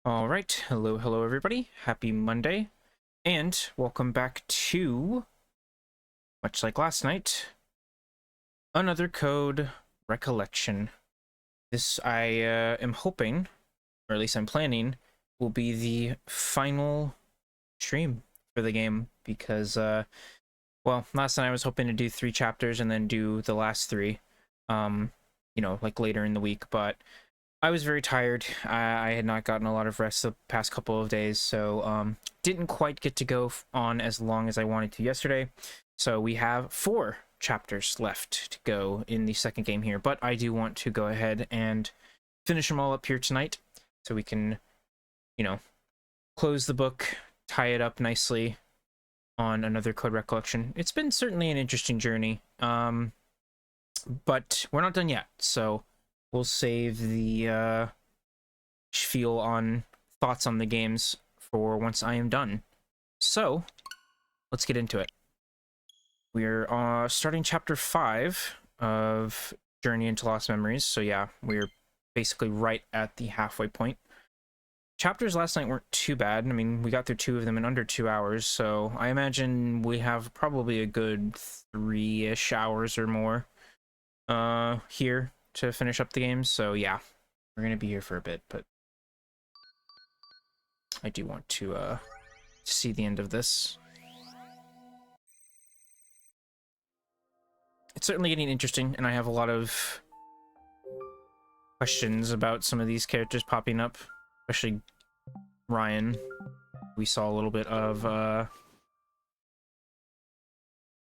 All right, hello everybody. Happy Monday, and welcome back to, much like last night, another code Recollection. This I am hoping, or at least I'm planning, will be the final stream for the game because, well, last night I was hoping to do 3 chapters and then do the last 3, like later in the week, but I was very tired. I had not gotten a lot of rest the past couple of days, so didn't quite get to go on as long as I wanted to yesterday. So we have 4 chapters left to go in the second game here, but I do want to go ahead and finish them all up here tonight so we can, close the book, tie it up nicely on another Code Recollection. It's been certainly an interesting journey, but we're not done yet, so we'll save the spiel on thoughts on the games for once I am done. So, let's get into it. We're starting chapter 5 of Journey into Lost Memories. So yeah, we're basically right at the halfway point. Chapters last night weren't too bad. I mean, we got through 2 of them in under 2 hours. So I imagine we have probably a good 3-ish hours or more here to finish up the game. So yeah, we're gonna be here for a bit, but I do want to see the end of this. It's certainly getting interesting, and I have a lot of questions about some of these characters popping up, especially Ryan. We saw a little bit of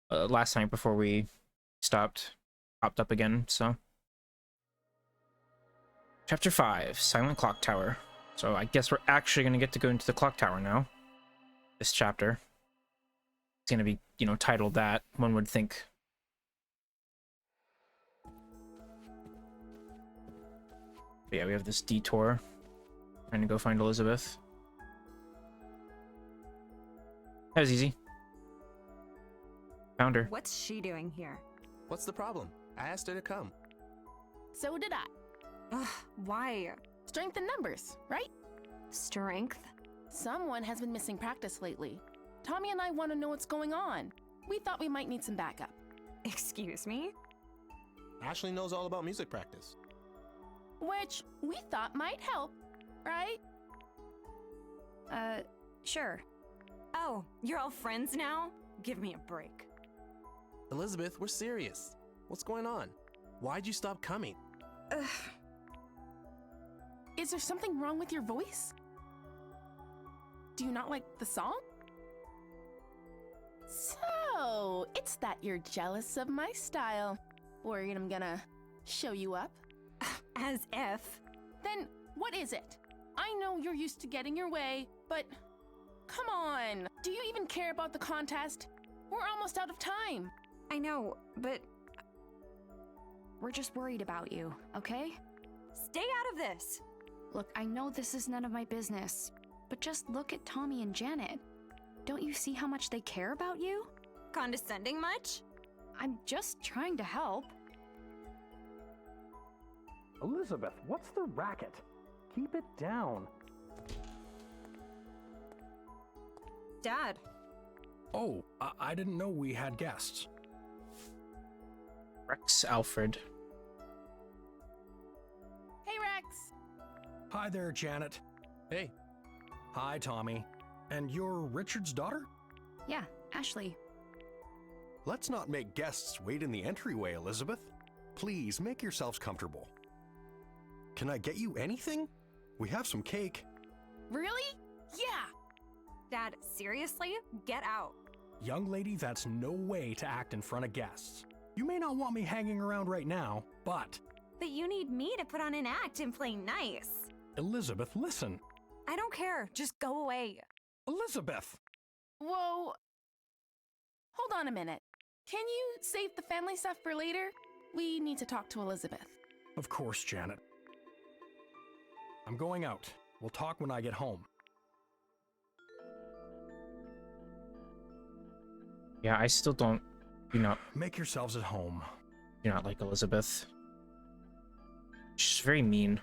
last night before we popped up again. So Chapter 5, Silent Clock Tower. So I guess we're actually going to get to go into the clock tower now. This chapter. It's going to be, titled that, one would think. But yeah, we have this detour. Trying to go find Elizabeth. That was easy. Found her. What's she doing here? What's the problem? I asked her to come. So did I. Ugh, why? Strength in numbers, right? Strength? Someone has been missing practice lately. Tommy and I want to know what's going on. We thought we might need some backup. Excuse me? Ashley knows all about music practice. Which we thought might help, right? Sure. Oh, you're all friends now? Give me a break. Elizabeth, we're serious. What's going on? Why'd you stop coming? Ugh. Is there something wrong with your voice? Do you not like the song? So, it's that you're jealous of my style. Worried I'm gonna show you up? As if. Then, what is it? I know you're used to getting your way, but come on. Do you even care about the contest? We're almost out of time. I know, but we're just worried about you, okay? Stay out of this! Look, I know this is none of my business, but just look at Tommy and Janet. Don't you see how much they care about you? Condescending much? I'm just trying to help. Elizabeth, what's the racket? Keep it down. Dad. Oh, I didn't know we had guests. Rex Alfred. Hey, Rex. Hi there, Janet. Hey, Hi, Tommy. And you're Richard's daughter? Yeah, Ashley. Let's not make guests wait in the entryway, Elizabeth. Please make yourselves comfortable. Can I get you anything? We have some cake. Really? Yeah. Dad, seriously? Get out. Young lady, that's no way to act in front of guests. You may not want me hanging around right now, but... But you need me to put on an act and play nice. Elizabeth, listen. I don't care. Just go away. Elizabeth! Whoa. Hold on a minute. Can you save the family stuff for later? We need to talk to Elizabeth. Of course, Janet. I'm going out. We'll talk when I get home. Yeah, I still do not Make yourselves at home. like Elizabeth. She's very mean.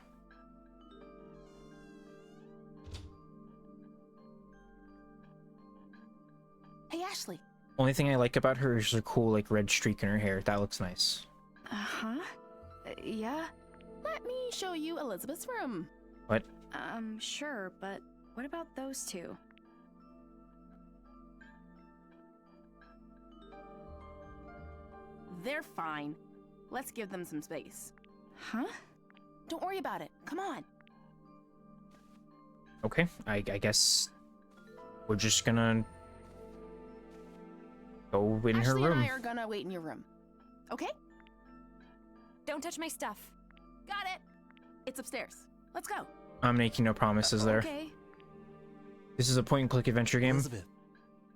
Ashley. Only thing I like about her is her cool, like, red streak in her hair. That looks nice. Uh-huh. Yeah? Let me show you Elizabeth's room. What? Sure, but what about those two? They're fine. Let's give them some space. Huh? Don't worry about it. Come on. Okay, I guess we're just gonna go in her Ashley room. and I are gonna wait in your room. Okay? Don't touch my stuff. Got it. It's upstairs. Let's go. I'm making no promises there. Okay. This is a point-and-click adventure game. Elizabeth,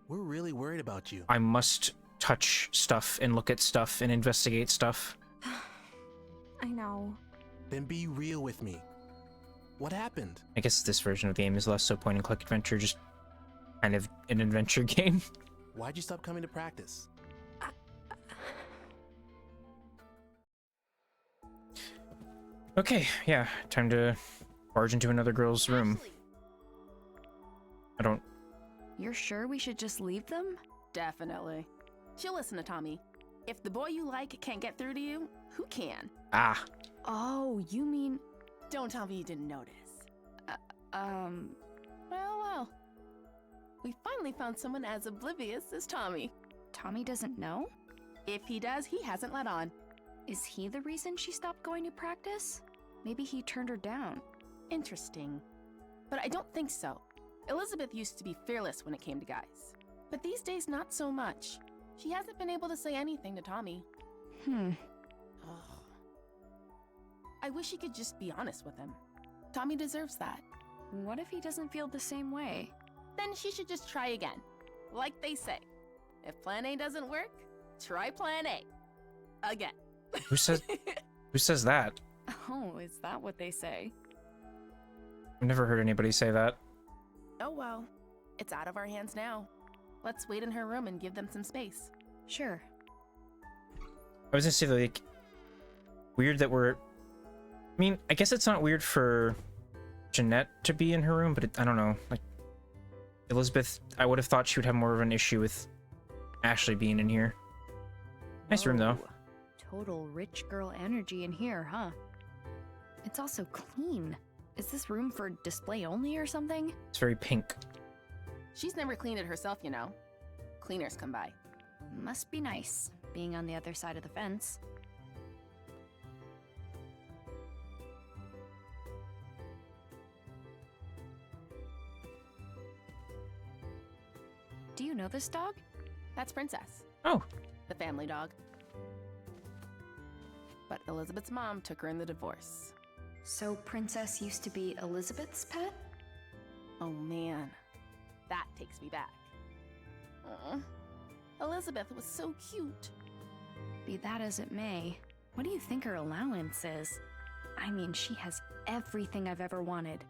we're really worried about you. I must touch stuff and look at stuff and investigate stuff. I know. Then be real with me. What happened? I guess this version of the game is less so point-and-click adventure, just kind of an adventure game. Why'd you stop coming to practice? Okay, yeah, time to barge into another girl's room. Ashley. I don't... You're sure we should just leave them? Definitely. She'll listen to Tommy. If the boy you like can't get through to you, who can? Ah, Oh, you mean... Don't tell me you didn't notice. Well. We finally found someone as oblivious as Tommy. Tommy doesn't know? If he does, he hasn't let on. Is he the reason she stopped going to practice? Maybe he turned her down. Interesting. But I don't think so. Elizabeth used to be fearless when it came to guys. But these days, not so much. She hasn't been able to say anything to Tommy. Hmm. Ugh. I wish he could just be honest with him. Tommy deserves that. What if he doesn't feel the same way? Then she should just try again. Like they say, if plan A doesn't work, try plan A. Again. who says that? Oh, is that what they say? I've never heard anybody say that. Oh well, it's out of our hands now. Let's wait in her room and give them some space. Sure. I was gonna say, like, weird that we're... I mean, I guess it's not weird for Jeanette to be in her room, but I don't know. Like, Elizabeth, I would have thought she would have more of an issue with Ashley being in here. Nice room, though. Whoa. Total rich girl energy in here, huh? It's also clean. Is this room for display only or something? It's very pink. She's never cleaned it herself, you know. Cleaners come by. Must be nice, being on the other side of the fence. Do you know this dog? That's Princess, Oh, the family dog. But Elizabeth's mom took her in the divorce. So Princess used to be Elizabeth's pet? Oh man, that takes me back. Aw. Elizabeth was so cute. Be that as it may, what do you think her allowance is? I mean, she has everything I've ever wanted.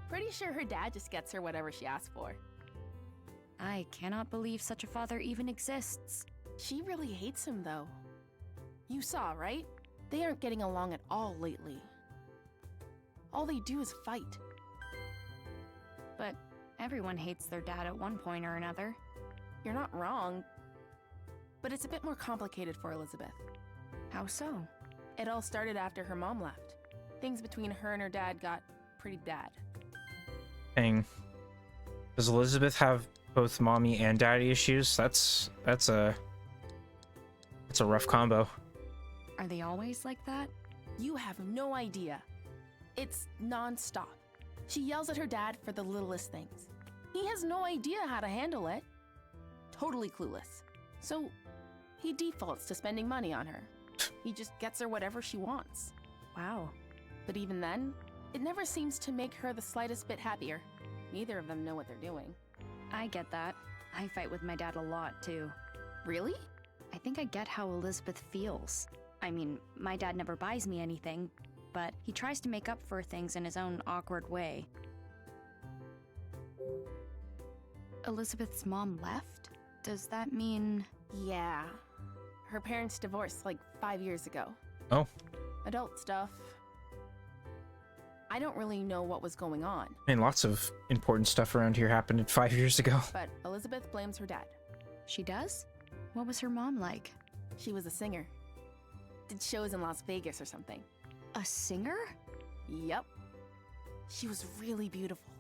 Pretty sure her dad just gets her whatever she asks for. I cannot believe such a father even exists. She really hates him though. You saw, right? They aren't getting along at all lately. All they do is fight. But everyone hates their dad at one point or another. You're not wrong. But it's a bit more complicated for Elizabeth. How so? It all started after her mom left. Things between her and her dad got pretty bad. dang. Does Elizabeth have both mommy and daddy issues? That's a rough combo. Are they always like that? You have no idea. It's non-stop. She yells at her dad for the littlest things. He has no idea how to handle it. Totally clueless. So he defaults to spending money on her. He just gets her whatever she wants. Wow. But even then, it never seems to make her the slightest bit happier. Neither of them know what they're doing. I get that. I fight with my dad a lot, too. Really? I think I get how Elizabeth feels. I mean, my dad never buys me anything, but he tries to make up for things in his own awkward way. Elizabeth's mom left? Does that mean... Yeah. Her parents divorced like 5 years ago. Oh. Adult stuff. I don't really know what was going on, I mean, lots of important stuff around here happened 5 years ago. but Elizabeth blames her dad. She does? What was her mom like? She was a singer. Did shows in Las Vegas or something. A singer? Yep. She was really beautiful.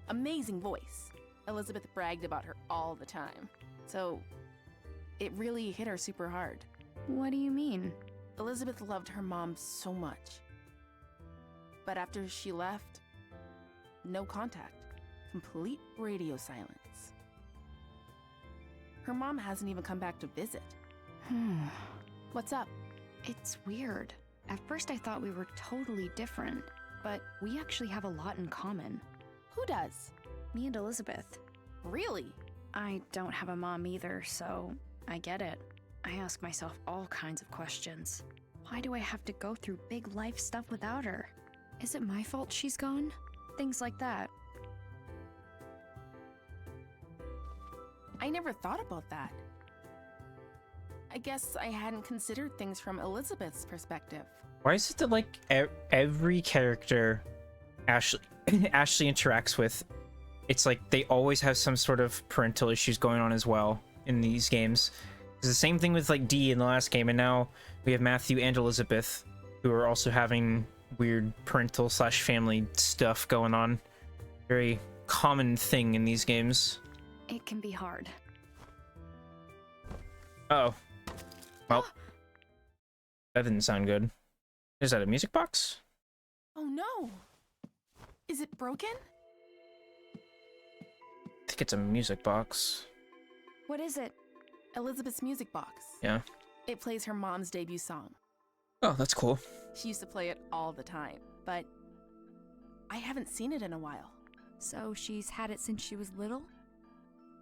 Amazing voice. Elizabeth bragged about her all the time. So, it really hit her super hard. What do you mean? Elizabeth loved her mom so much. But after she left, no contact. Complete radio silence. Her mom hasn't even come back to visit. What's up? It's weird. At first I thought we were totally different, but we actually have a lot in common. Who does? Me and Elizabeth. Really? I don't have a mom either, so I get it. I ask myself all kinds of questions. Why do I have to go through big life stuff without her? Is it my fault she's gone? Things like that. I never thought about that. I guess I hadn't considered things from Elizabeth's perspective. Why is it that like every character Ashley Ashley interacts with, it's like they always have some sort of parental issues going on as well in these games? It's the same thing with like Dee in the last game, and now we have Matthew and Elizabeth who are also having weird parental slash family stuff going on. Very common thing in these games. It can be hard. Uh oh. Well, that didn't sound good. Is that a music box? Oh no! Is it broken? I think it's a music box. What is it? Elizabeth's music box. Yeah. It plays her mom's debut song. Oh, that's cool. She used to play it all the time, but I haven't seen it in a while. So she's had it since she was little?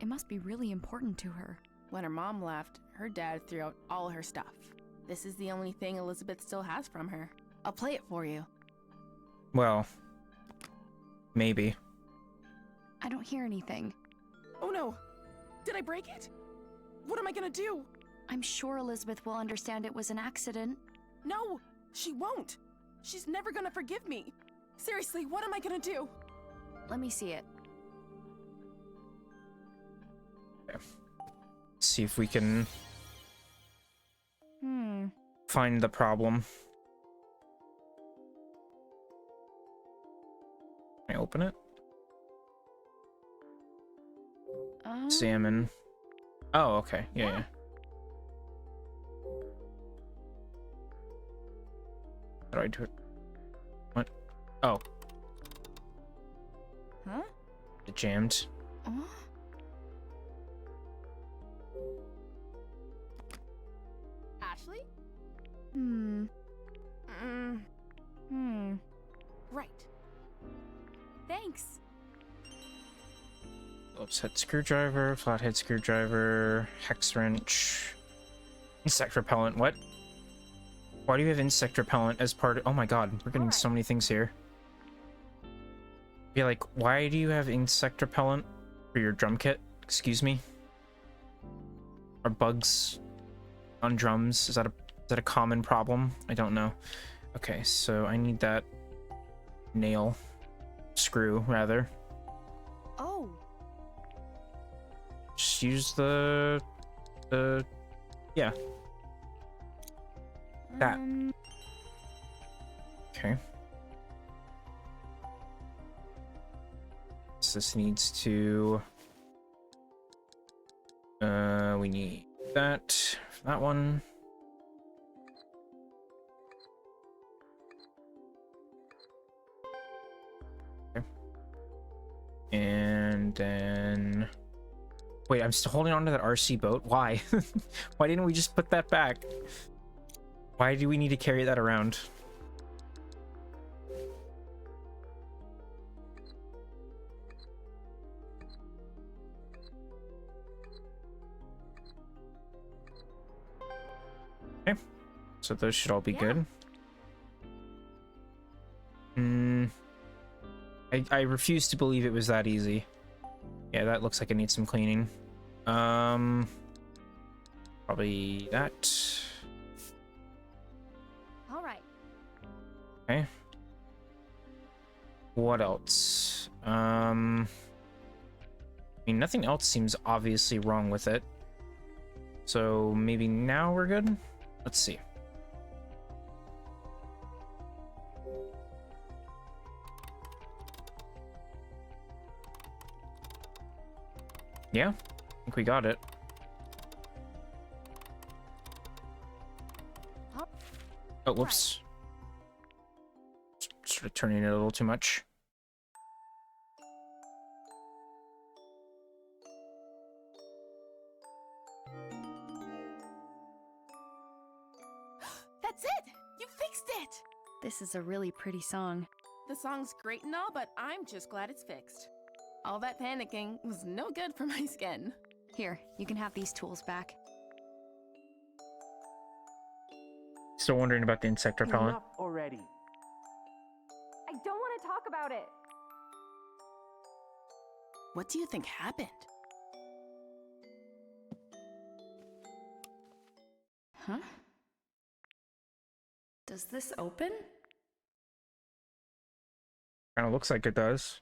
It must be really important to her. When her mom left, her dad threw out all her stuff. This is the only thing Elizabeth still has from her. I'll play it for you. Well, maybe. I don't hear anything. Oh no! Did I break it? What am I gonna do? I'm sure Elizabeth will understand it was an accident. No! She won't! She's never gonna forgive me! Seriously, what am I gonna do? Let me see it. See if we can Hmm. find the problem. Can I open it? Examine. Oh, okay. Yeah. How do I do it? What? Oh. Huh? It jammed. Oh? Ashley? Hmm. Right. Thanks. Phillips head screwdriver, flathead screwdriver, hex wrench, insect repellent. What? Why do you have insect repellent as part of... Oh my god, we're getting so many things here. Be like, why do you have insect repellent for your drum kit? Excuse me? Are bugs on drums? Is that a common problem? I don't know. Okay, so I need that nail. Screw, rather. Oh. Just use the yeah. That. Okay. So this needs to we need that for that one. Okay. And then wait, I'm still holding on to that RC boat. Why? Why didn't we just put that back? Why do we need to carry that around? Okay. So those should all be good. I refuse to believe it was that easy. Yeah, that looks like it needs some cleaning. Probably that. All right. Okay. What else? I mean, nothing else seems obviously wrong with it. So maybe now we're good? Let's see. Yeah, I think we got it. Oh, whoops. Sort of turning it a little too much. That's it! You fixed it! This is a really pretty song. The song's great and all, but I'm just glad it's fixed. All that panicking was no good for my skin. Here, you can have these tools back. Still wondering about the insect repellent. Enough already. I don't want to talk about it. What do you think happened? Huh? Does this open? Kind of looks like it does.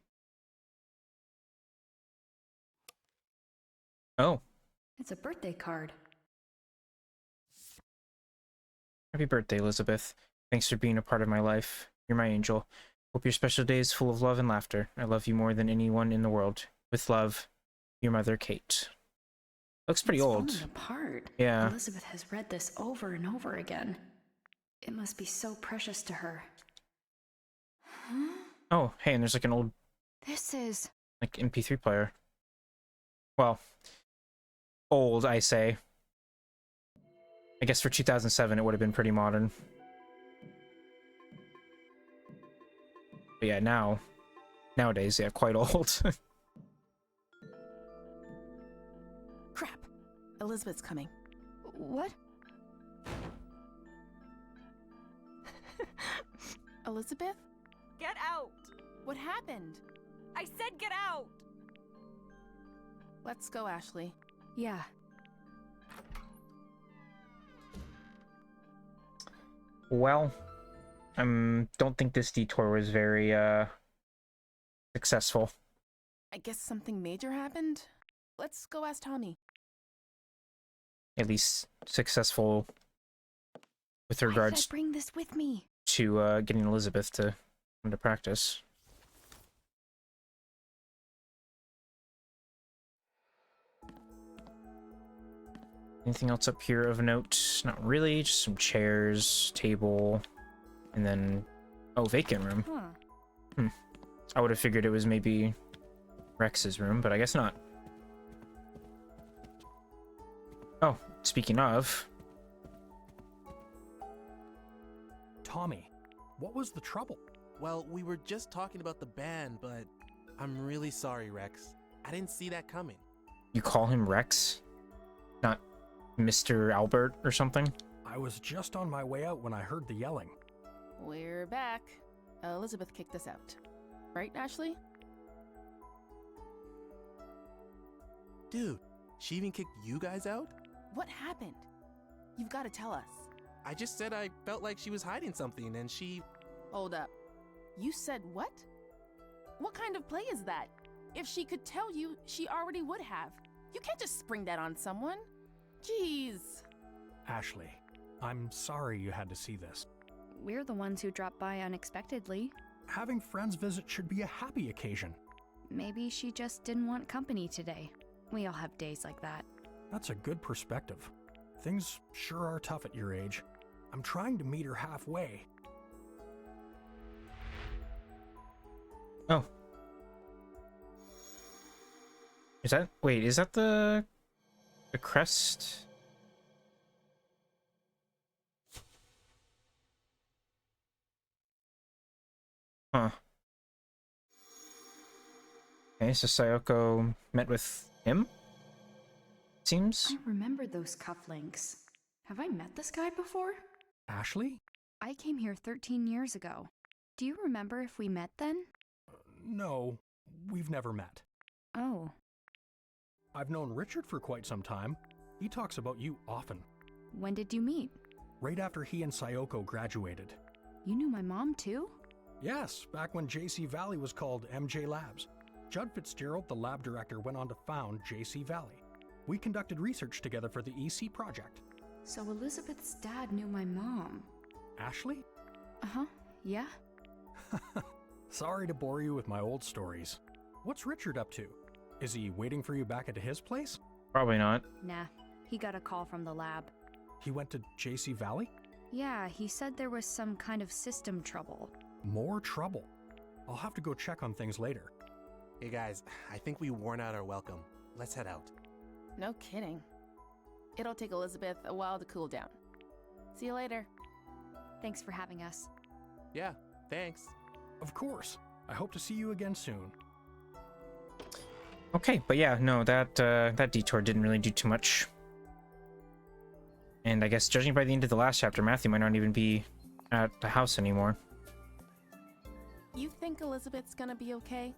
Oh, It's a birthday card. happy birthday, Elizabeth. Thanks for being a part of my life. You're my angel. Hope your special day is full of love and laughter. I love you more than anyone in the world. With love, your mother, Kate. Looks pretty It's old. falling apart. Yeah. Elizabeth has read this over and over again. It must be so precious to her. Huh? Oh, hey, and there's like an old This is... like MP3 player. Well, old, I say. I guess for 2007 it would have been pretty modern. But yeah, nowadays, yeah, quite old. Crap. Elizabeth's coming. What? Elizabeth? Get out! What happened? I said get out! Let's go, Ashley. Yeah. Well, don't think this detour was very successful. I guess something major happened? Let's go ask Tommy. At least successful with Why did I regards bring this with me? to getting Elizabeth to come to practice. Anything else up here of note? Not really, just some chairs, table, and then... oh, vacant room. Huh. I would have figured it was maybe Rex's room, but I guess not. Oh, speaking of... Tommy, what was the trouble? Well, we were just talking about the band, but I'm really sorry, Rex. I didn't see that coming. You call him Rex? Not Mr. Albert or something? I was just on my way out when I heard the yelling. We're back. Elizabeth kicked us out. Right, Ashley? Dude, she even kicked you guys out? What happened? You've got to tell us. I just said I felt like she was hiding something and she... Hold up. You said what? What kind of play is that? If she could tell you, she already would have. You can't just spring that on someone. Jeez. Ashley, I'm sorry you had to see this. We're the ones who dropped by unexpectedly. Having friends visit should be a happy occasion. Maybe she just didn't want company today. We all have days like that. That's a good perspective. Things sure are tough at your age. I'm trying to meet her halfway. Oh. Wait, is that the crest? Huh. Okay, so Sayoko met with him? Seems? I remember those cufflinks. Have I met this guy before? Ashley? I came here 13 years ago. Do you remember if we met then? No, we've never met. Oh. I've known Richard for quite some time. He talks about you often. When did you meet? Right after he and Sayoko graduated. You knew my mom too? Yes, back when JC Valley was called MJ Labs. Judd Fitzgerald, the lab director, went on to found JC Valley. We conducted research together for the EC project. So Elizabeth's dad knew my mom. Ashley? Uh-huh, yeah? Sorry to bore you with my old stories. What's Richard up to? Is he waiting for you back at his place? Probably not. Nah, he got a call from the lab. He went to JC Valley? Yeah, he said there was some kind of system trouble. More trouble. I'll have to go check on things later. Hey guys, I think we worn out our welcome. Let's head out. No kidding. It'll take Elizabeth a while to cool down. See you later. Thanks for having us. Yeah, thanks. Of course. I hope to see you again soon. Okay, but yeah, no, that detour didn't really do too much. And I guess judging by the end of the last chapter, Matthew might not even be at the house anymore. You think Elizabeth's gonna be okay?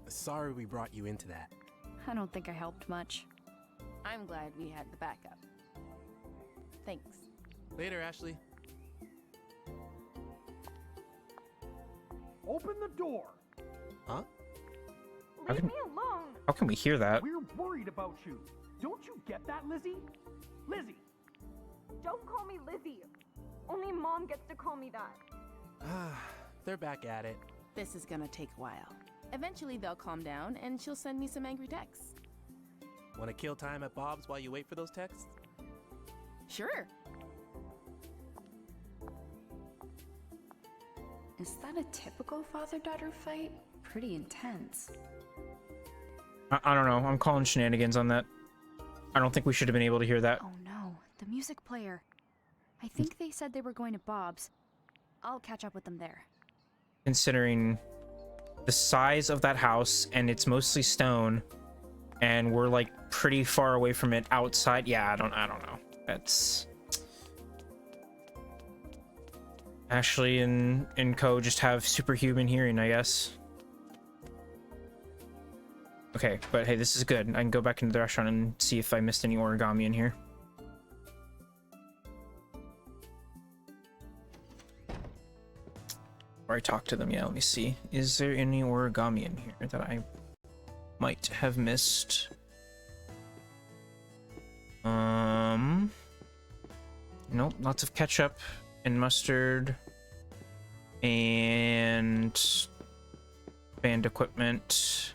Sorry we brought you into that. I don't think I helped much. I'm glad we had the backup. Thanks. Later, Ashley. Open the door. Huh? How Leave can- me alone. How can we hear that? We're worried about you. Don't you get that, Lizzie? Lizzie! Don't call me Lizzie. Only Mom gets to call me that. They're back at it. This is gonna take a while. Eventually they'll calm down and she'll send me some angry texts. Want to kill time at Bob's while you wait for those texts? Sure. Is that a typical father-daughter fight? Pretty intense. I don't know. I'm calling shenanigans on that. I don't think we should have been able to hear that. Oh no, the music player. I think they said they were going to Bob's. I'll catch up with them there. Considering the size of that house and it's mostly stone and we're like pretty far away from it outside. Yeah, I don't know. That's Ashley and Co just have superhuman hearing, I guess. Okay, but hey, this is good. I can go back into the restaurant and see if I missed any origami in here. Or I talk to them. Yeah, let me see. Is there any origami in here that I might have missed? Nope. Lots of ketchup and mustard and band equipment.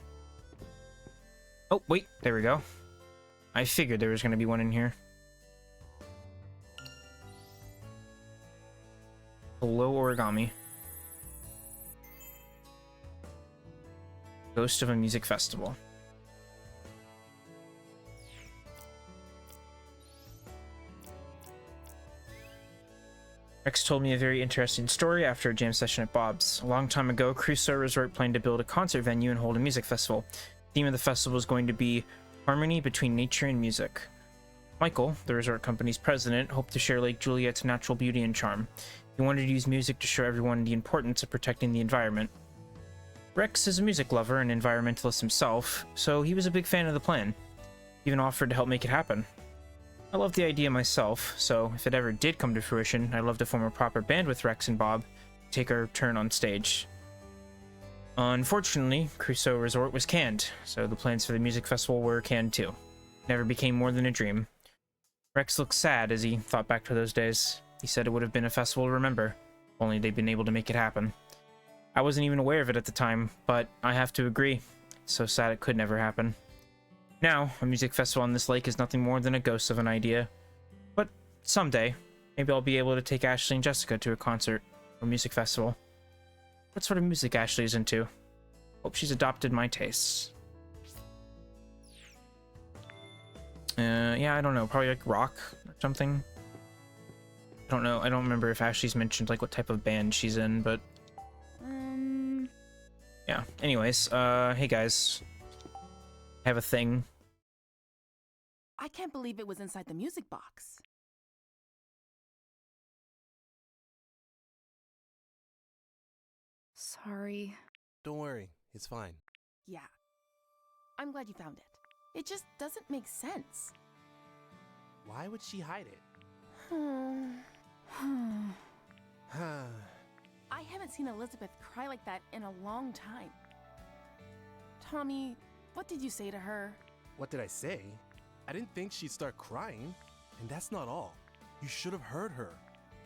Oh, wait. There we go. I figured there was going to be one in here. Hello, origami. Ghost of a music festival. Rex told me a very interesting story after a jam session at Bob's. A long time ago, Crusoe Resort planned to build a concert venue and hold a music festival. The theme of the festival was going to be harmony between nature and music. Michael, the resort company's president, hoped to share Lake Juliet's natural beauty and charm. He wanted to use music to show everyone the importance of protecting the environment. Rex is a music lover and environmentalist himself, so he was a big fan of the plan. He even offered to help make it happen. I love the idea myself, so if it ever did come to fruition, I'd love to form a proper band with Rex and Bob, take our turn on stage. Unfortunately, Crusoe Resort was canned, so the plans for the music festival were canned too. Never became more than a dream. Rex looked sad as he thought back to those days. He said it would have been a festival to remember, if only they'd been able to make it happen. I wasn't even aware of it at the time, but I have to agree. It's so sad it could never happen. Now, a music festival on this lake is nothing more than a ghost of an idea. But someday, maybe I'll be able to take Ashley and Jessica to a concert or music festival. What sort of music Ashley's into? Hope she's adopted my tastes. Yeah, I don't know. Probably like rock or something. I don't know. I don't remember if Ashley's mentioned like what type of band she's in, but yeah. Anyways, hey guys. I have a thing. I can't believe it was inside the music box. Sorry. Don't worry, it's fine. Yeah. I'm glad you found it. It just doesn't make sense. Why would she hide it? I haven't seen Elizabeth cry like that in a long time. Tommy, what did you say to her? What did I say? I didn't think she'd start crying. And that's not all. You should have heard her.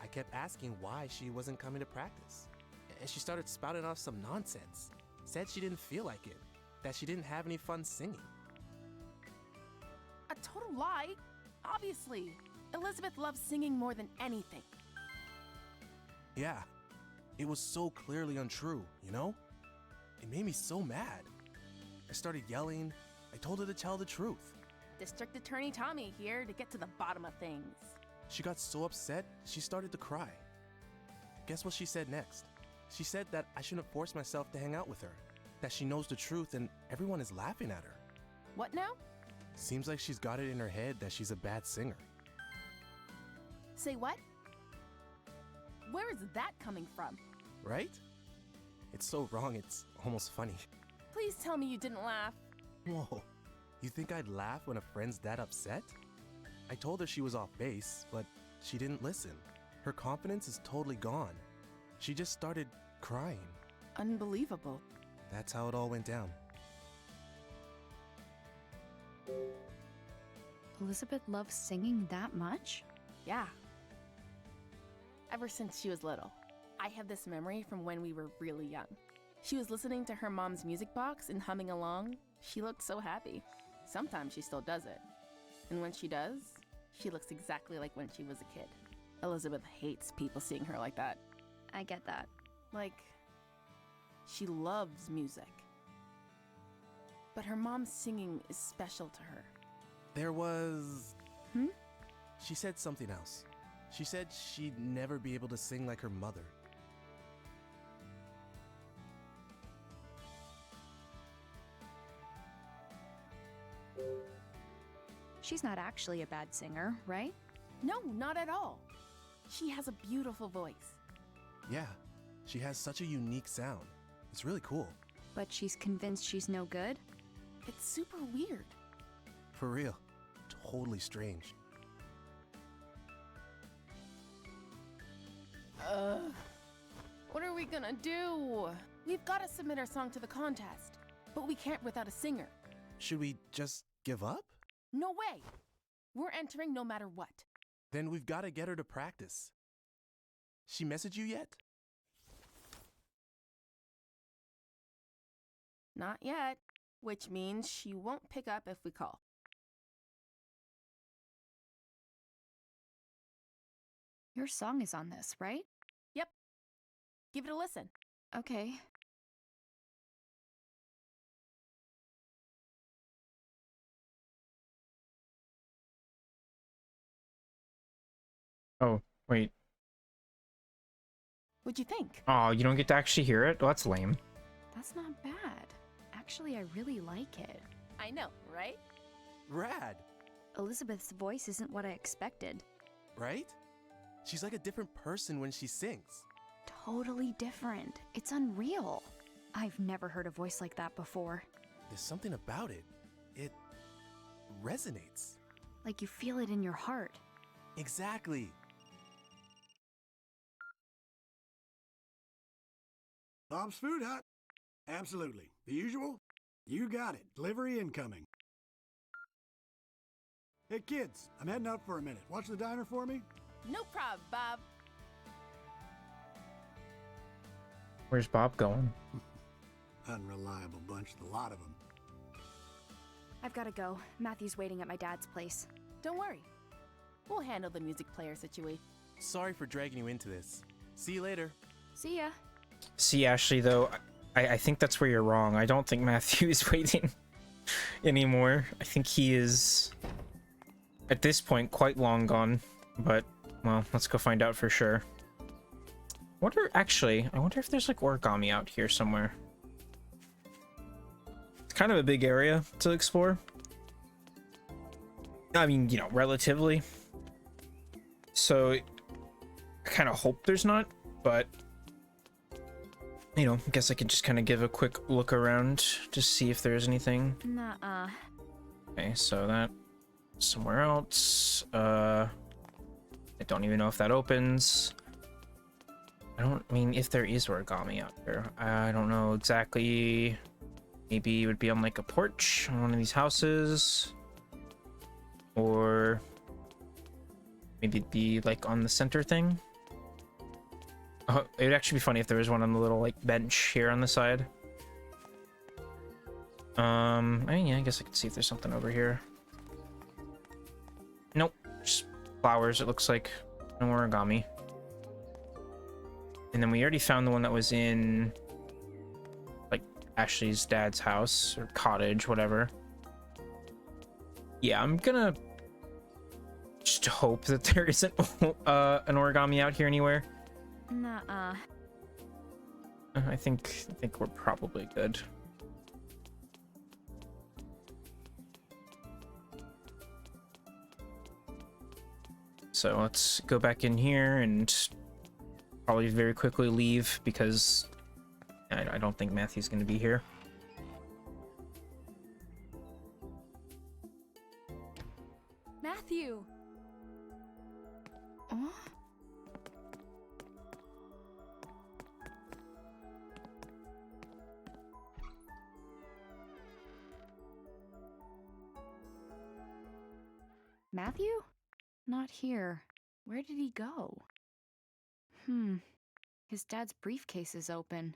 I kept asking why she wasn't coming to practice. And she started spouting off some nonsense. Said she didn't feel like it. That she didn't have any fun singing. A total lie. Obviously. Elizabeth loves singing more than anything. Yeah. It was so clearly untrue, you know? It made me so mad. I started yelling. I told her to tell the truth. District Attorney Tommy here to get to the bottom of things. She got so upset, she started to cry. Guess what she said next? She said that I shouldn't force myself to hang out with her. That she knows the truth and everyone is laughing at her. What now? Seems like she's got it in her head that she's a bad singer. Say what? Where is that coming from? Right? It's so wrong, it's almost funny. Please tell me you didn't laugh. Whoa, you think I'd laugh when a friend's that upset? I told her she was off base, but she didn't listen. Her confidence is totally gone. She just started crying. Unbelievable. That's how it all went down. Elizabeth loves singing that much? Yeah. Ever since she was little. I have this memory from when we were really young. She was listening to her mom's music box and humming along. She looked so happy. Sometimes she still does it. And when she does, she looks exactly like when she was a kid. Elizabeth hates people seeing her like that. I get that. Like, she loves music. But her mom's singing is special to her. There was... Hmm? She said something else. She said she'd never be able to sing like her mother. She's not actually a bad singer, right? No, not at all. She has a beautiful voice. Yeah, she has such a unique sound. It's really cool. But she's convinced she's no good? It's super weird. For real. Totally strange. What are we gonna do? We've gotta submit our song to the contest, but we can't without a singer. Should we just give up? No way! We're entering no matter what. Then we've got to get her to practice. She messaged you yet? Not yet, which means she won't pick up if we call. Your song is on this, right? Yep. Give it a listen. Okay. Oh, wait. What'd you think? Oh, you don't get to actually hear it? Well, that's lame. That's not bad. Actually, I really like it. I know, right? Rad, Elizabeth's voice isn't what I expected. right? She's like a different person when she sings. Totally different. It's unreal. I've never heard a voice like that before. There's something about it. It resonates. Like you feel it in your heart. Exactly. Bob's Food Hut? Absolutely. The usual? You got it. Delivery incoming. Hey kids, I'm heading out for a minute. Watch the diner for me? No prob, Bob. Where's Bob going? Unreliable bunch, the lot of them. I've gotta go. Matthew's waiting at my dad's place. Don't worry. We'll handle the music player situation. Sorry for dragging you into this. See you later. See ya. See, Ashley, though, I think that's where you're wrong. I don't think Matthew is waiting anymore. I think he is, at this point, quite long gone. But, well, let's go find out for sure. I wonder if there's, like, origami out here somewhere. It's kind of a big area to explore. I mean, you know, relatively. So, I kind of hope there's not, but... You know, I guess I could just kind of give a quick look around to see if there's anything. Nuh-uh. Okay, so that somewhere else. I don't even know if that opens. I mean, if there is origami out there. I don't know exactly Maybe it would be on like a porch on one of these houses. Or maybe it'd be like on the center thing. Oh, it would actually be funny if there was one on the little like bench here on the side. I mean, yeah, I guess I could see if there's something over here. Nope, just flowers, it looks like. No origami. And then we already found the one that was in like Ashley's dad's house or cottage, whatever. Yeah, I'm gonna just hope that there isn't an origami out here anywhere. Nuh-uh. I think we're probably good. So let's go back in here and probably very quickly leave because I don't think Matthew's going to be here. Matthew! Oh? Matthew? Not here. Where did he go? His dad's briefcase is open.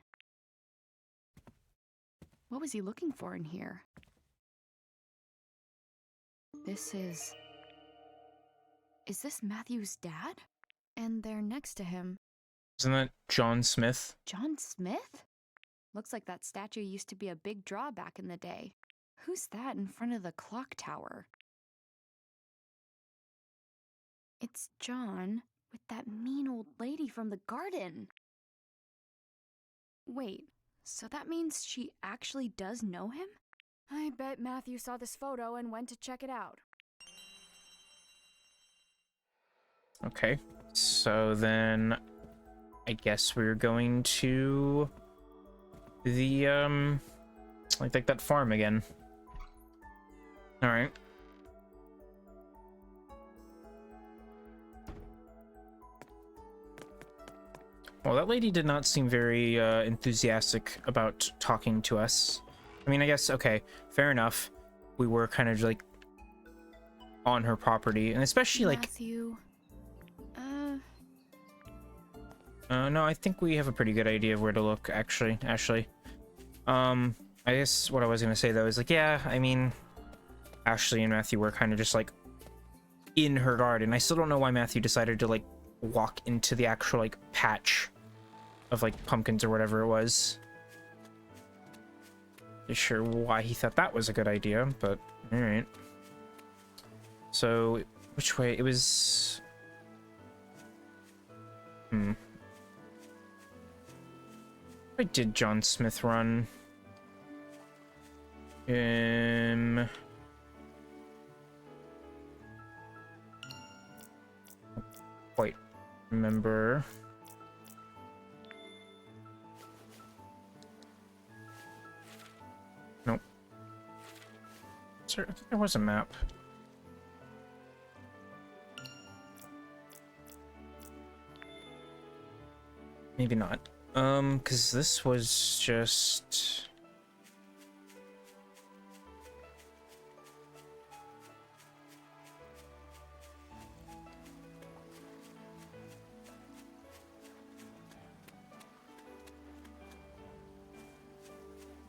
What was he looking for in here? Is this Matthew's dad? And there next to him, Isn't that John Smith? John Smith? Looks like that statue used to be a big draw back in the day. Who's that in front of the clock tower? It's John with that mean old lady from the garden. Wait, so that means she actually does know him? I bet Matthew saw this photo and went to check it out. Okay, so then I guess we're going to the like that farm again. All right. Well, that lady did not seem very enthusiastic about talking to us. I mean, I guess, okay, fair enough. We were kind of like on her property, and especially like Matthew. no, I think we have a pretty good idea of where to look, actually, Ashley. I guess what I was gonna say though is like, yeah, I mean, Ashley and Matthew were kind of just like in her garden. I still don't know why Matthew decided to like walk into the actual like patch of like pumpkins or whatever it was. Not sure why he thought that was a good idea, but all right. So which way it was? Why did John Smith run? Quite remember. Nope. I think there was a map. Maybe not. Because this was just...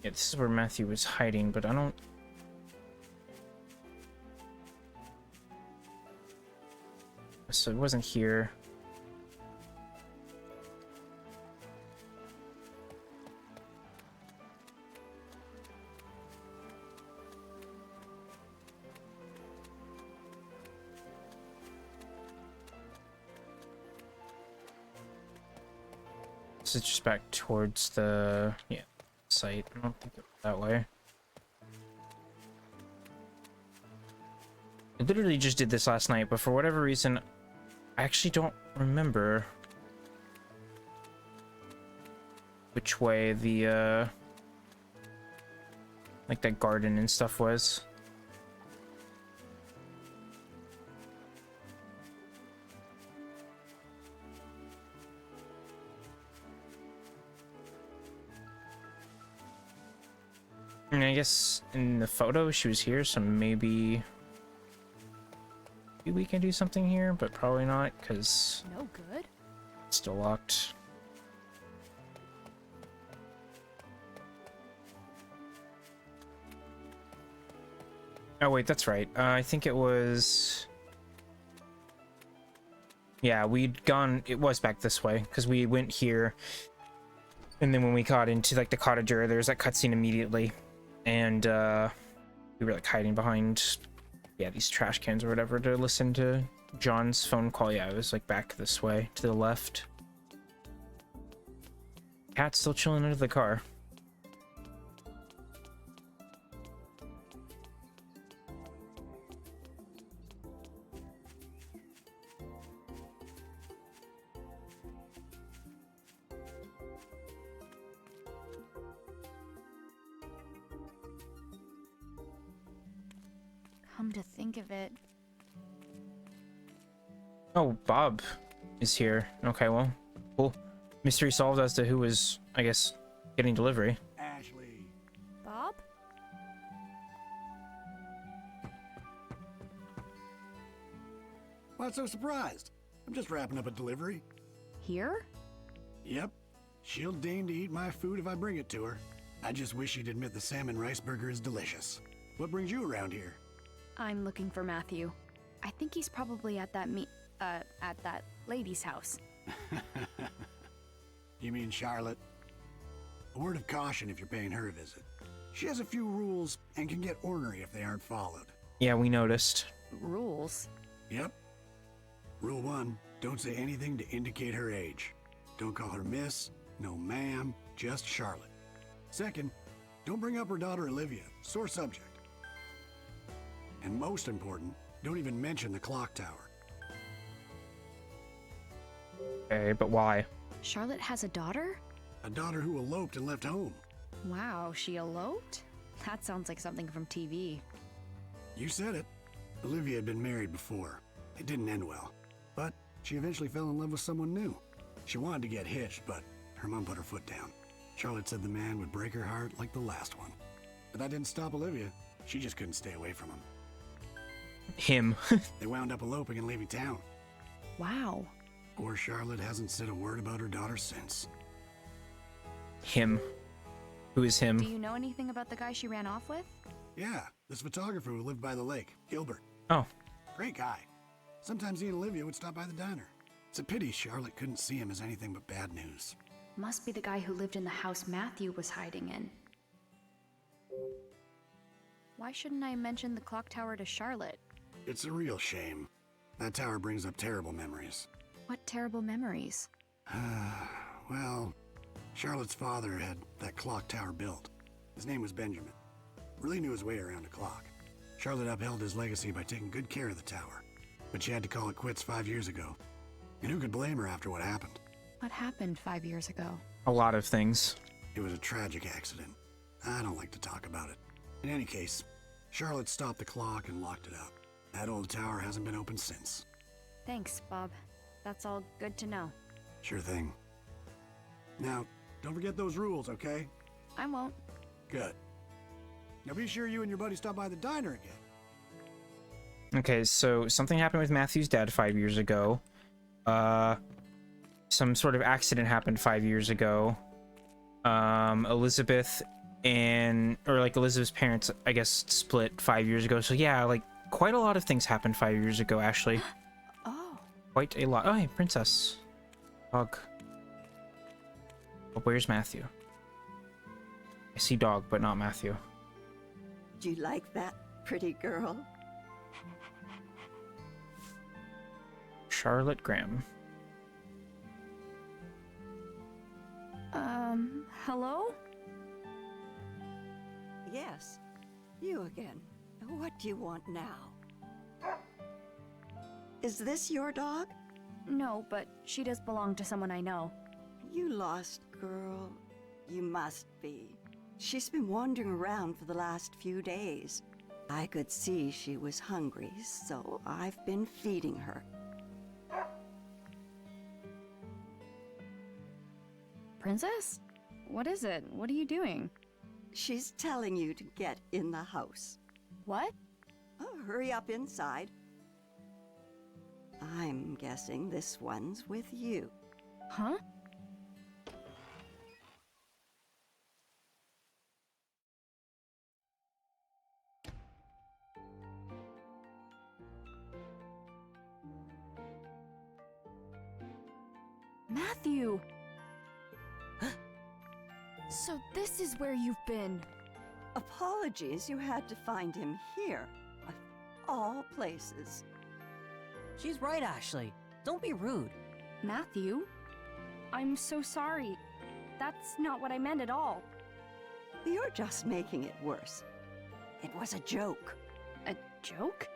Yeah, this is where Matthew was hiding, but I don't... So it wasn't here. This is just back towards the site. I don't think it was that way. I literally just did this last night, but for whatever reason, I actually don't remember which way the like that garden and stuff was. And I guess in the photo she was here, so maybe we can do something here, but probably not because No good. it's still locked. Oh wait, that's right. I think it was. Yeah, we'd gone. It was back this way because we went here, and then when we got into like the cottager, there was that cutscene immediately, and we were like hiding behind, yeah, these trash cans or whatever to listen to John's phone call. Yeah, it was like back this way to the left. Cat's still chilling under the car. Come to think of it, Oh, Bob is here. Okay, well, cool. Mystery solved as to who was, I guess, getting delivery. Ashley. Bob? Why so surprised? I'm just wrapping up a delivery. Here? Yep. She'll deign to eat my food if I bring it to her. I just wish she'd admit the salmon rice burger is delicious. What brings you around here? I'm looking for Matthew. I think he's probably at that at that lady's house. You mean Charlotte? A word of caution if you're paying her a visit. She has a few rules and can get ornery if they aren't followed. Yeah, we noticed. Rules. Yep. Rule 1, don't say anything to indicate her age. Don't call her miss, no ma'am, just Charlotte. Second, don't bring up her daughter Olivia, sore subject. And most important, don't even mention the clock tower. Okay, but why? Charlotte has a daughter? A daughter who eloped and left home. Wow, she eloped? That sounds like something from TV. You said it. Olivia had been married before. It didn't end well. But she eventually fell in love with someone new. She wanted to get hitched, but her mom put her foot down. Charlotte said the man would break her heart like the last one. But that didn't stop Olivia. She just couldn't stay away from him. Him. They wound up eloping and leaving town. Wow. Poor Charlotte hasn't said a word about her daughter since. Him. Who is Do him? you know anything about the guy she ran off with? Yeah, this photographer who lived by the lake, Gilbert. Oh, Great guy. Sometimes he and Olivia would stop by the diner. It's a pity Charlotte couldn't see him as anything but bad news. Must be the guy who lived in the house Matthew was hiding in. Why shouldn't I mention the clock tower to Charlotte? It's a real shame. That tower brings up terrible memories. What terrible memories. Well, Charlotte's father had that clock tower built. His name was Benjamin. Really knew his way around a clock. Charlotte upheld his legacy by taking good care of the tower. But she had to call it quits 5 years ago. And who could blame her after what happened? What happened 5 years ago? a lot of things. It was a tragic accident. I don't like to talk about it. In any case, Charlotte stopped the clock and locked it up. That old tower hasn't been opened since. Thanks, Bob. That's all good to know. Sure thing. Now, don't forget those rules, okay? I won't. Good. Now be sure you and your buddy stop by the diner again. Okay, so something happened with Matthew's dad 5 years ago. Some sort of accident happened 5 years ago. Elizabeth's parents, I guess, split 5 years ago. So yeah, like, quite a lot of things happened 5 years ago, Ashley. Oh. Quite a lot. Oh, hey, princess. Dog. But where's Matthew? I see dog, but not Matthew. Do you like that, pretty girl? Charlotte Graham. Hello? Yes, you again. What do you want now? Is this your dog? No, but she does belong to someone I know. You lost girl. You must be. She's been wandering around for the last few days. I could see she was hungry, so I've been feeding her. Princess? What is it? What are you doing? She's telling you to get in the house. What? Oh, hurry up inside. I'm guessing this one's with you. Huh? Matthew! So this is where you've been. Apologies you had to find him here, of all places. She's right, Ashley. Don't be rude. Matthew? I'm so sorry. That's not what I meant at all. You're just making it worse. It was a joke. A joke?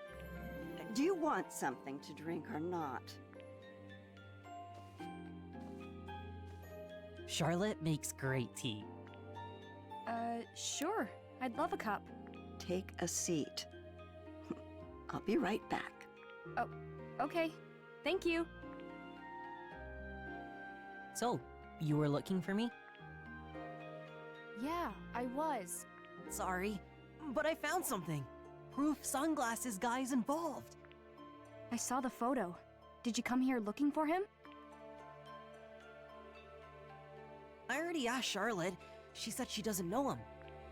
Do you want something to drink or not? Charlotte makes great tea. Sure. I'd love a cup. Take a seat. I'll be right back. Oh, okay. Thank you. So, you were looking for me? Yeah, I was. Sorry, but I found something. Proof sunglasses guy's involved. I saw the photo. Did you come here looking for him? I already asked Charlotte. She said she doesn't know him.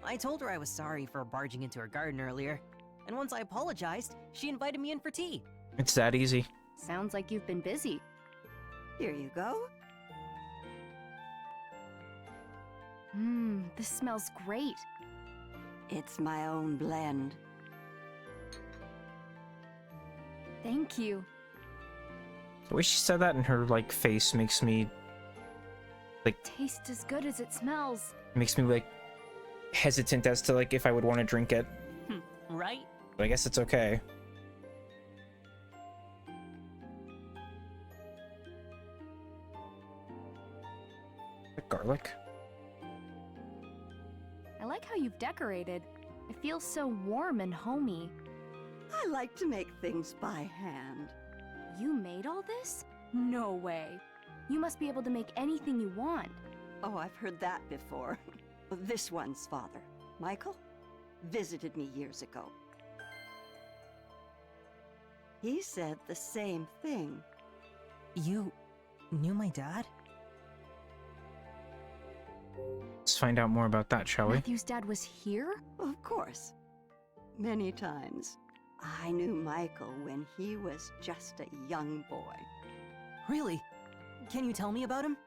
I told her I was sorry for barging into her garden earlier. And once I apologized, she invited me in for tea. It's that easy. Sounds like you've been busy. Here you go. This smells great. It's my own blend. Thank you. The way she said that in her, like, face makes me, like, Tastes as good as it smells. like, hesitant as to, like, if I would want to drink it. Right? But I guess it's okay. The garlic. I like how you've decorated. It feels so warm and homey. I like to make things by hand. You made all this? No way. You must be able to make anything you want. Oh, I've heard that before. This one's father, Michael, visited me years ago. He said the same thing. You knew my dad? Let's find out more about that, shall we? Matthew's dad was here? Of course. Many times. I knew Michael when he was just a young boy. Really? Can you tell me about him?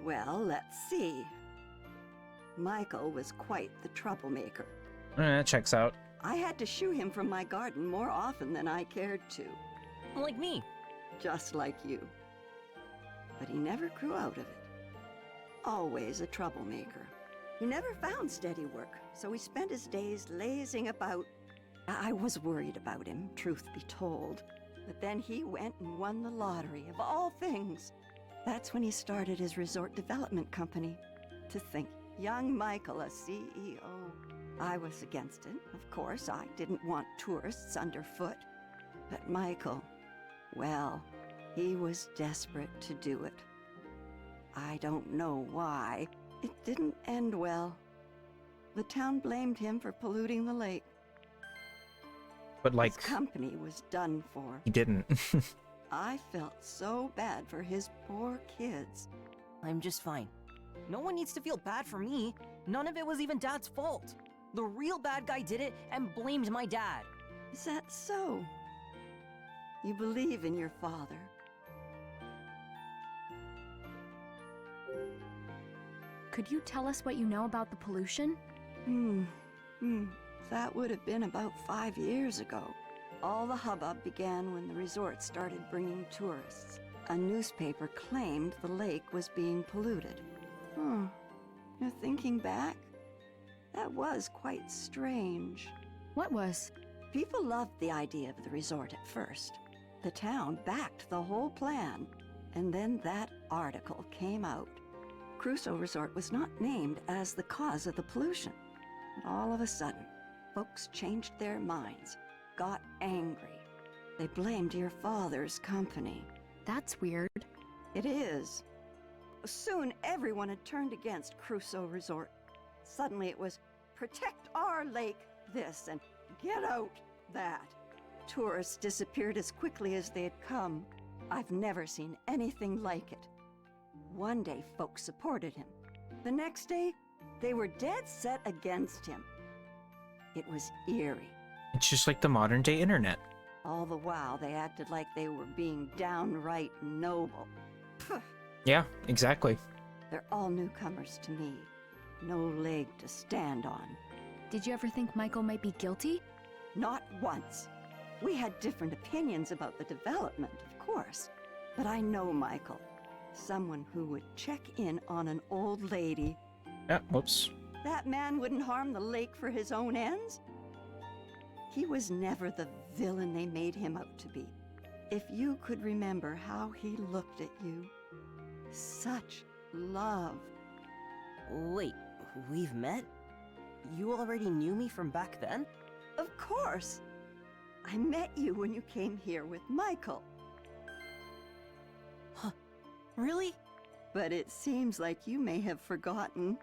Well, let's see. Michael was quite the troublemaker. That checks out. I had to shoo him from my garden more often than I cared to. Like me. Just like you. But he never grew out of it. Always a troublemaker. He never found steady work, so he spent his days lazing about. I was worried about him, truth be told. But then he went and won the lottery, of all things. That's when he started his resort development company. To think, young Michael, a CEO. I was against it, of course. I didn't want tourists underfoot. But Michael, well, he was desperate to do it. I don't know why. It didn't end well. The town blamed him for polluting the lake. But, like, his company was done for. he didn't. I felt so bad for his poor kids. I'm just fine. No one needs to feel bad for me. None of it was even Dad's fault. The real bad guy did it and blamed my dad. Is that so? You believe in your father? Could you tell us what you know about the pollution? That would have been about 5 years ago. All the hubbub began when the resort started bringing tourists. A newspaper claimed the lake was being polluted. You're thinking back? That was quite strange. What was? People loved the idea of the resort at first. The town backed the whole plan. And then that article came out. Crusoe Resort was not named as the cause of the pollution. And all of a sudden, folks changed their minds, got angry. They blamed your father's company. That's weird. It is. Soon everyone had turned against Crusoe Resort. Suddenly it was protect our lake this, and get out that. Tourists disappeared as quickly as they had come. I've never seen anything like it. One day, folks supported him. The next day, they were dead set against him. It was eerie. It's just like the modern day internet. All the while, they acted like they were being downright noble. Phew. Yeah, exactly. They're all newcomers to me. No leg to stand on. Did you ever think Michael might be guilty? Not once. We had different opinions about the development, of course. But I know Michael. Someone who would check in on an old lady. Yeah, whoops. That man wouldn't harm the lake for his own ends. He was never the villain they made him out to be. If you could remember how he looked at you. Such love. Wait, we've met? You already knew me from back then? Of course. I met you when you came here with Michael. Huh, really? But it seems like you may have forgotten.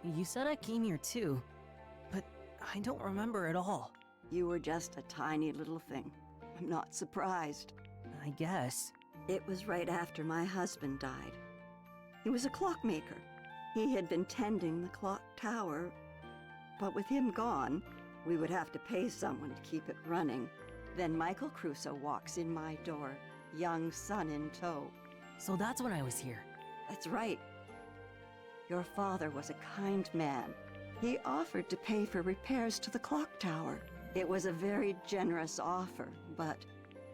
You said I came here too, but I don't remember at all. You were just a tiny little thing. I'm not surprised. I guess. It was right after my husband died. He was a clockmaker. He had been tending the clock tower, but with him gone, we would have to pay someone to keep it running. Then Michael Crusoe walks in my door, young son in tow. So that's when I was here. That's right. Your father was a kind man. He offered to pay for repairs to the clock tower. It was a very generous offer, but,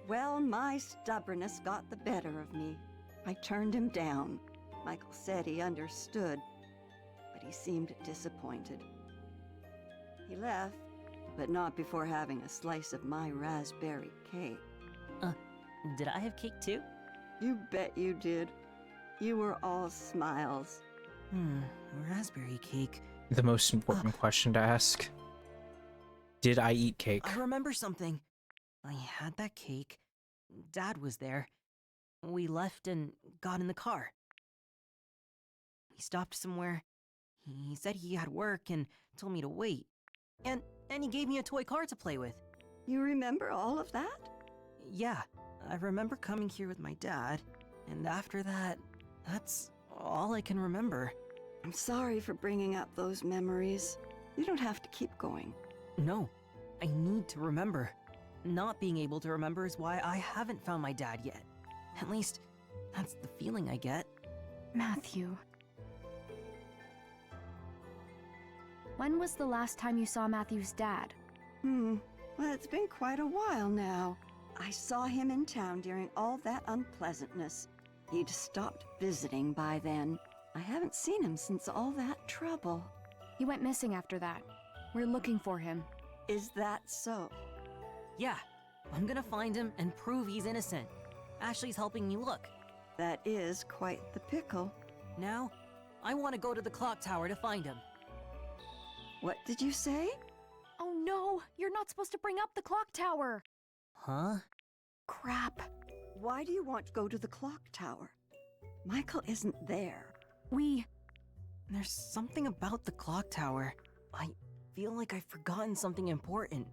well, my stubbornness got the better of me. I turned him down. Michael said he understood, but he seemed disappointed. He left, but not before having a slice of my raspberry cake. Did I have cake too? You bet you did. You were all smiles. Raspberry cake. The most important question to ask. Did I eat cake? I remember something. I had that cake. Dad was there. We left and got in the car. He stopped somewhere. He said he had work and told me to wait. And he gave me a toy car to play with. You remember all of that? Yeah, I remember coming here with my dad. And after that, that's all I can remember. I'm sorry for bringing up those memories. You don't have to keep going. No, I need to remember. Not being able to remember is why I haven't found my dad yet. At least, that's the feeling I get. Matthew. When was the last time you saw Matthew's dad? Well, it's been quite a while now. I saw him in town during all that unpleasantness. He'd stopped visiting by then. I haven't seen him since all that trouble. He went missing after that. We're looking for him. Is that so? Yeah, I'm gonna find him and prove he's innocent. Ashley's helping me look. That is quite the pickle. Now, I want to go to the clock tower to find him. What did you say? Oh no, you're not supposed to bring up the clock tower. Huh? Crap. Why do you want to go to the clock tower? Michael isn't there. There's something about the clock tower. I feel like I've forgotten something important.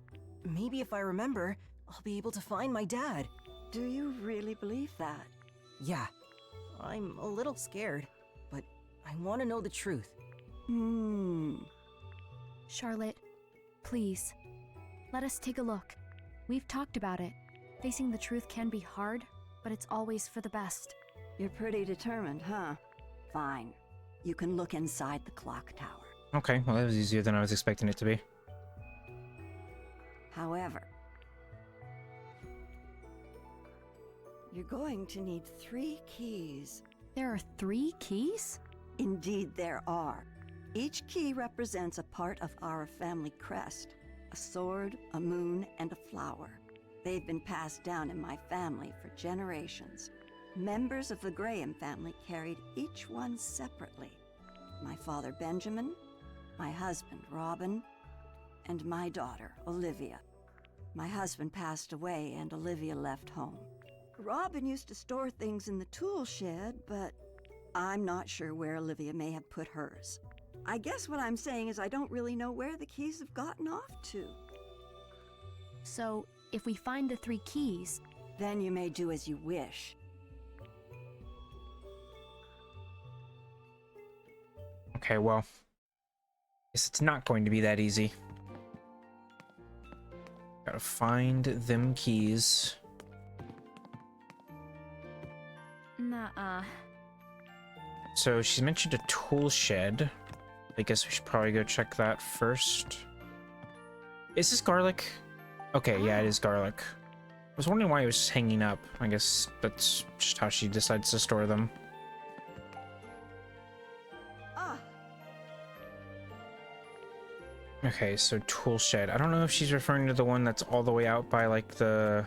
Maybe if I remember, I'll be able to find my dad. Do you really believe that? Yeah, I'm a little scared, but I want to know the truth. Charlotte, please, let us take a look. We've talked about it. Facing the truth can be hard, but it's always for the best. You're pretty determined, huh? Fine. You can look inside the clock tower. Okay, well that was easier than I was expecting it to be. However, you're going to need 3 keys. There are 3 keys? Indeed there are. Each key represents a part of our family crest. A sword, a moon, and a flower. They've been passed down in my family for generations. Members of the Graham family carried each one separately. My father Benjamin, my husband Robin, and my daughter Olivia. My husband passed away and Olivia left home. Robin used to store things in the tool shed, but I'm not sure where Olivia may have put hers. I guess what I'm saying is I don't really know where the keys have gotten off to. So, if we find the 3 keys, Then you may do as you wish. Okay, well, guess it's not going to be that easy. Gotta find them keys. nuh-uh. So she's mentioned a tool shed. I guess we should probably go check that first. Is this garlic? Okay, yeah, it is garlic. I was wondering why it was just hanging up. I guess that's just how she decides to store them. Okay, so tool shed. I don't know if she's referring to the one that's all the way out by like the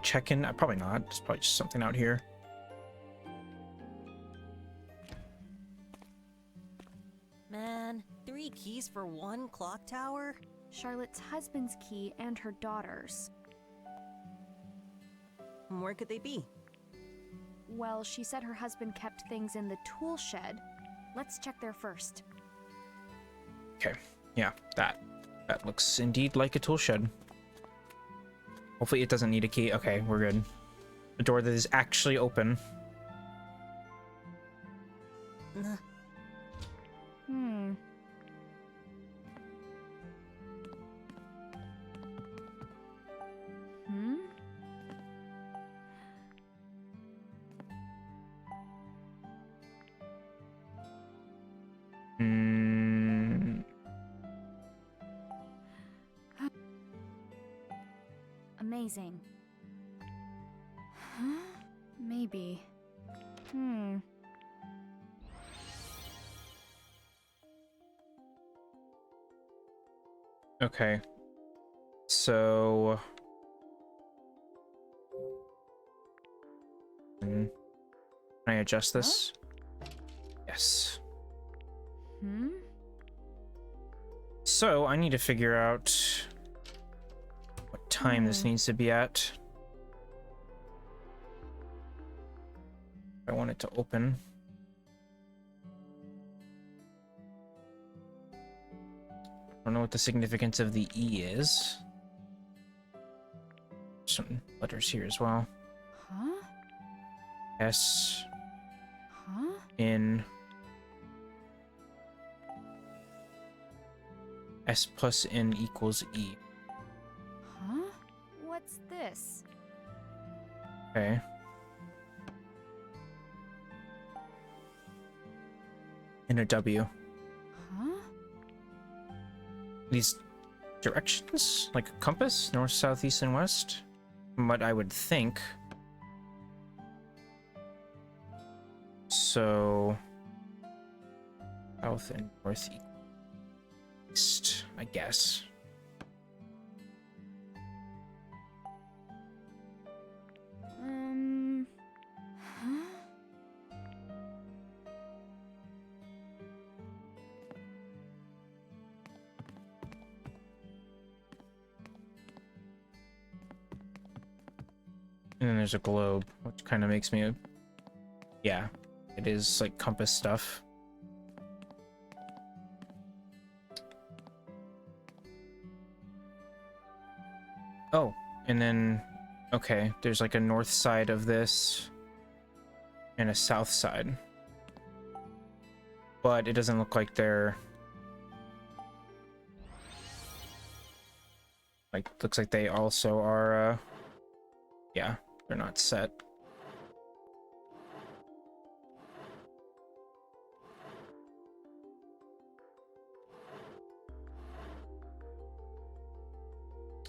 check-in. Probably not. It's probably just something out here. Man, 3 keys for 1 clock tower? Charlotte's husband's key and her daughter's. Where could they be? Well, she said her husband kept things in the tool shed. Let's check there first. Okay, yeah, that looks indeed like a tool shed. Hopefully it doesn't need a key. Okay, we're good. A door that is actually open. Hmm. Hmm? Hmm. Amazing. Huh? Maybe. Hmm. Okay. So... Can I adjust this? Yes. Hmm? So, I need to figure out what time this needs to be at. I want it to open. I don't know what the significance of the E is. Some letters here as well. Huh? S, Huh? N, S plus N equals E. Huh? What's this? Okay. And a W. Huh? These directions? Like a compass? North, south, east, and west? From what I would think. So... South and north east, I guess. Huh? And then there's a globe, which kind of makes me... Yeah, it is like compass stuff. Oh, and then... Okay, there's like a north side of this and a south side. But it doesn't look like they're... Like, looks like they also are, yeah, they're not set.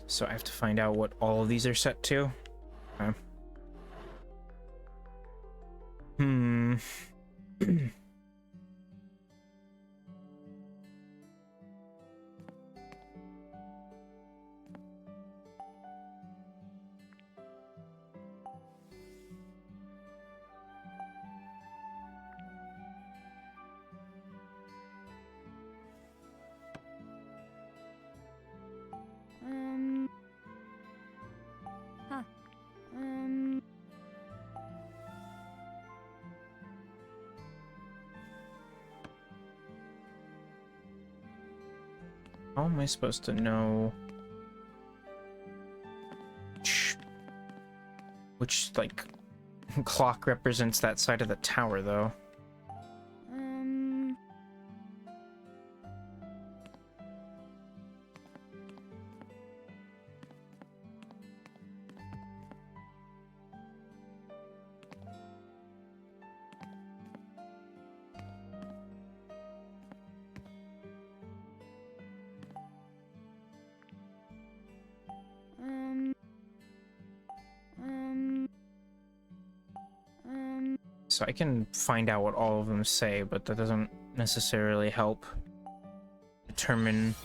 So I have to find out what all of these are set to. Okay. Hmm. Huh. How am I supposed to know which like clock represents that side of the tower, though? So I can find out what all of them say, but that doesn't necessarily help determine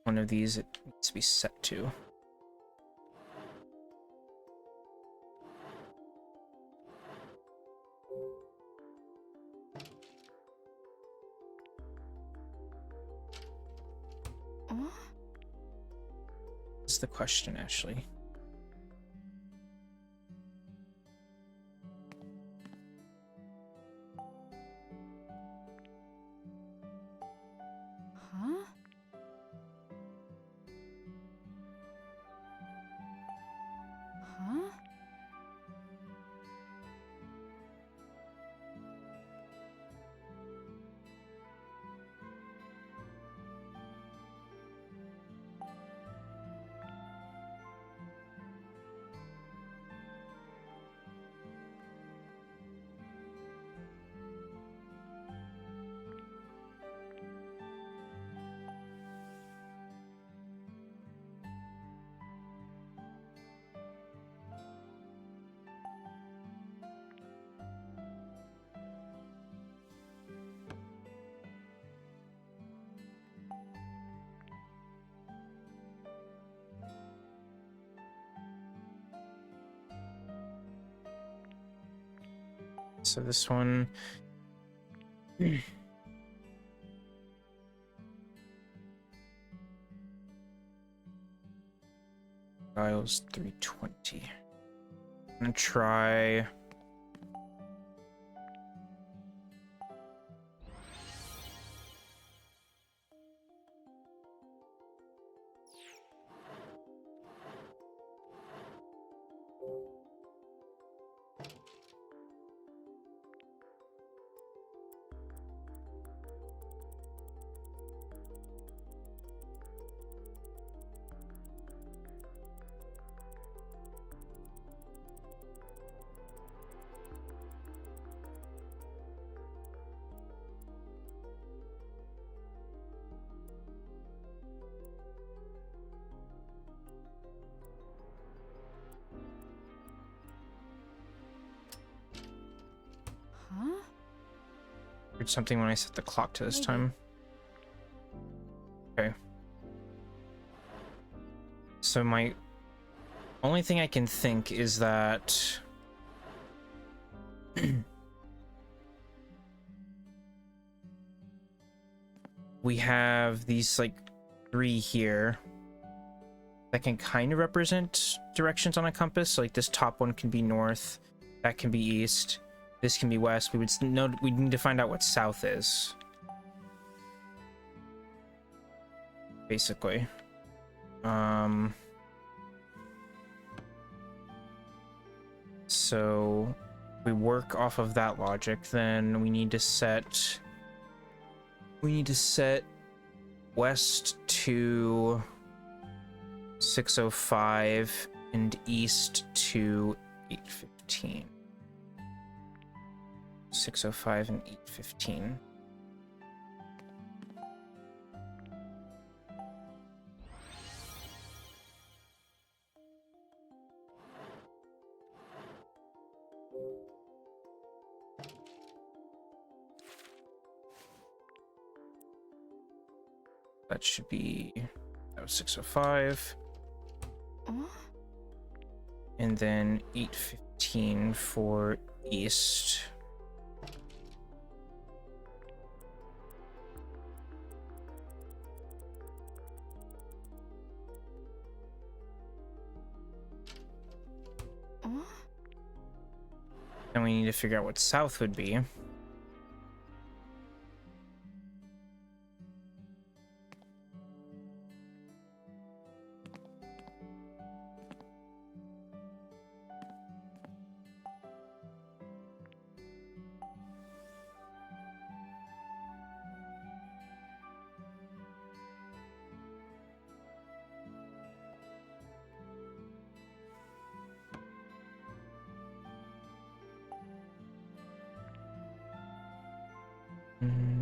one of these it needs to be set to. That's the question, Ashley. Huh? Huh? So this one... Dials 320. I'm gonna try... Huh? Heard something when I set the clock to this Maybe. time. Okay. So my only thing I can think is that we have these like 3 here that can kind of represent directions on a compass. So, like this top one can be north, that can be east, this can be west. We need to find out what south is, basically. So we work off of that logic, then we need to set west to 605 and east to 815. 605 and 815. That should be 605. And then 815 for east. Then we need to figure out what south would be. Mm.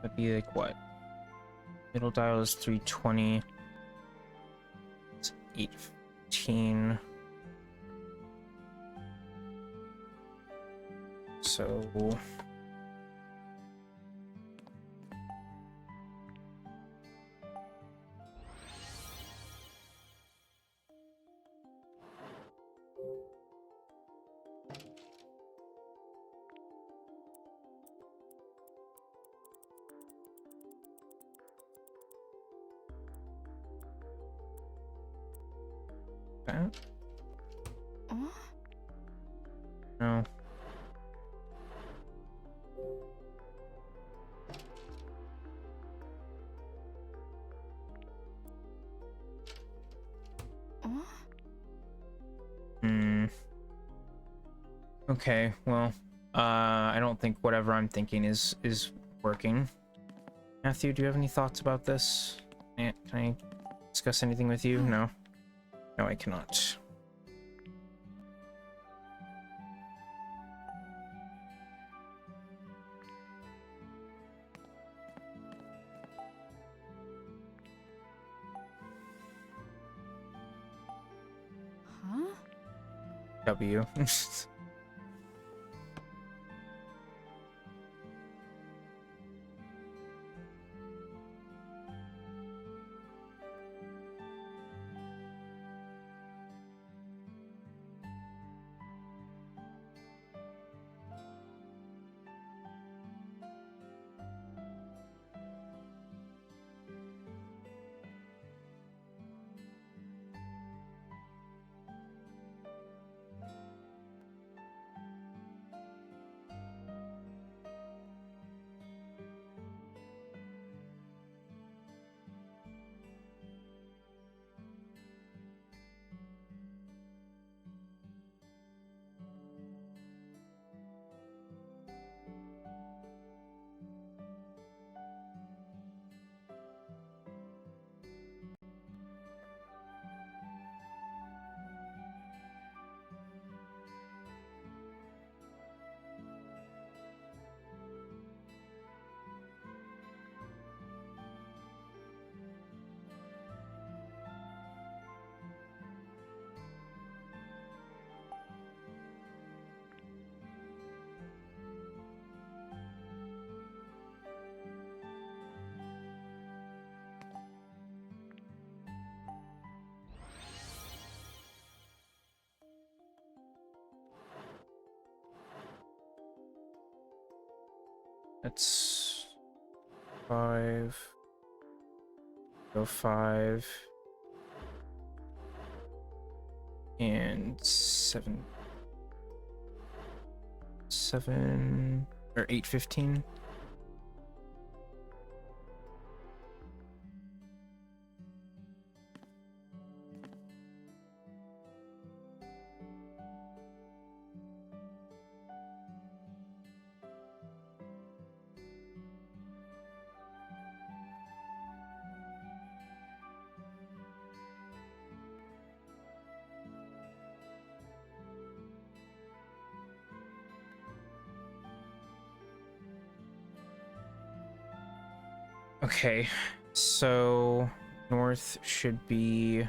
That'd be like what? Middle dial is 320. It's 815. So that? Oh? No. Oh? Hmm. Okay, well, I don't think whatever I'm thinking is working. Matthew, do you have any thoughts about this? Can I discuss anything with you? No. No, I cannot. Huh? W. That's 5. Go 5. And 7. 7 or 815. Okay, so north should be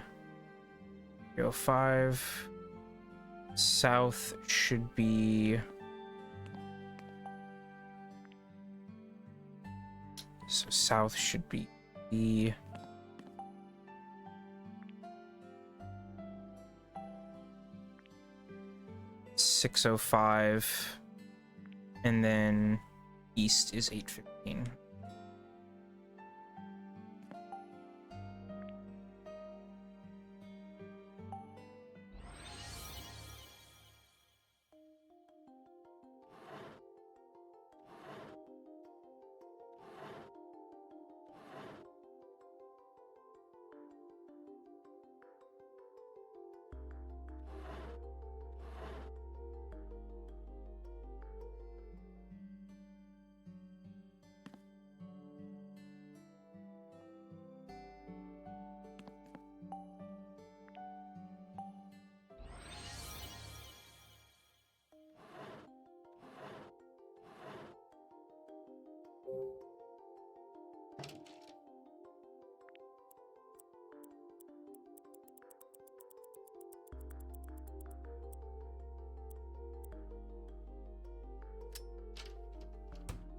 305. South should be... So south should be E. .605, and then east is 815.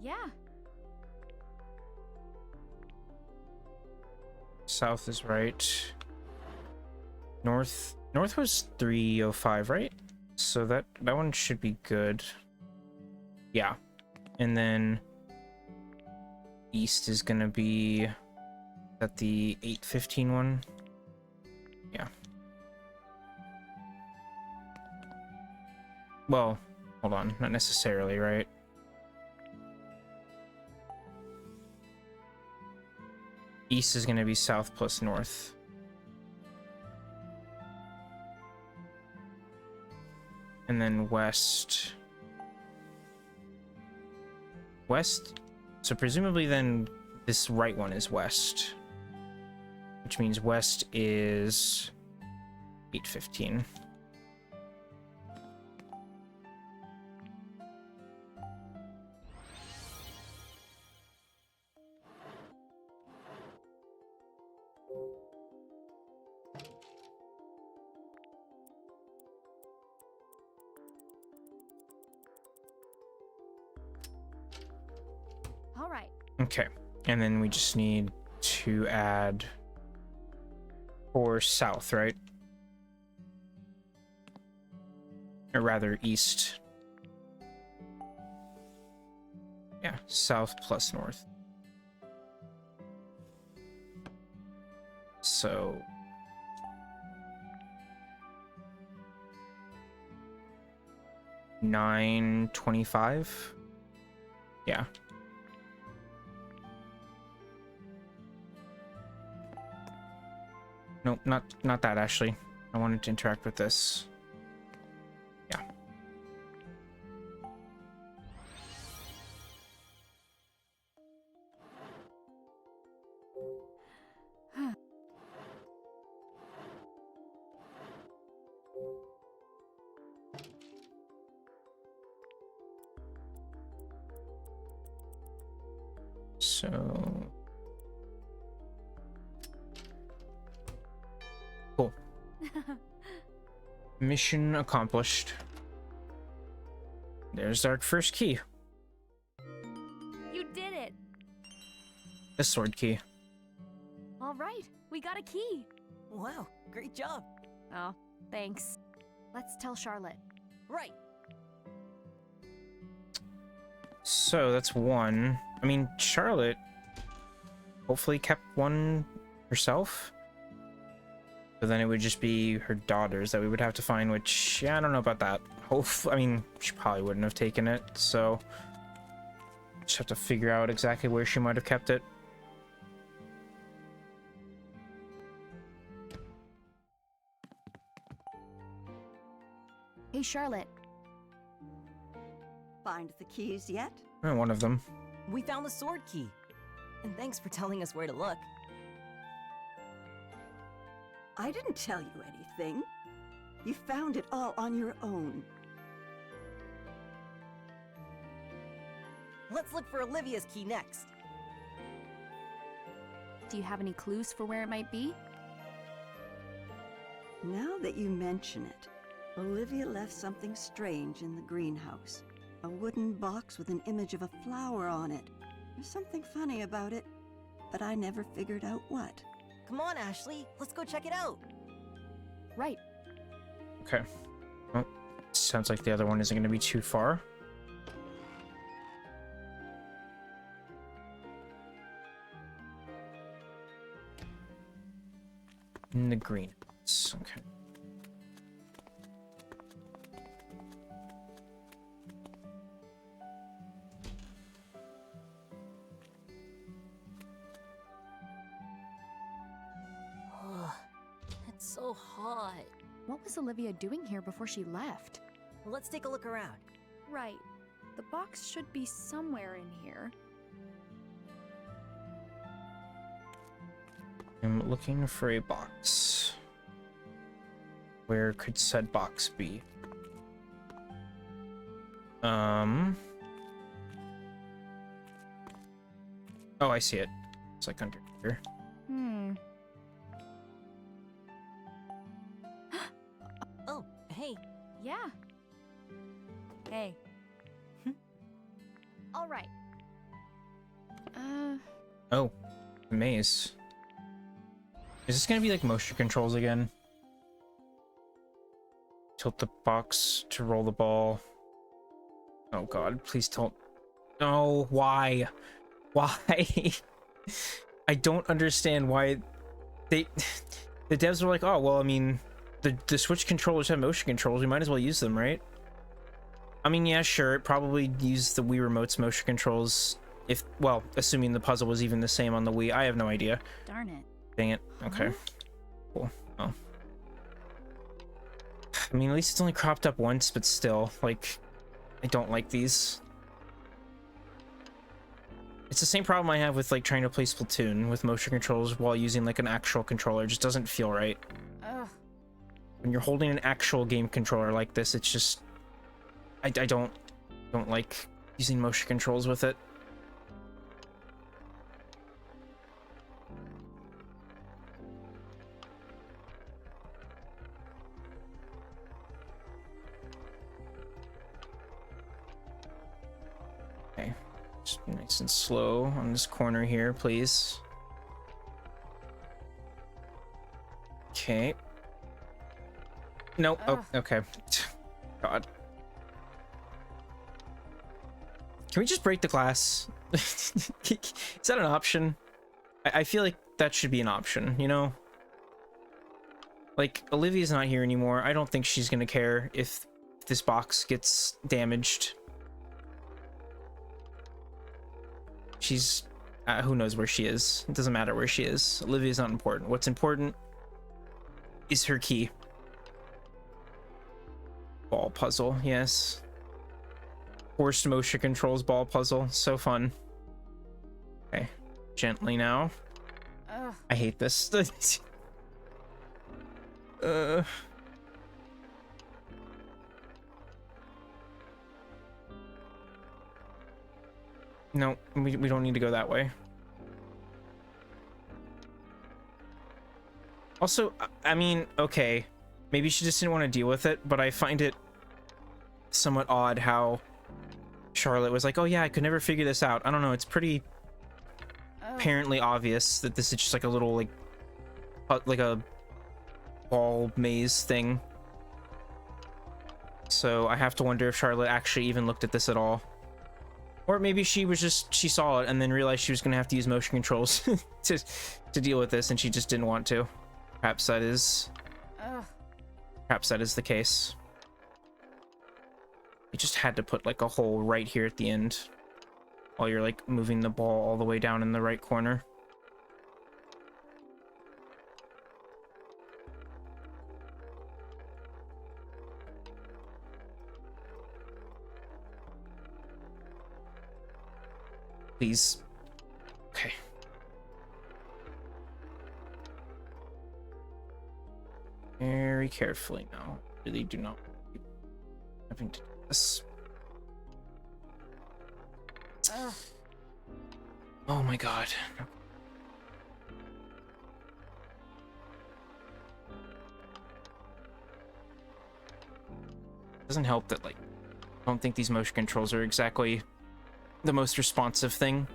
Yeah. South is right. North was 305, right? So that one should be good. Yeah. And then east is gonna be at the 815 one. Yeah. Well, hold on, not necessarily, right? East is going to be south plus north. And then west. West? So presumably then this right one is west. Which means west is 815. All right. Okay, and then we just need to add for south, right? Or rather, east. Yeah, south plus north. So... $9.25? Yeah. Nope, not that, actually. I wanted to interact with this. Yeah. So... Cool. Mission accomplished. There's our first key. You did it. The sword key. All right. We got a key. Wow, great job. Oh, thanks. Let's tell Charlotte. Right. So that's one. I mean, Charlotte hopefully kept one herself. But then it would just be her daughters that we would have to find, which, yeah, I don't know about that. I mean, she probably wouldn't have taken it, so... Just have to figure out exactly where she might have kept it. Hey, Charlotte. Find the keys yet? One of them. We found the sword key. And thanks for telling us where to look. I didn't tell you anything. You found it all on your own. Let's look for Olivia's key next. Do you have any clues for where it might be? Now that you mention it, Olivia left something strange in the greenhouse. A wooden box with an image of a flower on it. There's something funny about it, but I never figured out what. Come on, Ashley. Let's go check it out. Right. Okay. Well, sounds like the other one isn't going to be too far. In the greenhouse. Okay. It's so hot. What was Olivia doing here before she left? Let's take a look around. Right. The box should be somewhere in here. I'm looking for a box. Where could said box be? Oh, I see it. It's like under here. Oh, hey. Yeah. Hey. All right. Oh, maze. Is this gonna be like motion controls again? Tilt the box to roll the ball. Oh god, please don't. No, why? Why? I don't understand why they... The devs were like, oh, well, I mean, the Switch controllers have motion controls. We might as well use them, right? I mean, yeah, sure. It probably used the Wii Remote's motion controls if, well, assuming the puzzle was even the same on the Wii. I have no idea. Darn it. Dang it. Okay. Cool. Oh. I mean, at least it's only cropped up once, but still, like, I don't like these. It's the same problem I have with, like, trying to play Splatoon with motion controls while using, like, an actual controller. It just doesn't feel right. Ugh. When you're holding an actual game controller like this, it's just... I don't like using motion controls with it. Okay, just nice and slow on this corner here, please. Okay. Nope. Oh, okay. God. Can we just break the glass? Is that an option? I feel like that should be an option, you know? Like, Olivia's not here anymore. I don't think she's gonna care if this box gets damaged. She's... who knows where she is. It doesn't matter where she is. Olivia's not important. What's important is her key. Ball puzzle, yes. Forced motion controls ball puzzle. So fun. Okay. Gently now. I hate this. No, we don't need to go that way. Also, I mean, okay. Maybe she just didn't want to deal with it, but I find it somewhat odd how Charlotte was like, oh yeah, I could never figure this out. I don't know, it's pretty apparently obvious that this is just like a little, like a ball maze thing. So I have to wonder if Charlotte actually even looked at this at all. Or maybe she saw it and then realized she was going to have to use motion controls to deal with this, and she just didn't want to. Perhaps that is the case. You just had to put like a hole right here at the end while you're like moving the ball all the way down in the right corner. Please. Okay. Very carefully now. Really do not keep having to do this. Oh my god. Doesn't help that, like, I don't think these motion controls are exactly the most responsive thing.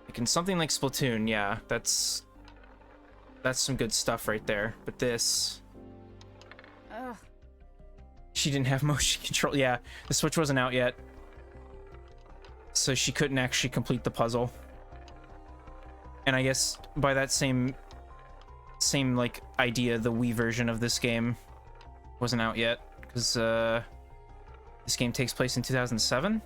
Like in something like Splatoon, yeah, that's some good stuff right there. But this... Ugh. She didn't have motion control. Yeah, the Switch wasn't out yet. So she couldn't actually complete the puzzle. And I guess by that same like idea, the Wii version of this game wasn't out yet, because this game takes place in 2007,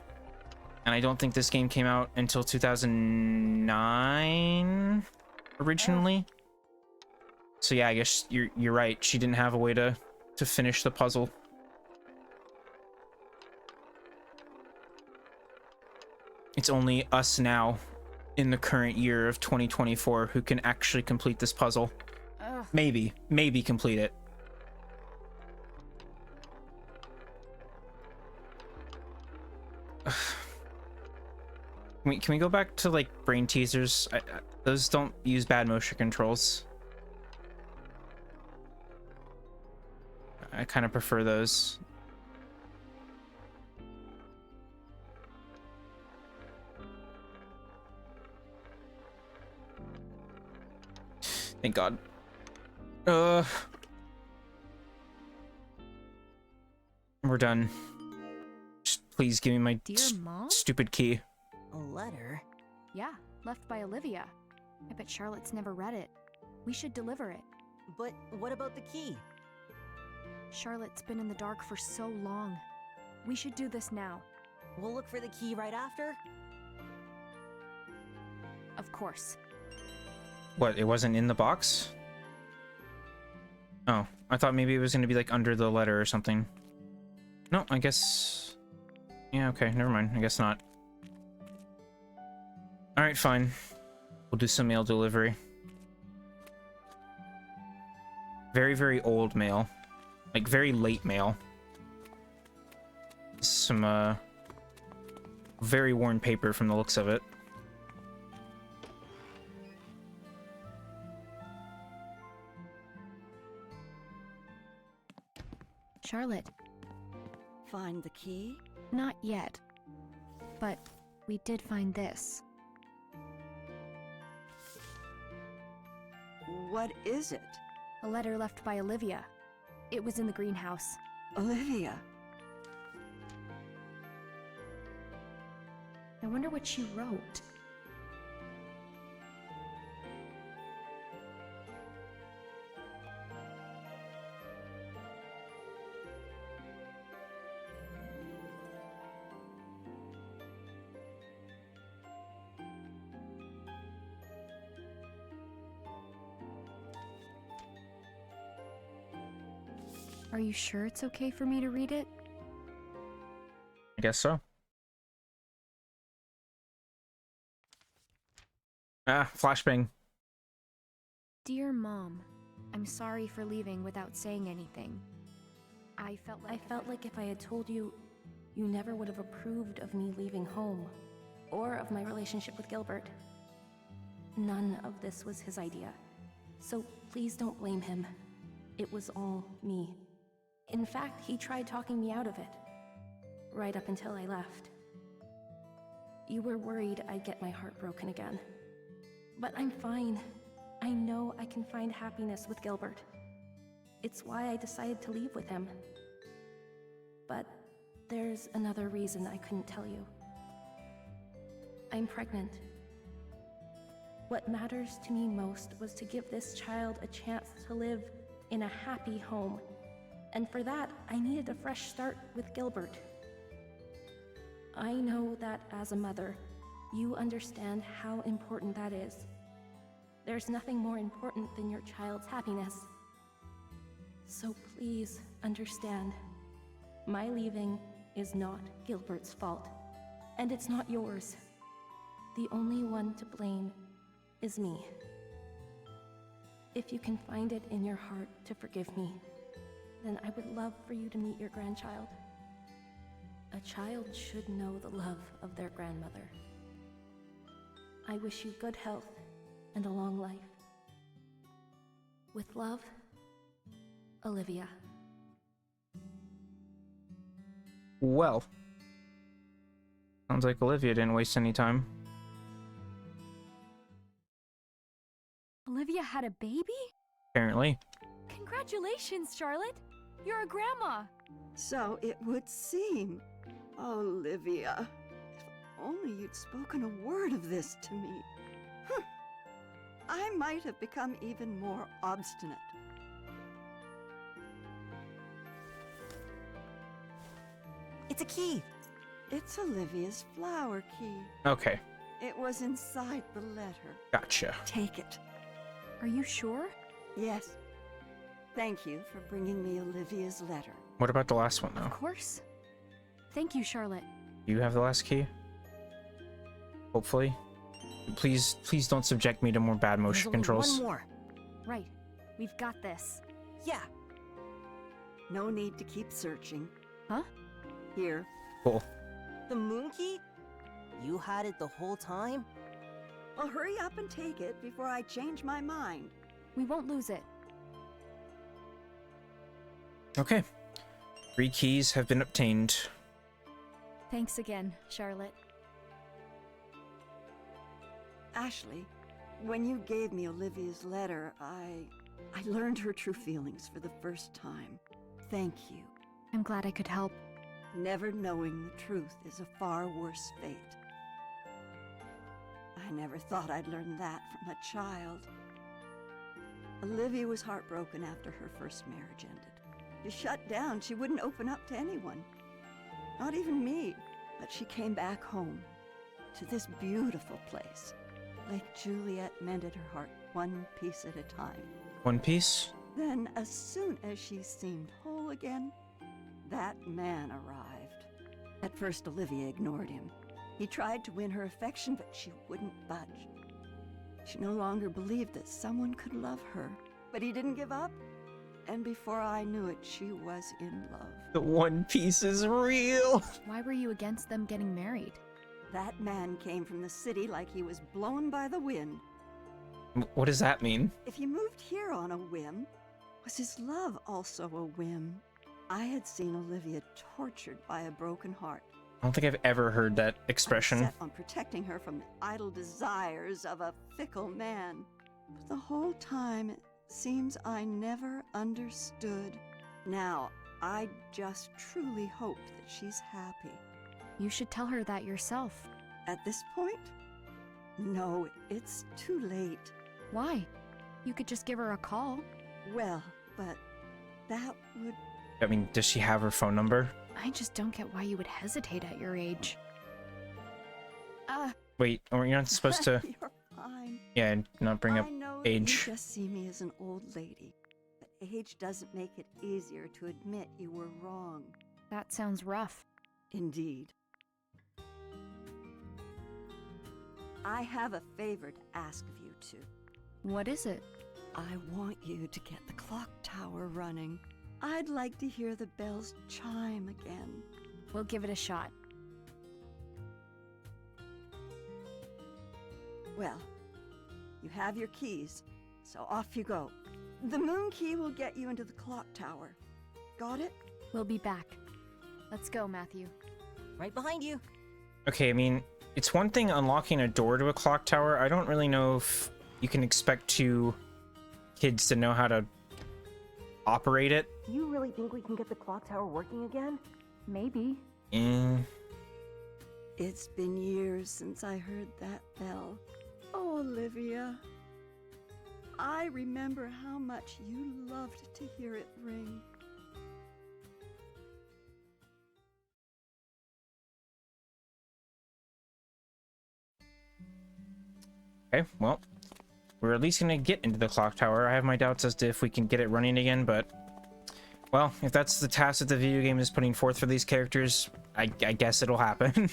and I don't think this game came out until 2009 originally. So yeah, I guess you're right. She didn't have a way to finish the puzzle. It's only us now, in the current year of 2024, who can actually complete this puzzle. Ugh. Maybe complete it. Can we go back to like brain teasers? Those don't use bad motion controls. I kind of prefer those. Thank God. We're done. Just please give me my Dear Mom? stupid key. A letter? Yeah, left by Olivia. I bet Charlotte's never read it. We should deliver it. But what about the key? Charlotte's been in the dark for so long. We should do this now. We'll look for the key right after? Of course. What, it wasn't in the box? Oh, I thought maybe it was gonna be like under the letter or something. No, I guess... Yeah, okay, never mind. I guess not. Alright, fine. We'll do some mail delivery. Very, very old mail. Like, very late mail. Some, very worn paper from the looks of it. Charlotte. Find the key? Not yet. But we did find this. What is it? A letter left by Olivia. It was in the greenhouse. Olivia. I wonder what she wrote. Are you sure it's okay for me to read it? I guess so. Ah, flashbang. Dear Mom, I'm sorry for leaving without saying anything. I felt like if I had told you, you never would have approved of me leaving home, or of my relationship with Gilbert. None of this was his idea, so please don't blame him. It was all me. In fact, he tried talking me out of it, right up until I left. You were worried I'd get my heart broken again. But I'm fine. I know I can find happiness with Gilbert. It's why I decided to leave with him. But there's another reason I couldn't tell you. I'm pregnant. What matters to me most was to give this child a chance to live in a happy home. And for that, I needed a fresh start with Gilbert. I know that as a mother, you understand how important that is. There's nothing more important than your child's happiness. So please understand, my leaving is not Gilbert's fault, and it's not yours. The only one to blame is me. If you can find it in your heart to forgive me, then I would love for you to meet your grandchild. A child should know the love of their grandmother. I wish you good health and a long life. With love, Olivia. Well, sounds like Olivia didn't waste any time. Olivia had a baby? Apparently. Congratulations, Charlotte! You're a grandma! So it would seem. Olivia, if only you'd spoken a word of this to me. I might have become even more obstinate. It's a key. It's Olivia's flower key. Okay, It was inside the letter. gotcha. Take it. Are you sure? Yes. Thank you for bringing me Olivia's letter. What about the last one, Of though? course. Thank you, Charlotte. Do you have the last key? Hopefully. Please don't subject me to more bad There's motion only controls. one more. Right. We've got this. Yeah. No need to keep searching. Huh? Here. Cool. The moon key? You had it the whole time? Well, hurry up and take it before I change my mind. We won't lose it. Okay. 3 keys have been obtained. Thanks again, Charlotte. Ashley, when you gave me Olivia's letter, I learned her true feelings for the first time. Thank you. I'm glad I could help. Never knowing the truth is a far worse fate. I never thought I'd learn that from a child. Olivia was heartbroken after her first marriage ended. She shut down. She wouldn't open up to anyone. Not even me. But she came back home to this beautiful place. Lake Juliet mended her heart one piece at a time. One piece? Then, as soon as she seemed whole again, that man arrived. At first, Olivia ignored him. He tried to win her affection, but she wouldn't budge. She no longer believed that someone could love her. But he didn't give up, and before I knew it, she was in love. The One Piece is real! Why were you against them getting married? That man came from the city like he was blown by the wind. What does that mean? If he moved here on a whim, was his love also a whim? I had seen Olivia tortured by a broken heart. I don't think I've ever heard that expression. Set on protecting her from the idle desires of a fickle man. But the whole time, it seems I never understood. Now, I just truly hope that she's happy. You should tell her that yourself. At this point? No, it's too late. Why? You could just give her a call. Well, but that would... I mean, does she have her phone number? I just don't get why you would hesitate at your age. Wait, or you're not supposed to... You're fine. Yeah, and not bring up I know age. You just see me as an old lady, but age doesn't make it easier to admit you were wrong. That sounds rough. Indeed. I have a favor to ask of you two. What is it? I want you to get the clock tower running. I'd like to hear the bells chime again. We'll give it a shot. Well, you have your keys, so off you go. The moon key will get you into the clock tower. Got it? We'll be back. Let's go, Matthew. Right behind you. Okay, I mean, it's one thing unlocking a door to a clock tower. I don't really know if you can expect kids to know how to operate it. Do you really think we can get the clock tower working again? Maybe. It's been years since I heard that bell. Oh, Olivia. I remember how much you loved to hear it ring. Okay, well, we're at least gonna get into the clock tower. I have my doubts as to if we can get it running again, but... Well, if that's the task that the video game is putting forth for these characters, I guess it'll happen.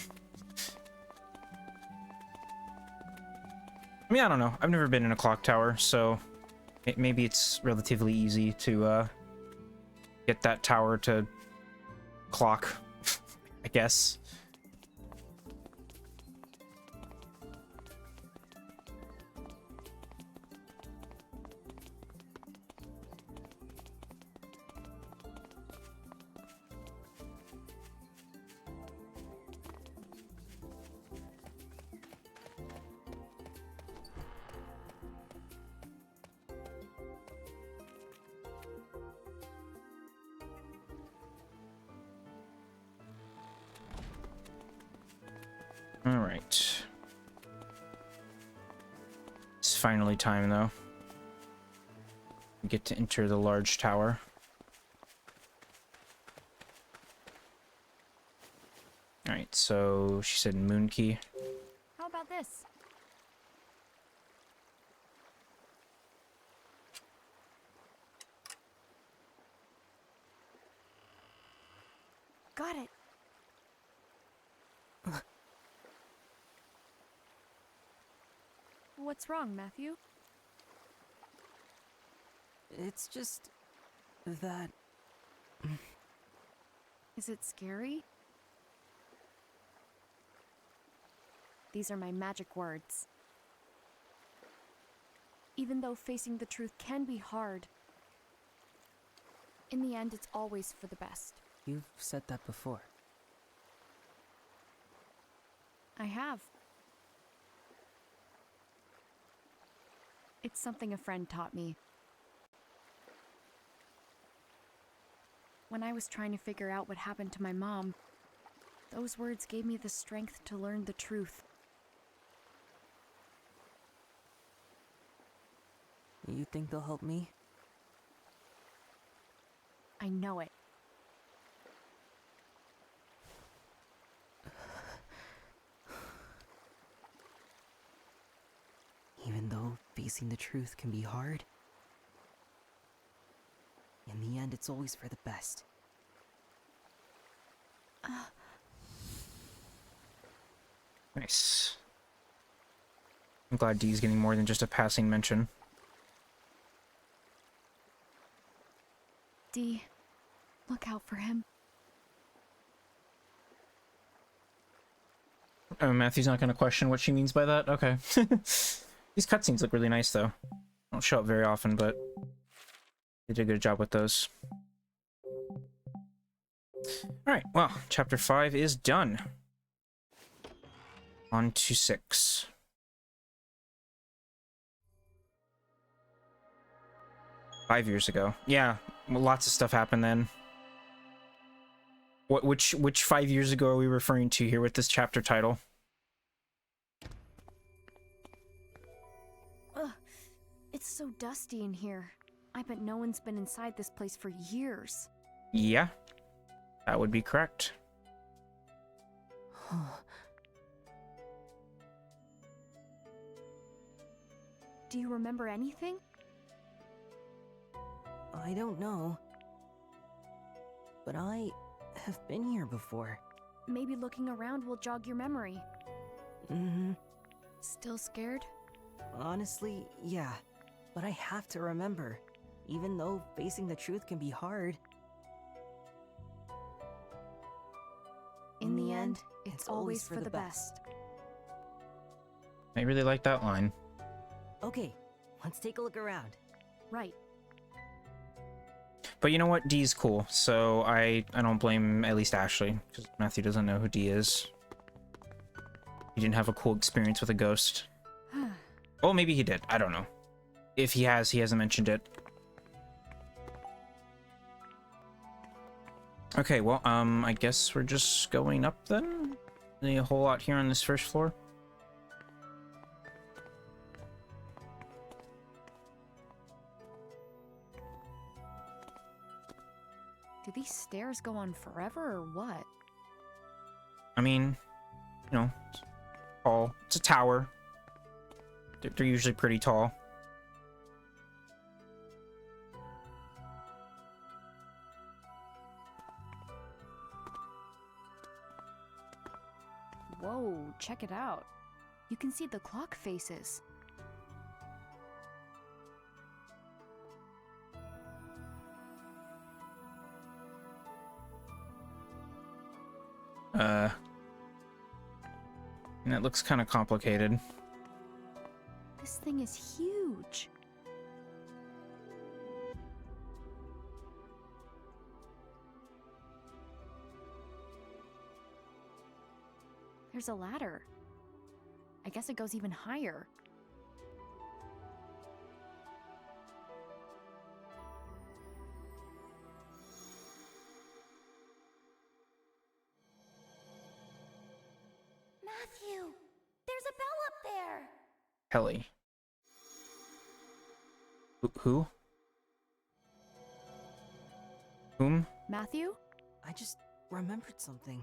I mean, I don't know. I've never been in a clock tower, so maybe it's relatively easy to get that tower to clock, I guess. All right. It's finally time, though. We get to enter the large tower. All right, so she said moon key. How about this? Got it. What's wrong, Matthew? It's just that. Is it scary? These are my magic words. Even though facing the truth can be hard, in the end, it's always for the best. You've said that before. I have. It's something a friend taught me. When I was trying to figure out what happened to my mom, those words gave me the strength to learn the truth. You think they'll help me? I know it. Even though facing the truth can be hard, in the end, it's always for the best. Nice. I'm glad Dee's getting more than just a passing mention. Dee, look out for him. Oh, Matthew's not going to question what she means by that? Okay. These cutscenes look really nice, though. Don't show up very often, but they did a good job with those. Alright, well, chapter 5 is done. On to 6. Five years ago. Yeah, well, lots of stuff happened then. Which 5 years ago are we referring to here with this chapter title? Ugh, it's so dusty in here. I bet no one's been inside this place for years. Yeah, that would be correct. Do you remember anything? I don't know. But I have been here before. Maybe looking around will jog your memory. Mm-hmm. Still scared? Honestly, yeah. But I have to remember. Even though facing the truth can be hard. In the end, it's always for the best. I really like that line. Okay, let's take a look around. Right. But you know what? Dee's cool, so I don't blame at least Ashley, because Matthew doesn't know who Dee is. He didn't have a cool experience with a ghost. Oh, maybe he did. I don't know. If he has, he hasn't mentioned it. Okay, well, I guess we're just going up then? A whole lot here on this first floor? Do these stairs go on forever or what? I mean, you know, it's tall. It's a tower. They're usually pretty tall. Whoa, check it out. You can see the clock faces. And it looks kind of complicated. This thing is huge. There's a ladder. I guess it goes even higher. Matthew! there? Kelly. Who? Whom? Matthew? I just remembered something.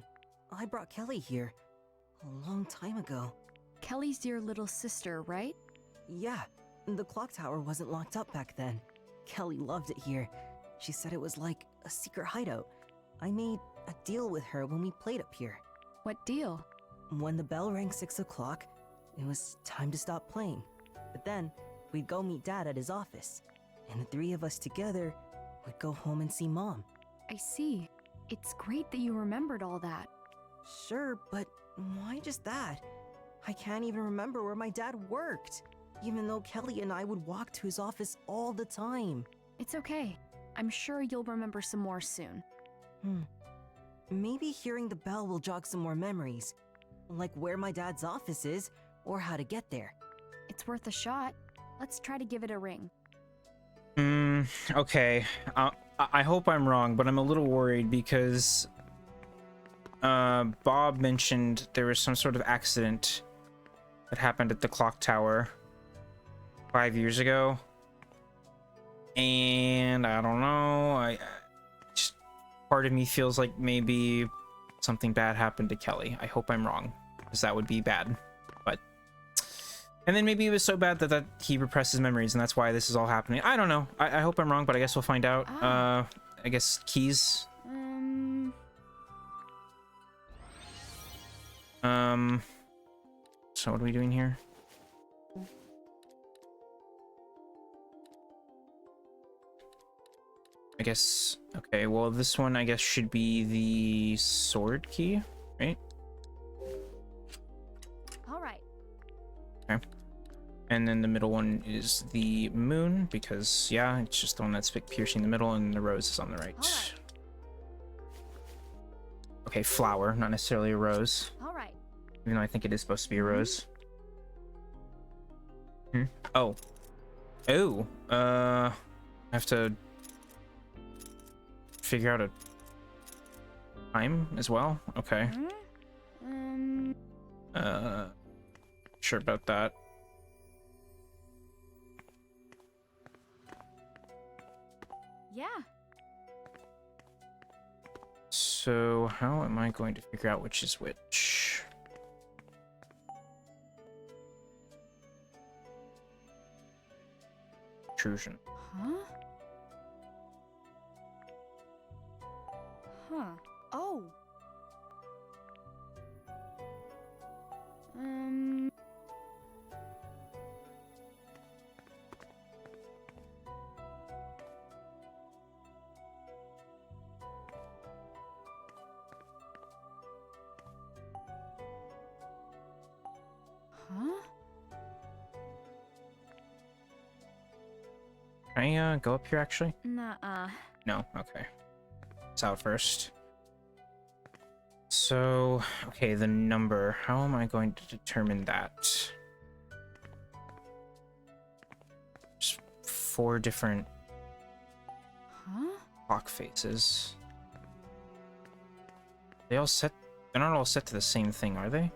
I brought Kelly here a long time ago. Kelly's your little sister, right? Yeah, the clock tower wasn't locked up back then. Kelly loved it here. She said it was like a secret hideout. I made a deal with her when we played up here. What deal? When the bell rang 6 o'clock, it was time to stop playing. But then, we'd go meet Dad at his office. And the three of us together would go home and see Mom. I see. It's great that you remembered all that. Sure, but why just that? I can't even remember where my dad worked, even though Kelly and I would walk to his office all the time. It's okay. I'm sure you'll remember some more soon. Maybe hearing the bell will jog some more memories, like where my dad's office is or how to get there. It's worth a shot. Let's try to give it a ring. Okay. I hope I'm wrong, but I'm a little worried because Bob mentioned there was some sort of accident that happened at the clock tower 5 years ago. And I don't know, I just, part of me feels like maybe something bad happened to Kelly. I hope I'm wrong, because that would be bad. But and then maybe it was so bad that he repressed his memories, and that's why this is all happening. I don't know. I hope I'm wrong, but I guess we'll find out. I guess keys. So what are we doing here? I guess, okay, well, this one, I guess, should be the sword key, right? All right. Okay. And then the middle one is the moon, because, yeah, it's just the one that's piercing the middle, and the rose is on the right. All right. Okay, flower, not necessarily a rose. All right. Even though I think it is supposed to be a rose. Oh. Oh. I have to figure out a time as well. Okay. Sure about that. Yeah. So how am I going to figure out which is which? Intrusion. Huh? Huh. Oh. Huh? Can I go up here actually? Nuh-uh. No, okay. It's out first. So, okay, the number. How am I going to determine that? Just 4 different clock faces. They all set. They're not all set to the same thing, are they?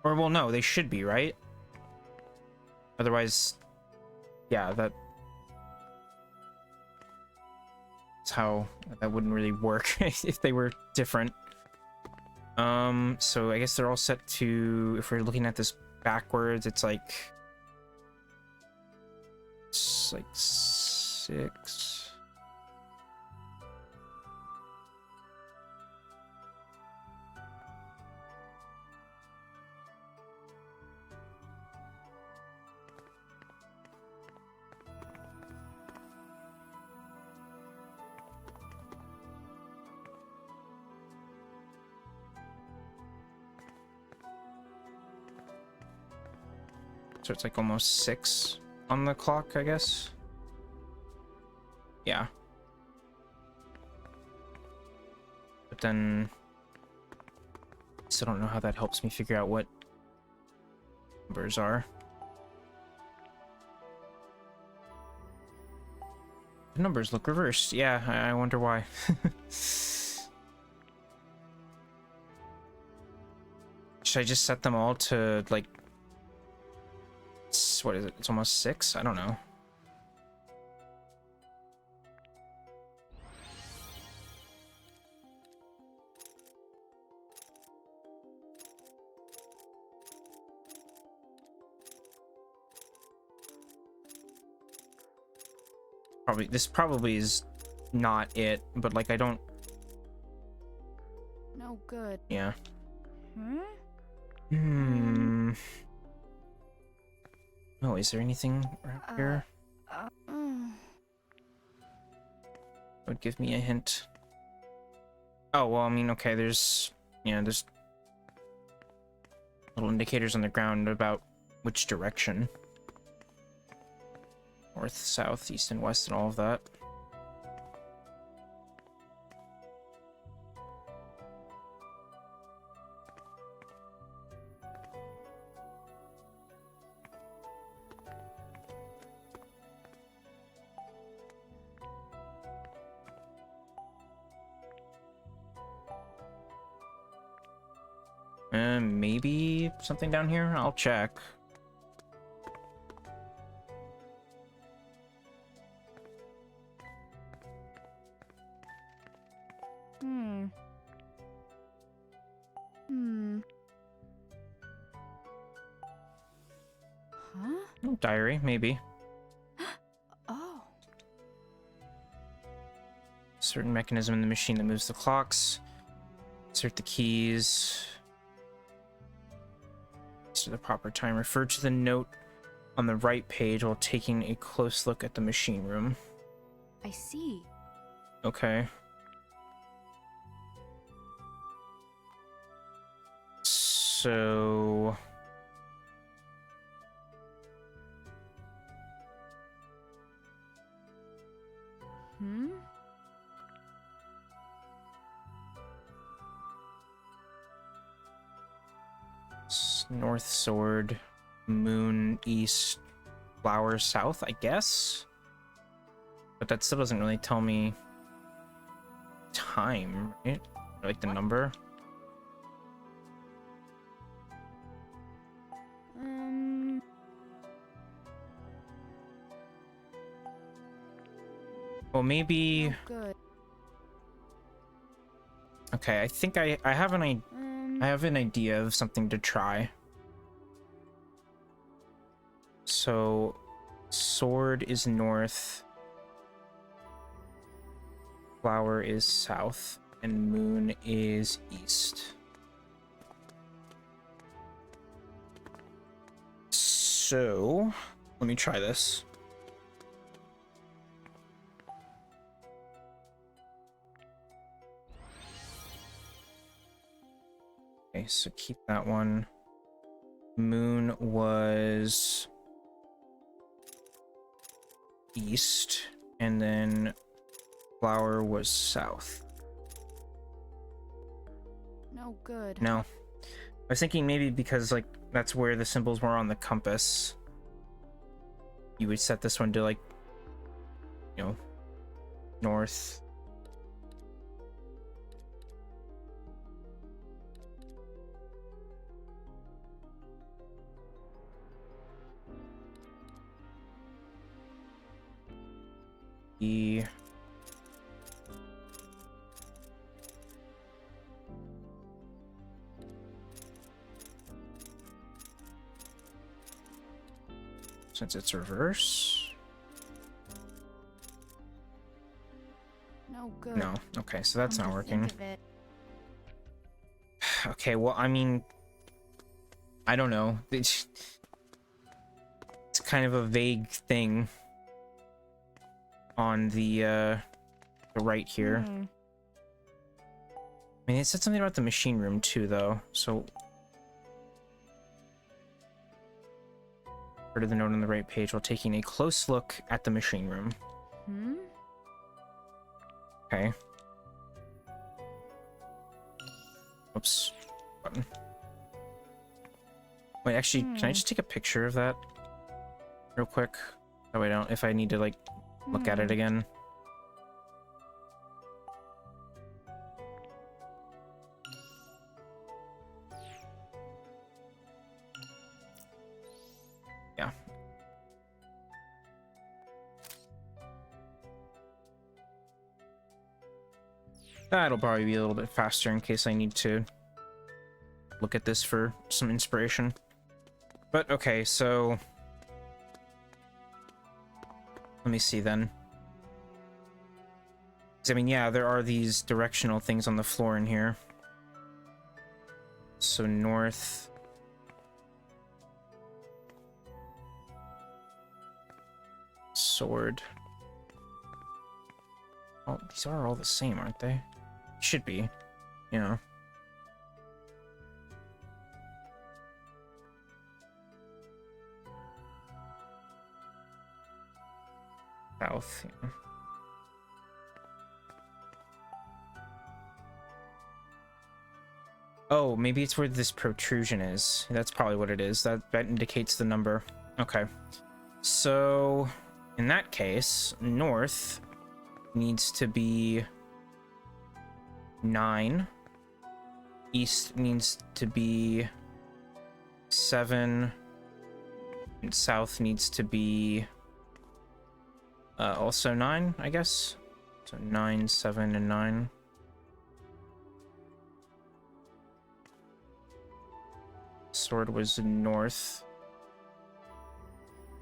Or, well, no, they should be, right? Otherwise, yeah, that's how that wouldn't really work if they were different. So I guess they're all set to, if we're looking at this backwards, it's like 6. So it's like almost 6 on the clock, I guess. Yeah. But then I still don't know how that helps me figure out what numbers are. The numbers look reversed. Yeah, I wonder why. Should I just set them all to, like, what is it? It's almost 6? I don't know. This probably is not it, but, like, I don't... No good. Yeah. Hmm? Oh, is there anything around here? Would give me a hint. Oh, well, I mean, okay, there's little indicators on the ground about which direction. North, south, east, and west, and all of that. Maybe something down here? I'll check. Huh? Oh, diary, maybe. Oh. Certain mechanism in the machine that moves the clocks. Insert the keys. To the proper time. Refer to the note on the right page while taking a close look at the machine room. I see. Okay. So... North sword, moon east, flower south, I guess? But that still doesn't really tell me time, right? Or like the number. Well, maybe... Good. Okay, I think I have an idea of something to try. So, sword is north, flower is south, and moon is east. So, let me try this. Okay, so keep that one. Moon was east, and then flower was south. No good. No. I was thinking maybe because, like, that's where the symbols were on the compass. You would set this one to, like, you know, north. E. Since it's reverse. No good. No. Okay, so that's Come not to working. think of it. Okay, well, I mean, I don't know. It's kind of a vague thing on the right here. I mean, it said something about the machine room too, though. So, refer to the note on the right page while taking a close look at the machine room. Okay. Oops. Button. Wait, actually, can I just take a picture of that real quick? That way I don't, if I need to, like, look at it again. That'll probably be a little bit faster in case I need to look at this for some inspiration. But okay, so let me see then. 'Cause, I mean, yeah, there are these directional things on the floor in here. So north. Sword. Oh, these are all the same, aren't they? Should be, you know. South, yeah. Oh, maybe it's where this protrusion is. That's probably what it is. That indicates the number. Okay. So, in that case, north needs to be 9. East needs to be 7. And south needs to be also 9, I guess. So 9, 7, and 9. Sword was north.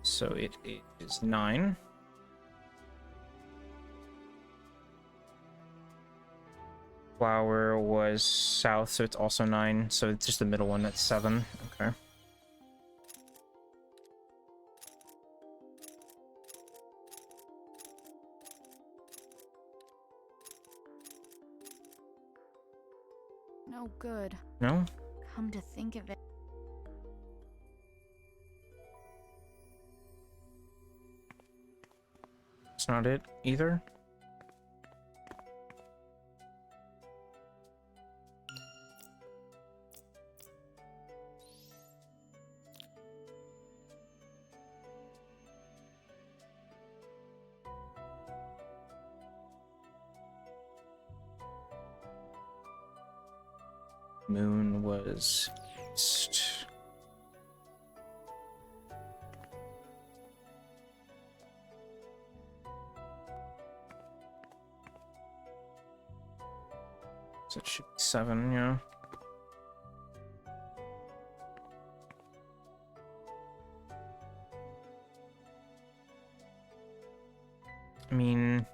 So it is 9. Flower was south, so it's also 9. So it's just the middle one, that's 7. Okay. No good. No? Come to think of it. It's not it either. Moon was east. So it should be 7, yeah. I mean,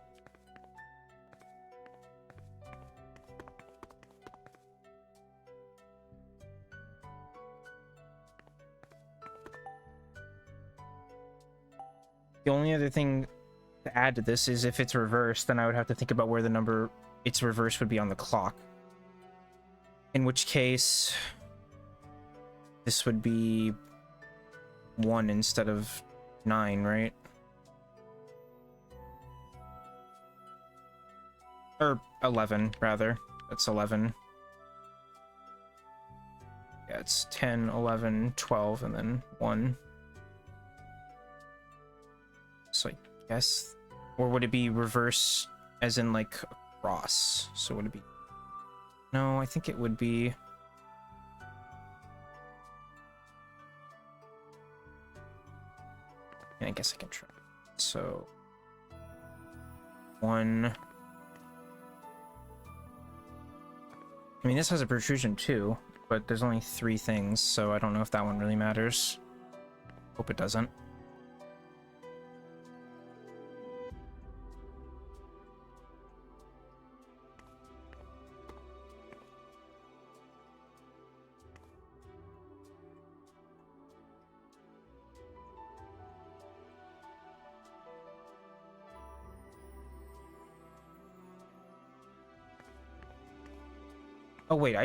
the only other thing to add to this is if it's reversed, then I would have to think about where the number its reverse would be on the clock. In which case, this would be 1 instead of 9, right? Or 11, rather. That's 11. Yeah, it's 10, 11, 12, and then 1. So I guess... Or would it be reverse as in, like, across? So would it be... No, I think it would be... And I guess I can try. So... 1... I mean, this has a protrusion too, but there's only 3 things, so I don't know if that one really matters. Hope it doesn't. Oh wait,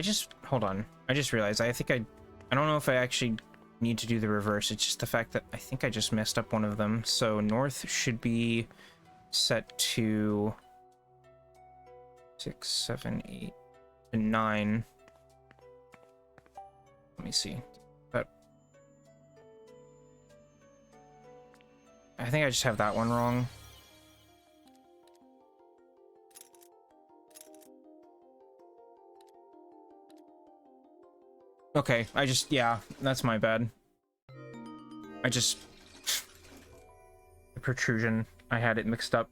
hold on. I just realized I don't know if I actually need to do the reverse. It's just the fact that I think I just messed up one of them. So north should be set to 6, 7, 8, and 9. Let me see. But I think I just have that one wrong. Okay, yeah, that's my bad. The protrusion, I had it mixed up.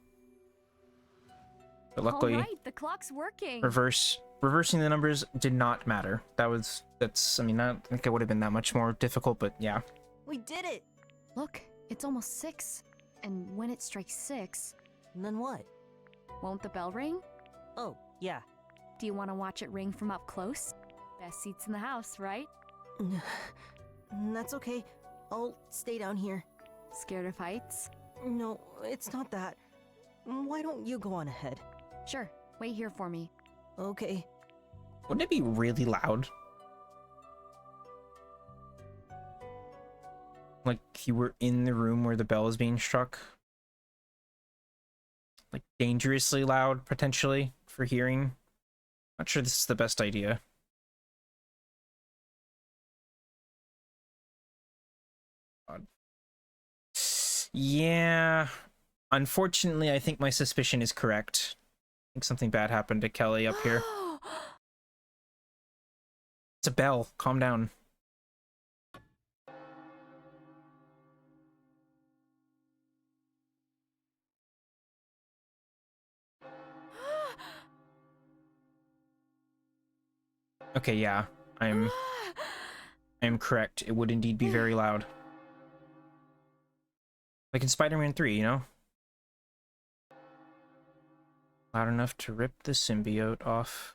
But luckily, All right, the clock's working. reversing the numbers did not matter. I mean, I don't think it would have been that much more difficult, but yeah. We did it! Look, it's almost 6. And when it strikes 6... And then what? Won't the bell ring? Oh, yeah. Do you want to watch it ring from up close? Best seats in the house, right? That's okay. I'll stay down here. Scared of heights? No, it's not that. Why don't you go on ahead? Sure, wait here for me. Okay. Wouldn't it be really loud? Like you were in the room where the bell is being struck? Like dangerously loud, potentially, for hearing? Not sure this is the best idea. God. Yeah. Unfortunately, I think my suspicion is correct. I think something bad happened to Kelly up here. It's a bell. Calm down. Okay, yeah. I am correct. It would indeed be very loud. Like in Spider-Man 3, you know? Loud enough to rip the symbiote off.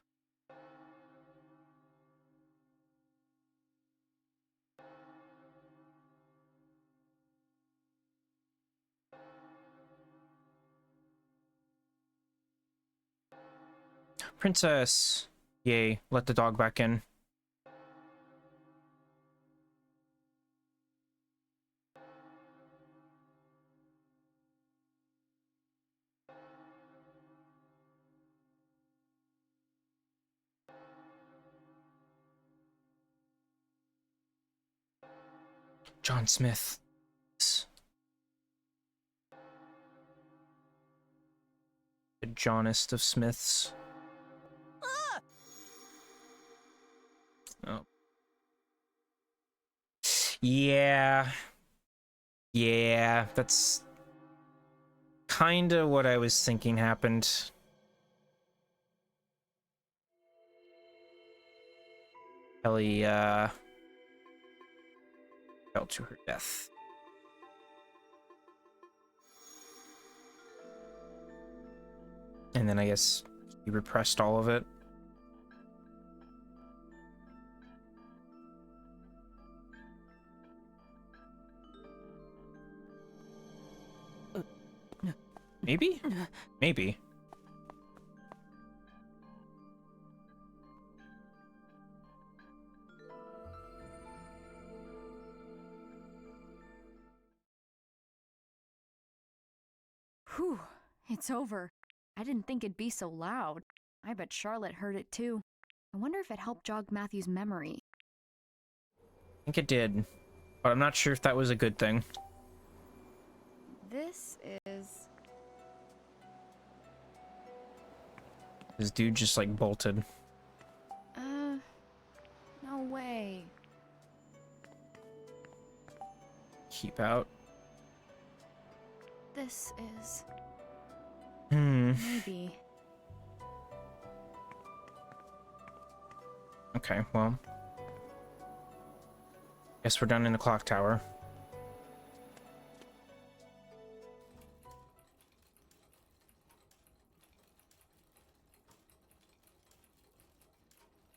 Princess! Yay, let the dog back in. John Smith. The Johnest of Smiths. Oh. Yeah. Yeah, that's kinda what I was thinking happened. Ellie, fell to her death. And then I guess he repressed all of it. Maybe? Maybe. Whew, it's over. I didn't think it'd be so loud. I bet Charlotte heard it too. I wonder if it helped jog Matthew's memory. I think it did, but I'm not sure if that was a good thing. This is... This dude just like bolted. No way. Keep out. This is... Maybe. Okay, well. Guess we're done in the clock tower.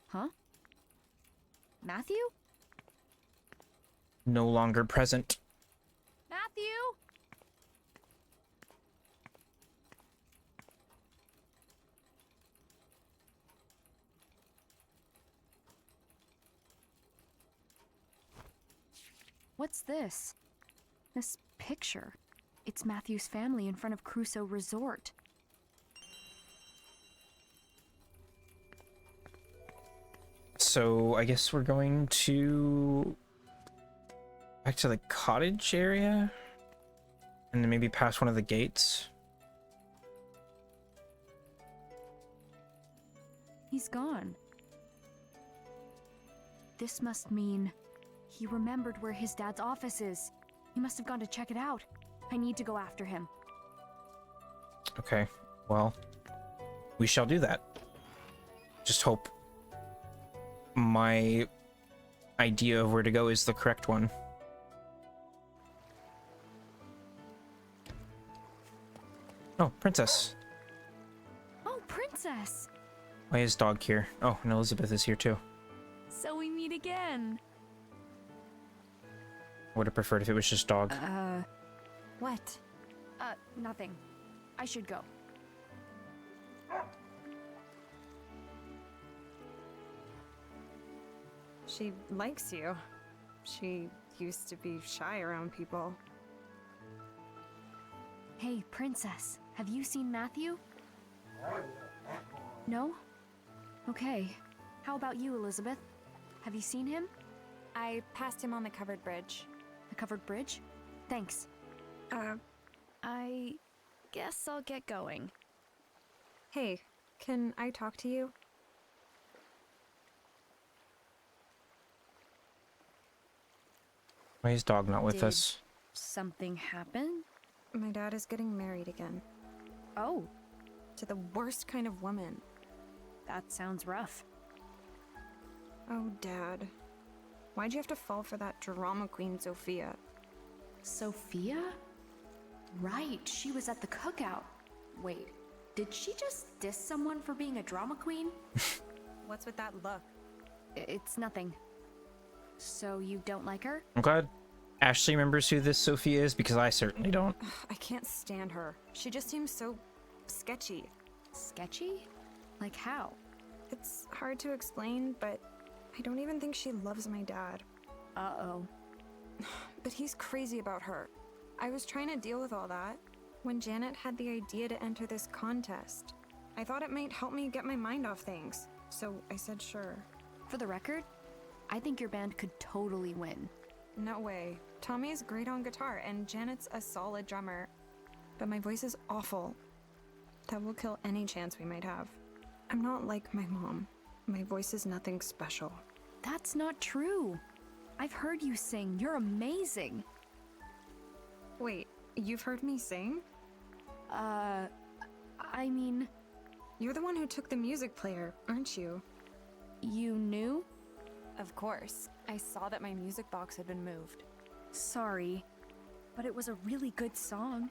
Huh? Matthew? No longer present. Matthew? What's this? This picture. It's Matthew's family in front of Crusoe Resort. So I guess we're going to back to the cottage area and then maybe past one of the gates. He's gone. This must mean he remembered where his dad's office is. He must have gone to check it out. I need to go after him. Okay, well, we shall do that. Just hope my idea of where to go is the correct one. Oh, Princess. Oh, Princess! Why is Dog here? Oh, and Elizabeth is here too. So we meet again. Would have preferred if it was just Dog. What? Nothing. I should go. She likes you. She used to be shy around people. Hey, Princess, have you seen Matthew? No? Okay. How about you, Elizabeth? Have you seen him? I passed him on the covered bridge. The covered bridge? Thanks. I guess I'll get going. Hey, can I talk to you? Why is Dog not with Did us? something happen? My dad is getting married again. Oh, To the worst kind of woman. that sounds rough. Oh, Dad. Why'd you have to fall for that drama queen, Sophia? Sophia? Right, she was at the cookout. Wait, did she just diss someone for being a drama queen? What's with that look? It's nothing. So you don't like her? I'm glad Ashley remembers who this Sophia is, because I certainly don't. I can't stand her. She just seems so sketchy. Sketchy? Like how? It's hard to explain, but I don't even think she loves my dad. Uh-oh. But he's crazy about her. I was trying to deal with all that when Janet had the idea to enter this contest. I thought it might help me get my mind off things, so I said sure. For the record, I think your band could totally win. No way. Tommy is great on guitar, and Janet's a solid drummer. But my voice is awful. That will kill any chance we might have. I'm not like my mom. My voice is nothing special. That's not true. I've heard you sing. You're amazing. Wait, you've heard me sing? I mean, You're the one who took the music player, aren't you? you knew? Of course. I saw that my music box had been moved. Sorry, but it was a really good song.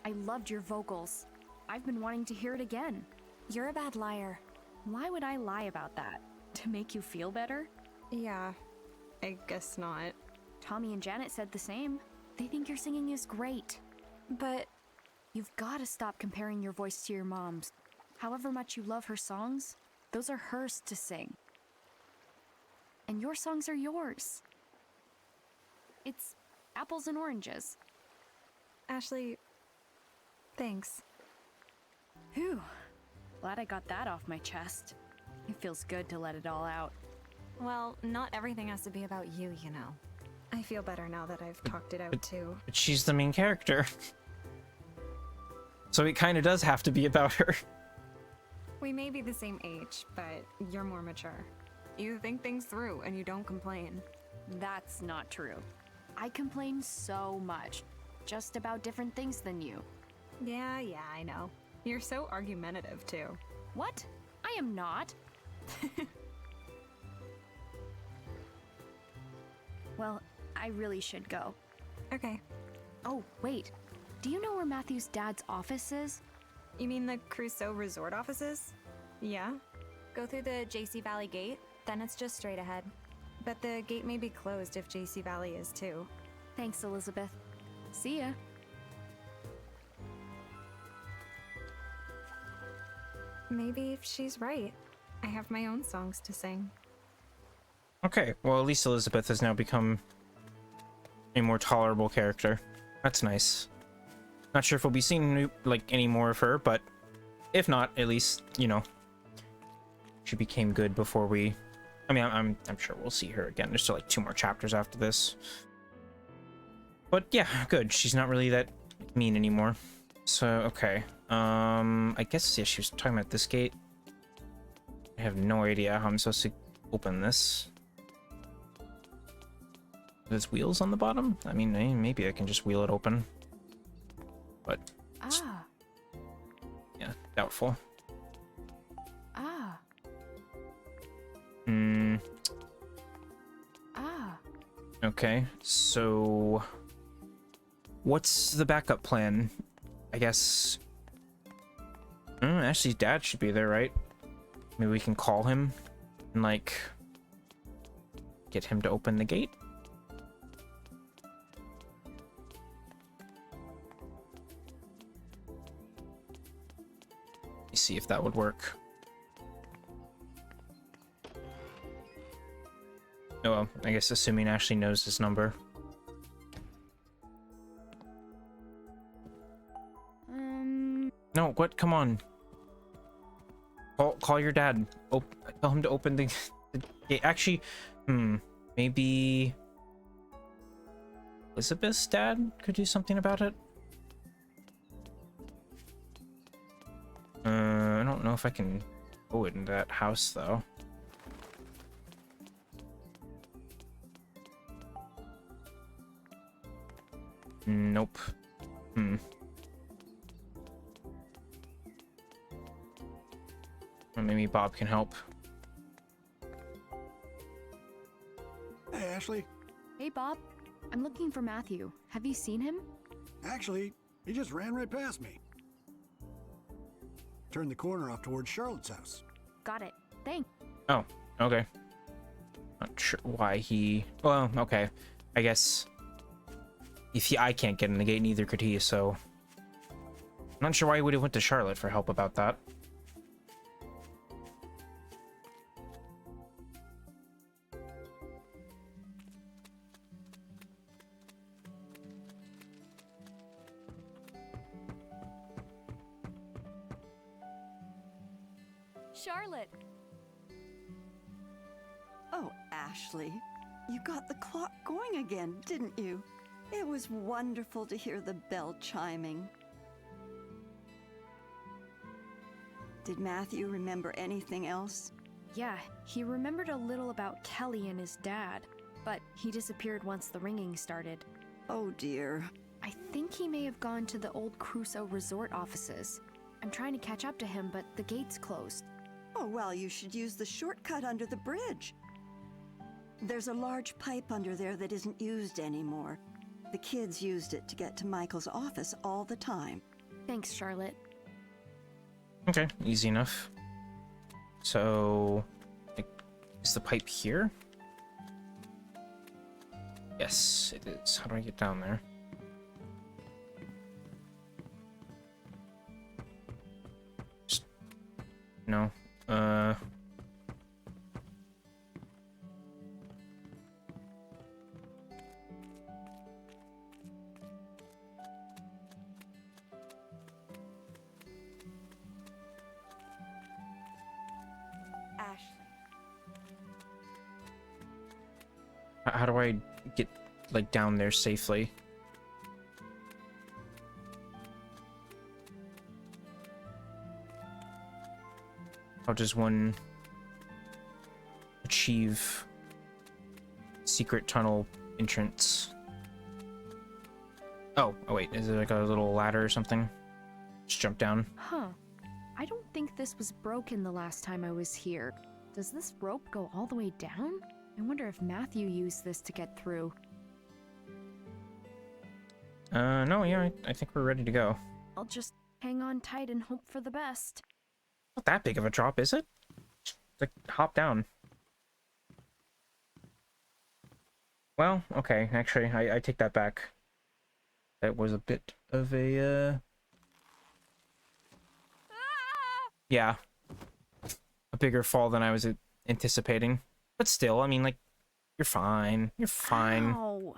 I loved your vocals. I've been wanting to hear it again. You're a bad liar. Why would I lie about that? To make you feel better? Yeah, I guess not. Tommy and Janet said the same. They think your singing is great. But You've got to stop comparing your voice to your mom's. However much you love her songs, those are hers to sing. And your songs are yours. It's apples and oranges. Ashley, thanks. Whew. Glad I got that off my chest. It feels good to let it all out. Well, not everything has to be about you, you know. I feel better now that I've talked it out too. But she's the main character. So it kind of does have to be about her. We may be the same age, but you're more mature. You think things through and you don't complain. That's not true. I complain so much. Just about different things than you. Yeah, I know. You're so argumentative too. What? I am not. Well, I really should go. Okay. Oh, wait. Do you know where Matthew's dad's office is? You mean the Crusoe Resort offices? Yeah. Go through the JC Valley gate, then it's just straight ahead. But the gate may be closed if JC Valley is too. Thanks, Elizabeth. See ya. Maybe she's right. I have my own songs to sing. Okay, well at least Elizabeth has now become a more tolerable character. That's nice. Not sure if we'll be seeing like any more of her, but if not, at least, you know, she became good before we. I mean, I'm sure we'll see her again. There's still like 2 more chapters after this. But yeah, good. She's not really that mean anymore. So okay. I guess yeah, she was talking about this gate. I have no idea how I'm supposed to open this. There's wheels on the bottom? I mean, maybe I can just wheel it open. But Ah. yeah, doubtful. Okay, so what's the backup plan? I guess Ashley's dad should be there, right? Maybe we can call him and like get him to open the gate. Let's see if that would work. Oh well, I guess assuming Ashley knows his number. No, what? Come on. Call your dad. Tell him to open the gate. Actually, maybe Elizabeth's dad could do something about it. I don't know if I can go into that house though. Nope. Well, maybe Bob can help. Hey, Ashley. Hey, Bob. I'm looking for Matthew. Have you seen him? Actually, he just ran right past me. Turned the corner off towards Charlotte's house. Got it. Thanks. Oh, okay. Not sure why he... Well, okay. I guess... I can't get in the gate, neither could he, so... I'm not sure why he would have went to Charlotte for help about that. Charlotte! Oh, Ashley, you got the clock going again, didn't you? It was wonderful to hear the bell chiming. Did Matthew remember anything else? Yeah, he remembered a little about Kelly and his dad, but he disappeared once the ringing started. Oh dear. I think he may have gone to the old Crusoe resort offices. I'm trying to catch up to him, but the gate's closed. Oh, well, you should use the shortcut under the bridge. There's a large pipe under there that isn't used anymore. The kids used it to get to Michael's office all the time. Thanks, Charlotte. Okay, easy enough. So... is the pipe here? Yes, it is. How do I get down there? Just... No. How do I get, like, down there safely? How does one achieve secret tunnel entrance? Oh wait, is it like a little ladder or something? Just jump down. Huh. I don't think this was broken the last time I was here. Does this rope go all the way down? I wonder if Matthew used this to get through. No, yeah, I think we're ready to go. I'll just hang on tight and hope for the best. Not that big of a drop, is it? Just, like, hop down. Well, okay, actually, I take that back. That was a bit of a, yeah. A bigger fall than I was anticipating. But still, I mean, like, you're fine. You're fine. Ow.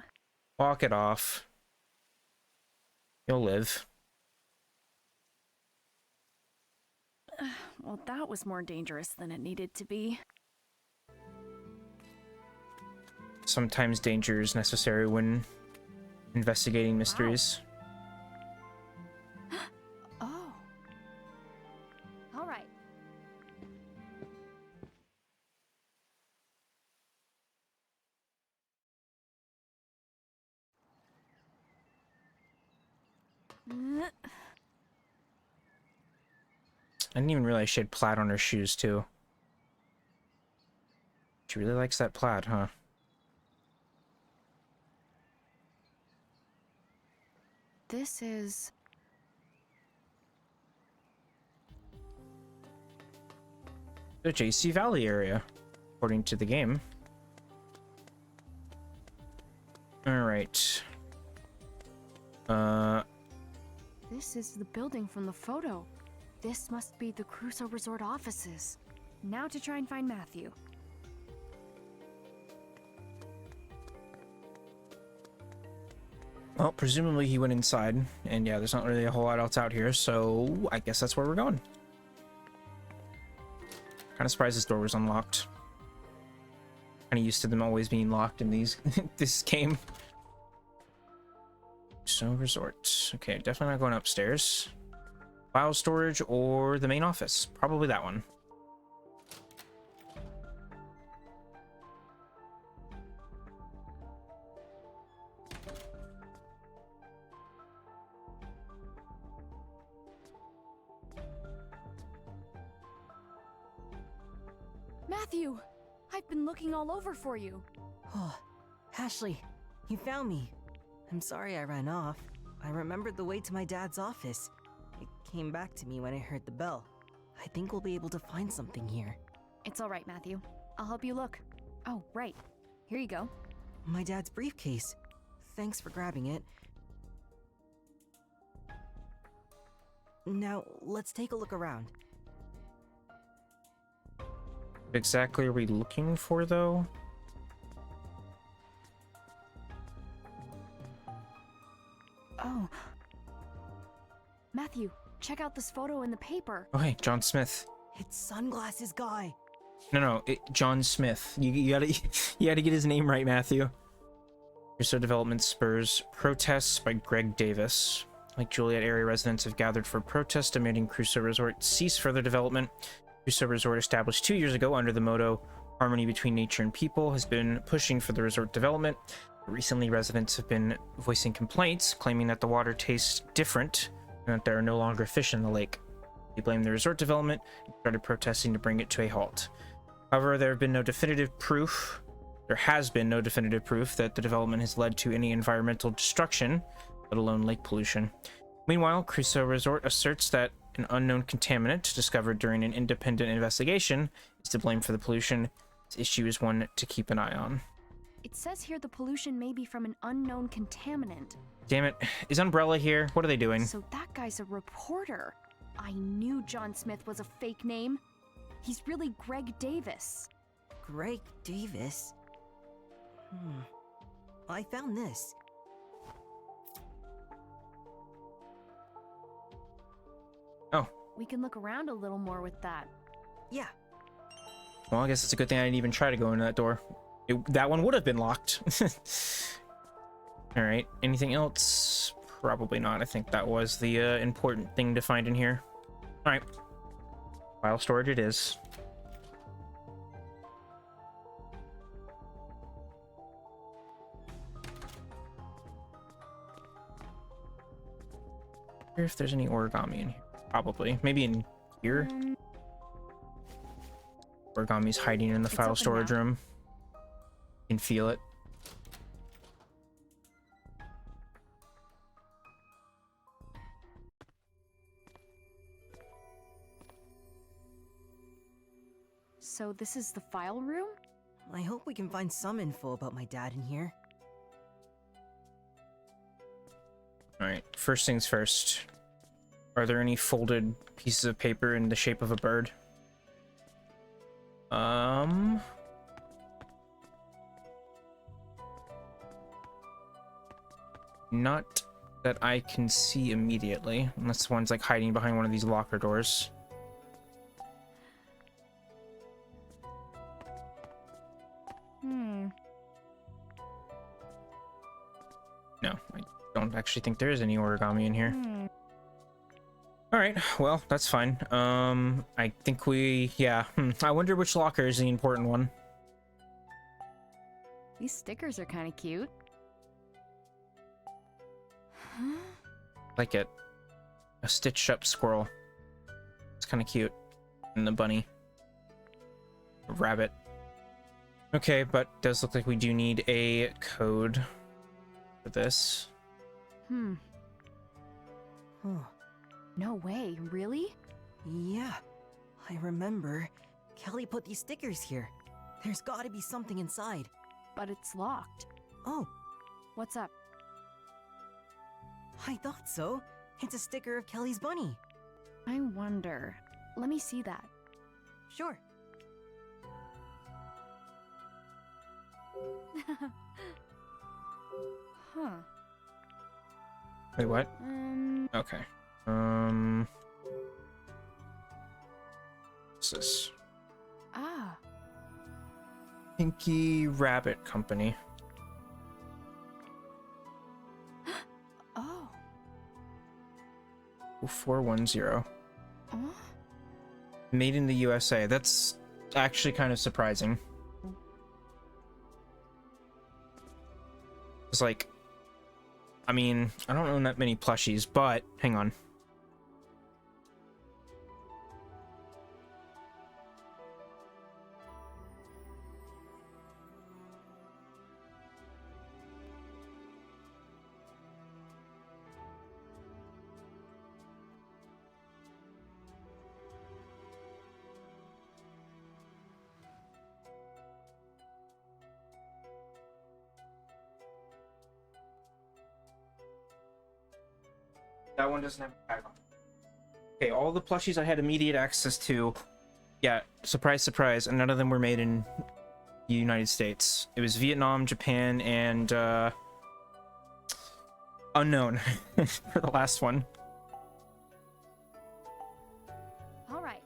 Walk it off. You'll live. Well, that was more dangerous than it needed to be. Sometimes danger is necessary when investigating mysteries. Oh. All right. I didn't even realize she had plaid on her shoes, too. She really likes that plaid, huh? This is... the JC Valley area, according to the game. Alright. This is the building from the photo. This must be the Crusoe Resort offices. Now to try and find Matthew. Well, presumably he went inside, and yeah, there's not really a whole lot else out here, so I guess that's where we're going. Kind of surprised this door was unlocked. Kind of used to them always being locked in these this game. So resort. Okay, definitely not going upstairs. File storage or the main office. Probably that one. Matthew! I've been looking all over for you. Oh, Ashley, you found me. I'm sorry I ran off. I remembered the way to my dad's office. It came back to me when I heard the bell. I think we'll be able to find something here. It's all right, Matthew. I'll help you look. Oh, right. Here you go. My dad's briefcase. Thanks for grabbing it. Now, let's take a look around. What exactly are we looking for, though? Oh. Matthew, check out this photo in the paper. Oh, hey, John Smith. It's Sunglasses Guy. No, John Smith. You gotta you gotta get his name right, Matthew. Crusoe development spurs protests by Greg Davis. Like Juliet area residents have gathered for protest demanding Crusoe Resort cease further development. Crusoe Resort, established 2 years ago under the motto "Harmony between nature and people," has been pushing for the resort development. Recently, residents have been voicing complaints, claiming that the water tastes different and that there are no longer fish in the lake. They blame the resort development and started protesting to bring it to a halt. However, there has been no definitive proof that the development has led to any environmental destruction, let alone lake pollution. Meanwhile, Crusoe Resort asserts that an unknown contaminant discovered during an independent investigation is to blame for the pollution. This issue is one to keep an eye on. It says here the pollution may be from an unknown contaminant. Damn it. Is Umbrella here? What are they doing? So that guy's a reporter. I knew John Smith was a fake name. He's really Greg Davis. Greg Davis? I found this. Oh. We can look around a little more with that. Yeah. Well, I guess it's a good thing I didn't even try to go into that door. That one would have been locked. Alright, anything else? Probably not. I think that was the important thing to find in here. Alright. File storage it is. I wonder if there's any origami in here. Probably. Maybe in here? Origami's hiding in the file storage room. You can feel it. So this is the file room? I hope we can find some info about my dad in here. Alright, first things first. Are there any folded pieces of paper in the shape of a bird? Not that I can see immediately, unless one's like hiding behind one of these locker doors. No, I don't actually think there is any origami in here. Alright, well, that's fine. I think I wonder which locker is the important one. These stickers are kind of cute. Like it. A stitched up squirrel. It's kind of cute. And the bunny. A rabbit. Okay, but does look like we do need a code for this. Huh. No way, really? Yeah, I remember. Kelly put these stickers here. There's gotta be something inside. But it's locked. Oh, What's up? I thought so. It's a sticker of Kelly's bunny. I wonder. Let me see that. Sure. Huh. Wait, what? Okay. What's this? Ah. Pinky Rabbit Company. Oh. 410. Oh. Made in the USA. That's actually kind of surprising. It's like, I mean, I don't own that many plushies, but hang on. That one doesn't have a tag on. Okay, all the plushies I had immediate access to, yeah, surprise, surprise, and none of them were made in the United States. It was Vietnam, Japan, and unknown for the last one. All right.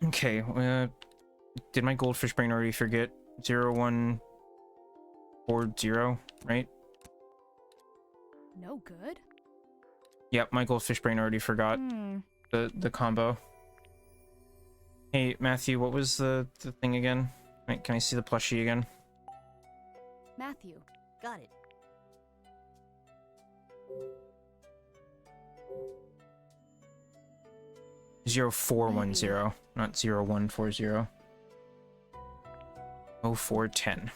Okay, did my goldfish brain already forget 0140, right? No good? Yep, my goldfish brain already forgot the combo. Hey, Matthew, what was the thing again? Wait, can I see the plushie again? Matthew. Got it. Zero 0410, not 0140. 0410.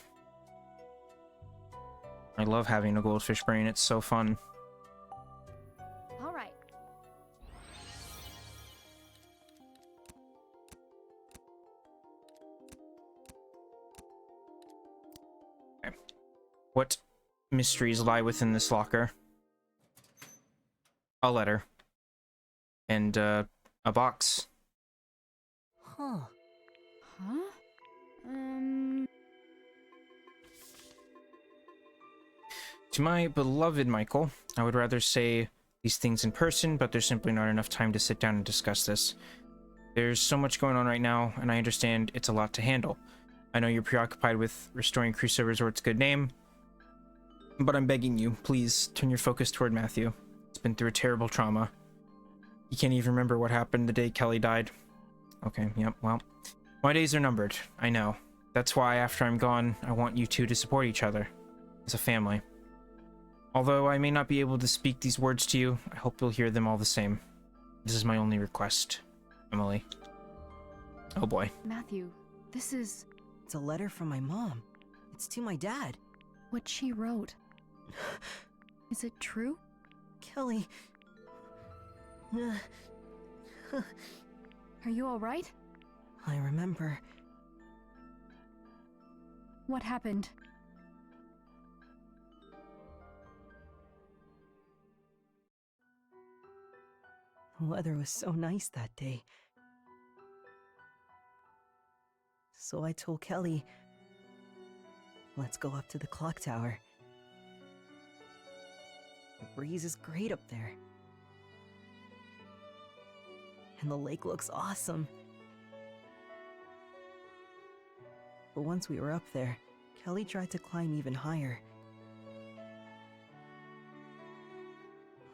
I love having a goldfish brain, it's so fun. All right. Okay. What mysteries lie within this locker? A letter. And, a box. Huh. Huh? To my beloved Michael, I would rather say these things in person, but there's simply not enough time to sit down and discuss this. There's so much going on right now, and I understand it's a lot to handle. I know you're preoccupied with restoring Crusoe Resort's good name, but I'm begging you, please turn your focus toward Matthew. He's been through a terrible trauma. He can't even remember what happened the day Kelly died. Okay, yep, well, my days are numbered, I know. That's why after I'm gone, I want you two to support each other as a family. Although I may not be able to speak these words to you, I hope you'll hear them all the same. This is my only request, Emily. Oh boy. Matthew, this is... It's a letter from my mom. It's to my dad. what she wrote. Is it true? Kelly... Are you alright? I remember. What happened? The weather was so nice that day. So I told Kelly, let's go up to the clock tower. The breeze is great up there. And the lake looks awesome. But once we were up there, Kelly tried to climb even higher.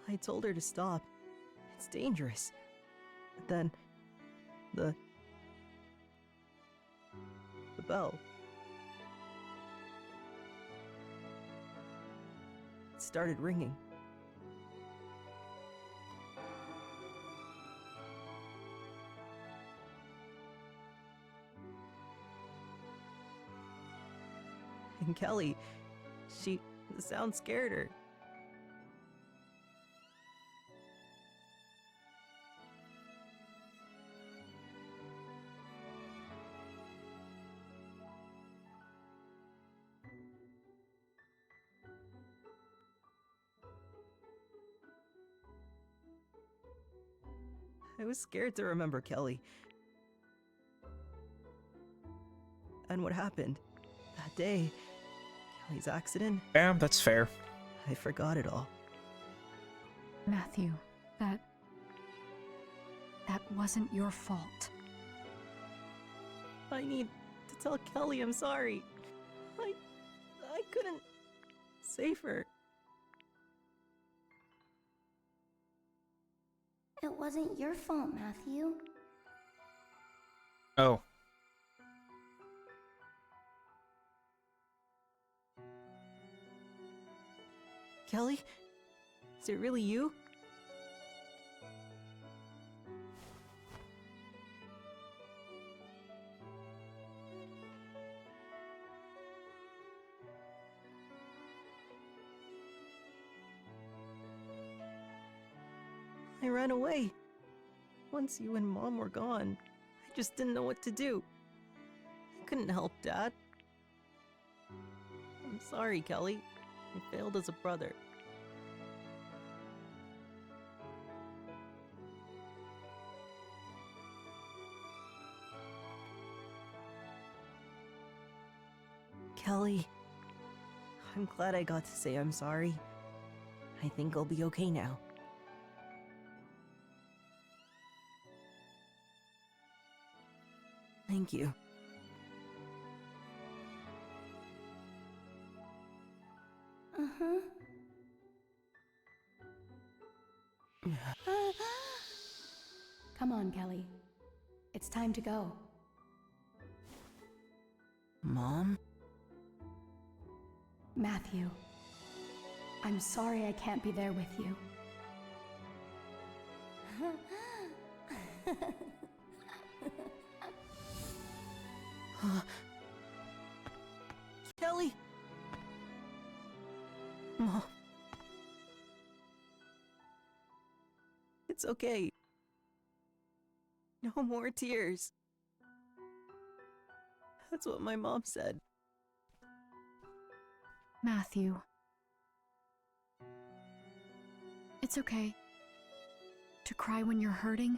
I told her to stop. It's dangerous. But then, the bell. It started ringing. And Kelly, the sound scared her. I was scared to remember Kelly. And what happened that day, Kelly's accident, Yeah, that's fair. I forgot it all. Matthew, that wasn't your fault. I need to tell Kelly I'm sorry. I couldn't save her. It wasn't your fault, Matthew. Oh. Kelly? Is it really you? I ran away. Once you and Mom were gone, I just didn't know what to do. I couldn't help Dad. I'm sorry, Kelly. I failed as a brother. Kelly, I'm glad I got to say I'm sorry. I think I'll be okay now. Thank you. Uh-huh. Come on, Kelly. It's time to go. Mom? Matthew, I'm sorry I can't be there with you. Kelly! Mom. It's okay. No more tears. That's what my mom said. Matthew. It's okay to cry when you're hurting.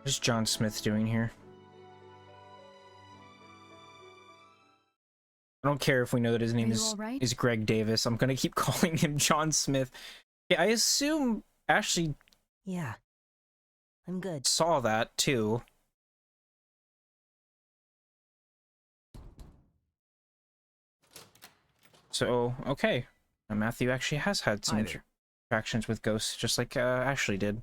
What's John Smith doing here? I don't care if we know that his name is Greg Davis. I'm gonna keep calling him John Smith. Yeah, I assume Ashley. Yeah, I'm good. Saw that too. So okay, and Matthew actually has had some interactions with ghosts, just like Ashley did.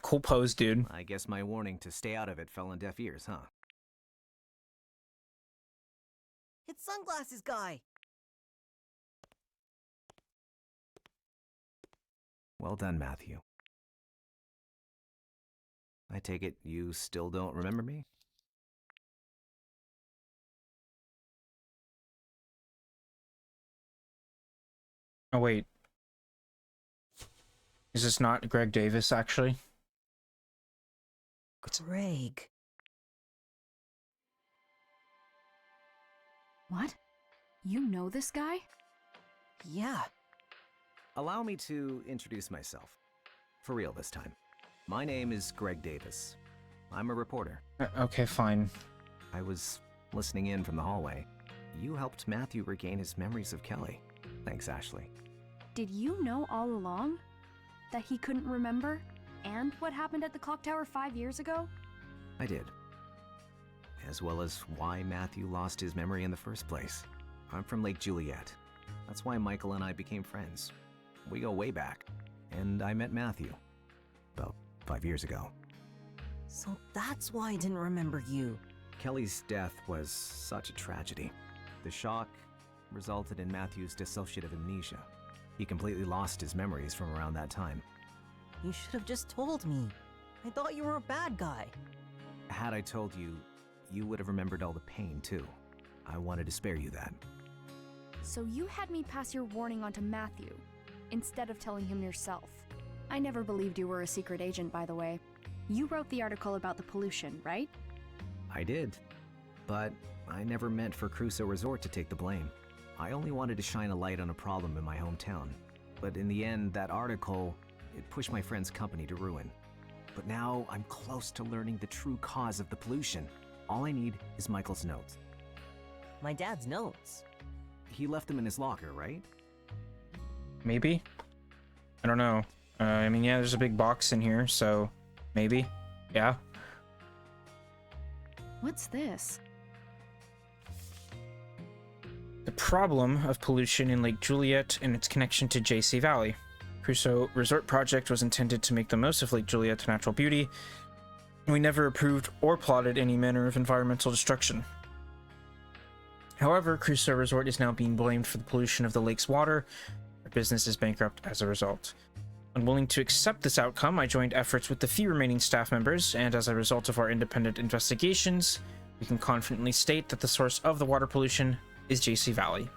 Cool pose, dude. I guess my warning to stay out of it fell on deaf ears, huh? It's Sunglasses Guy! Well done, Matthew. I take it you still don't remember me? Oh, wait. Is this not Greg Davis, actually? Greg. What? You know this guy? Yeah. Allow me to introduce myself. For real this time. My name is Greg Davis. I'm a reporter. Okay, fine. I was listening in from the hallway. You helped Matthew regain his memories of Kelly. Thanks, Ashley. Did you know all along that he couldn't remember? And what happened at the clock tower 5 years ago? I did. As well as why Matthew lost his memory in the first place. I'm from Lake Juliet. That's why Michael and I became friends. We go way back. And I met Matthew. About 5 years ago. So that's why I didn't remember you. Kelly's death was such a tragedy. The shock resulted in Matthew's dissociative amnesia. He completely lost his memories from around that time. You should have just told me. I thought you were a bad guy. Had I told you, you would have remembered all the pain, too. I wanted to spare you that. So you had me pass your warning on to Matthew, instead of telling him yourself. I never believed you were a secret agent, by the way. You wrote the article about the pollution, right? I did. But I never meant for Crusoe Resort to take the blame. I only wanted to shine a light on a problem in my hometown. But in the end, that article, it pushed my friend's company to ruin. But now I'm close to learning the true cause of the pollution. All I need is Michael's notes. My dad's notes. He left them in his locker, right? Maybe? I don't know. I mean, yeah, there's a big box in here, so maybe. Yeah. What's this? The problem of pollution in Lake Juliet and its connection to JC Valley. Crusoe Resort Project was intended to make the most of Lake Juliet's natural beauty. We never approved or plotted any manner of environmental destruction. However, Crusoe Resort is now being blamed for the pollution of the lake's water. Our business is bankrupt as a result. Unwilling to accept this outcome, I joined efforts with the few remaining staff members, and as a result of our independent investigations, we can confidently state that the source of the water pollution is JC Valley.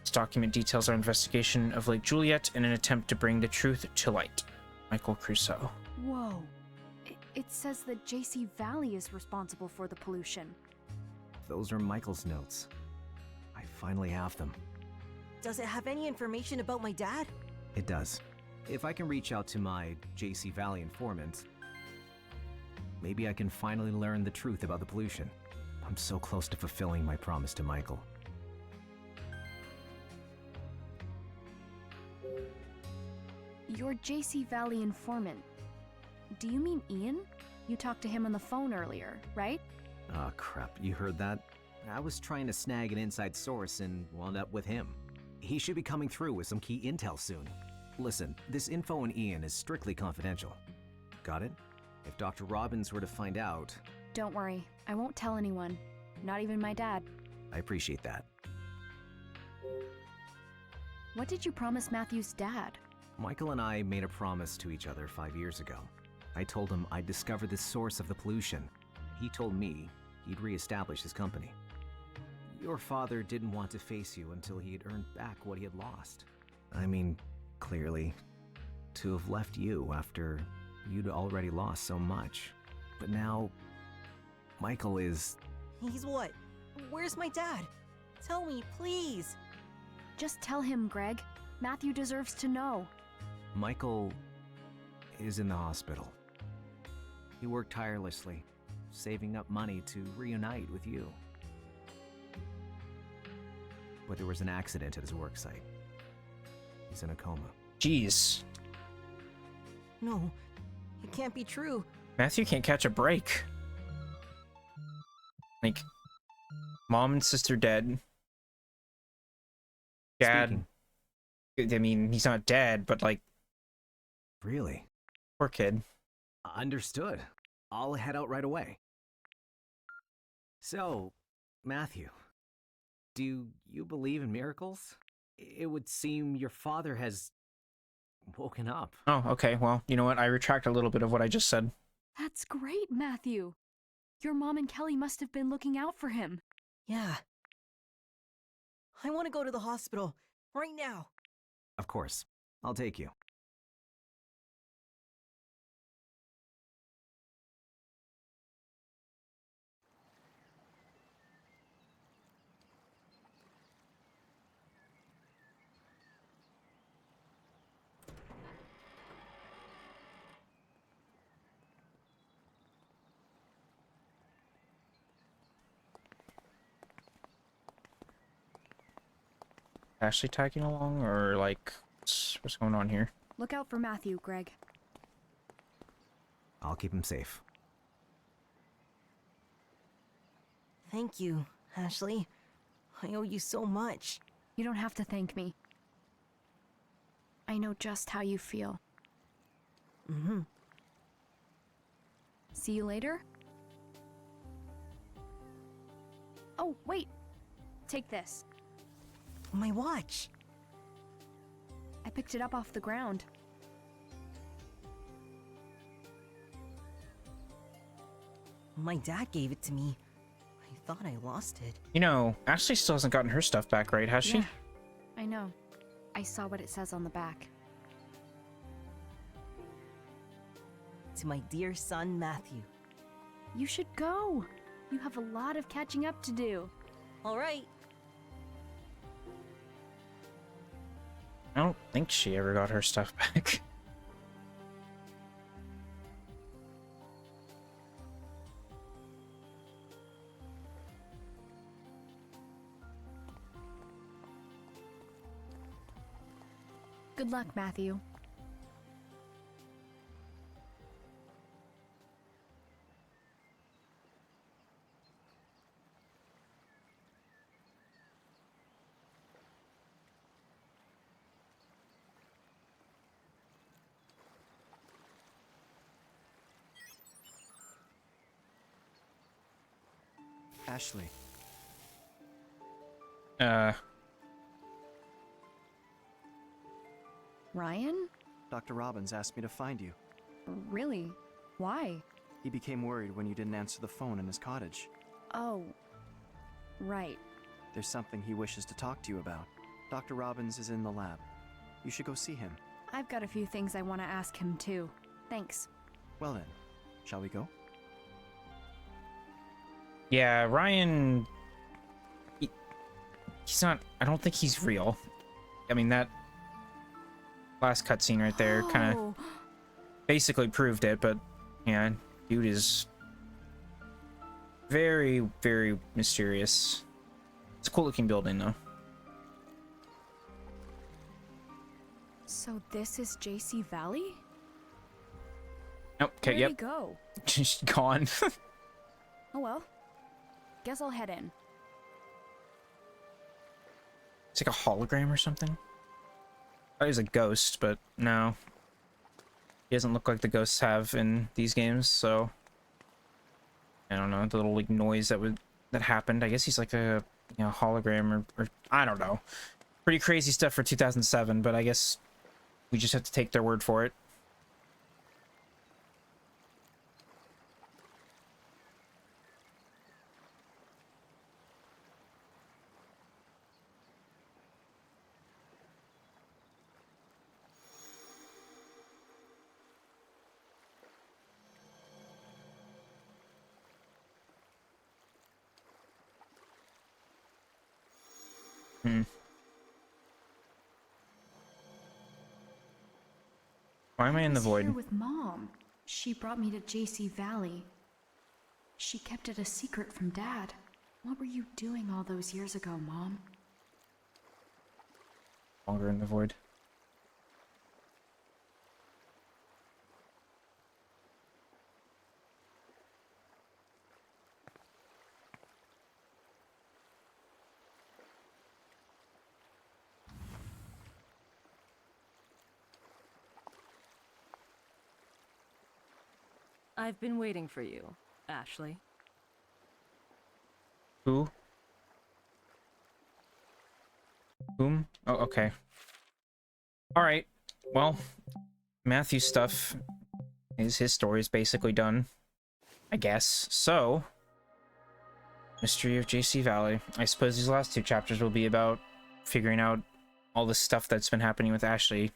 This document details our investigation of Lake Juliet in an attempt to bring the truth to light. Michael Crusoe. Whoa. It says that JC Valley is responsible for the pollution. Those are Michael's notes. I finally have them. Does it have any information about my dad? It does. If I can reach out to my JC Valley informant, maybe I can finally learn the truth about the pollution. I'm so close to fulfilling my promise to Michael. Your JC Valley informant. Do you mean Ian? You talked to him on the phone earlier, right? Oh crap, you heard that? I was trying to snag an inside source and wound up with him. He should be coming through with some key intel soon. Listen, this info on Ian is strictly confidential. Got it? If Dr. Robbins were to find out... Don't worry, I won't tell anyone. Not even my dad. I appreciate that. What did you promise Matthew's dad? Michael and I made a promise to each other 5 years ago. I told him I'd discover the source of the pollution. He told me he'd reestablish his company. Your father didn't want to face you until he had earned back what he had lost. I mean, clearly, to have left you after you'd already lost so much. But now, Michael is... He's what? Where's my dad? Tell me, please. Just tell him, Greg. Matthew deserves to know. Michael is in the hospital. He worked tirelessly, saving up money to reunite with you. But there was an accident at his work site. He's in a coma. Jeez. No, it can't be true. Matthew can't catch a break. Like, mom and sister dead. Dad. I mean, he's not dead, but like... Really? Poor kid. Understood. I'll head out right away. So, Matthew, do you believe in miracles? It would seem your father has woken up. Oh, okay. Well, you know what? I retract a little bit of what I just said. That's great, Matthew. Your mom and Kelly must have been looking out for him. Yeah. I want to go to the hospital right now. Of course. I'll take you. Ashley tagging along, or like, what's going on here? Look out for Matthew, Greg. I'll keep him safe. Thank you, Ashley. I owe you so much. You don't have to thank me. I know just how you feel. Mm-hmm. See you later? Oh, wait. Take this. My watch. I picked it up off the ground. My dad gave it to me. I thought I lost it. You know, Ashley still hasn't gotten her stuff back, right? Has she? Yeah, I know. I saw what it says on the back. To my dear son, Matthew. You should go. You have a lot of catching up to do. All right. I don't think she ever got her stuff back. Good luck, Matthew. Ashley. Ryan? Dr. Robbins asked me to find you. Really? Why? He became worried when you didn't answer the phone in his cottage. Oh, right. There's something he wishes to talk to you about. Dr. Robbins is in the lab. You should go see him. I've got a few things I want to ask him too. Thanks. Well then, shall we go? Yeah, Ryan... He's not... I don't think he's real. I mean, that last cutscene right there kind of basically proved it, but yeah, dude is very, very mysterious. It's a cool looking building though. So this is JC Valley? Oh, okay, Where'd yep. he go? Just gone. Oh well. Guess I'll head in. It's like a hologram or something. I thought he was a ghost, but no. He doesn't look like the ghosts have in these games, so I don't know, the little like noise that happened. I guess he's like a hologram or I don't know. Pretty crazy stuff for 2007, but I guess we just have to take their word for it. Why am I in the void? Here with Mom. She brought me to JC Valley. She kept it a secret from Dad. What were you doing all those years ago, Mom? Longer in the void. I've been waiting for you, Ashley. Who? Whom? Oh, okay. Alright. Well, Matthew's stuff his story is basically done, I guess. So, Mystery of JC Valley. I suppose these last two chapters will be about figuring out all the stuff that's been happening with Ashley,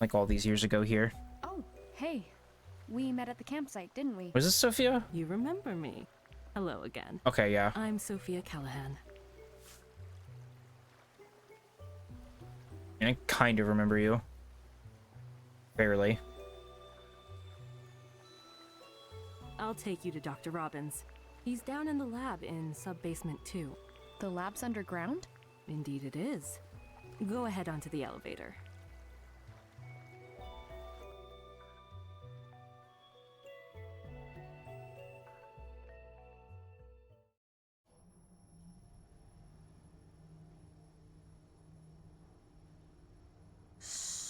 like all these years ago here. Oh, hey. We met at the campsite, didn't we? Was this Sophia? You remember me. Hello again. Okay, yeah. I'm Sophia Callahan. I kind of remember you. Barely. I'll take you to Dr. Robbins. He's down in the lab in sub-basement 2. The lab's underground? Indeed it is. Go ahead onto the elevator.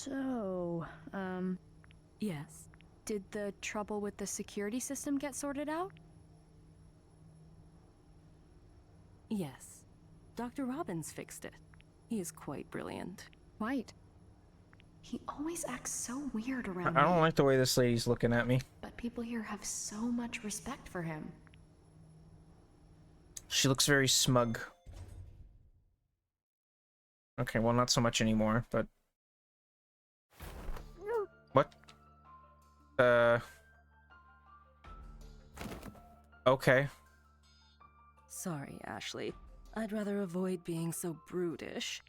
So, Yes. did the trouble with the security system get sorted out? Yes. Dr. Robbins fixed it. He is quite brilliant. Quite. He always acts so weird around I me. don't like the way this lady's looking at me. But People here have so much respect for him. She looks very smug. Okay, well, not so much anymore, but... What? Okay. Sorry, Ashley. I'd rather avoid being so brutish.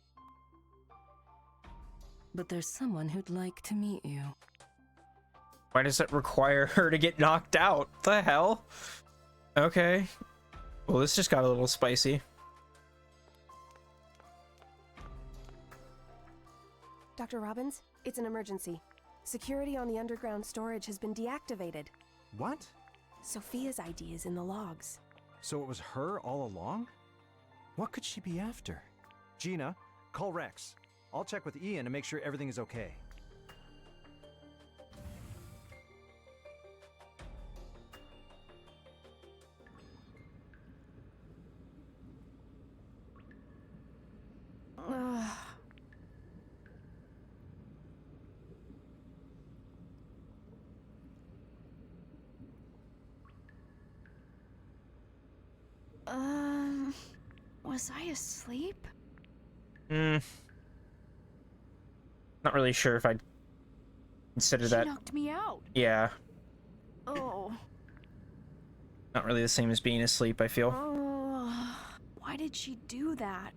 But there's someone who'd like to meet you. Why does it require her to get knocked out? The hell? Okay. Well, this just got a little spicy. Dr. Robbins, it's an emergency. Security on the underground storage has been deactivated. What? Sophia's ID is in the logs. So it was her all along? What could she be after? Gina, call Rex. I'll check with Ian to make sure everything is okay. Was I asleep? Not really sure if I'd consider that. She knocked me out. Yeah. Oh. Not really the same as being asleep, I feel. Oh. Why did she do that?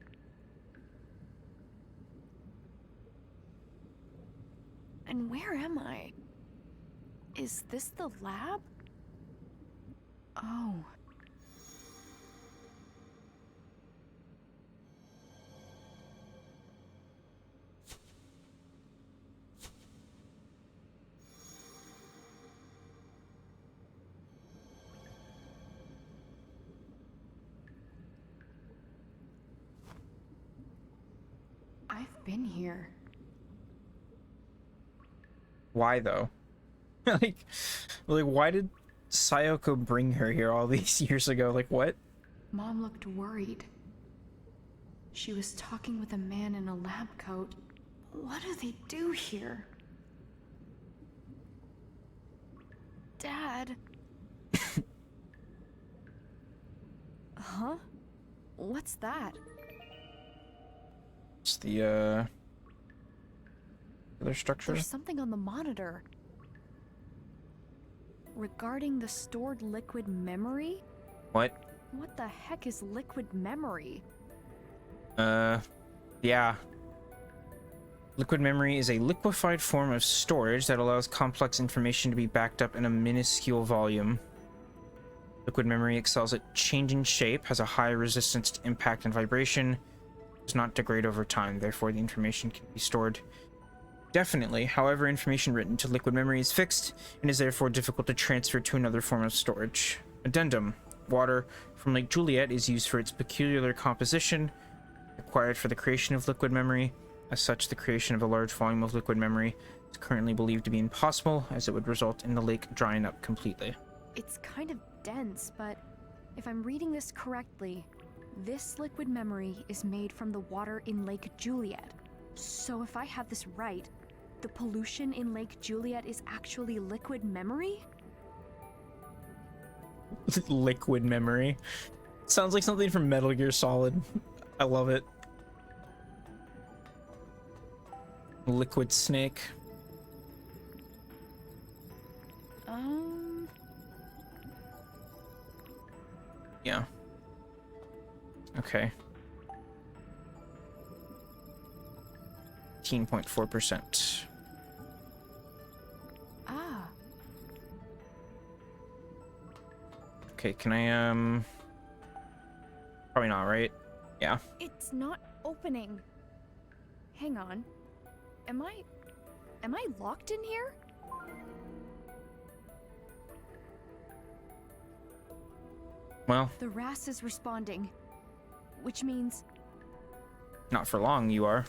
And where am I? Is this the lab? Oh. I've been here. Why though? like why did Sayoko bring her here all these years ago? Like what? Mom looked worried. She was talking with a man in a lab coat. What do they do here? Dad? Huh? What's that? It's the other structure. There's something on the monitor. Regarding the stored liquid memory? What? What the heck is liquid memory? Yeah. Liquid memory is a liquefied form of storage that allows complex information to be backed up in a minuscule volume. Liquid memory excels at changing shape, has a high resistance to impact and vibration, does not degrade over time, therefore the information can be stored definitely. However, information written to liquid memory is fixed and is therefore difficult to transfer to another form of storage. Addendum. Water from Lake Juliet is used for its peculiar composition, required for the creation of liquid memory. As such, the creation of a large volume of liquid memory is currently believed to be impossible, as it would result in the lake drying up completely. It's kind of dense, but if I'm reading this correctly, this liquid memory is made from the water in Lake Juliet. So if I have this right, the pollution in Lake Juliet is actually liquid memory? Liquid memory. Sounds like something from Metal Gear Solid. I love it. Liquid Snake. Yeah. Okay. 18.4%. Ah. Okay, can I, probably not, right? Yeah. It's not opening. Hang on. Am I locked in here? Well, The RAS is responding, which means not for long, you are.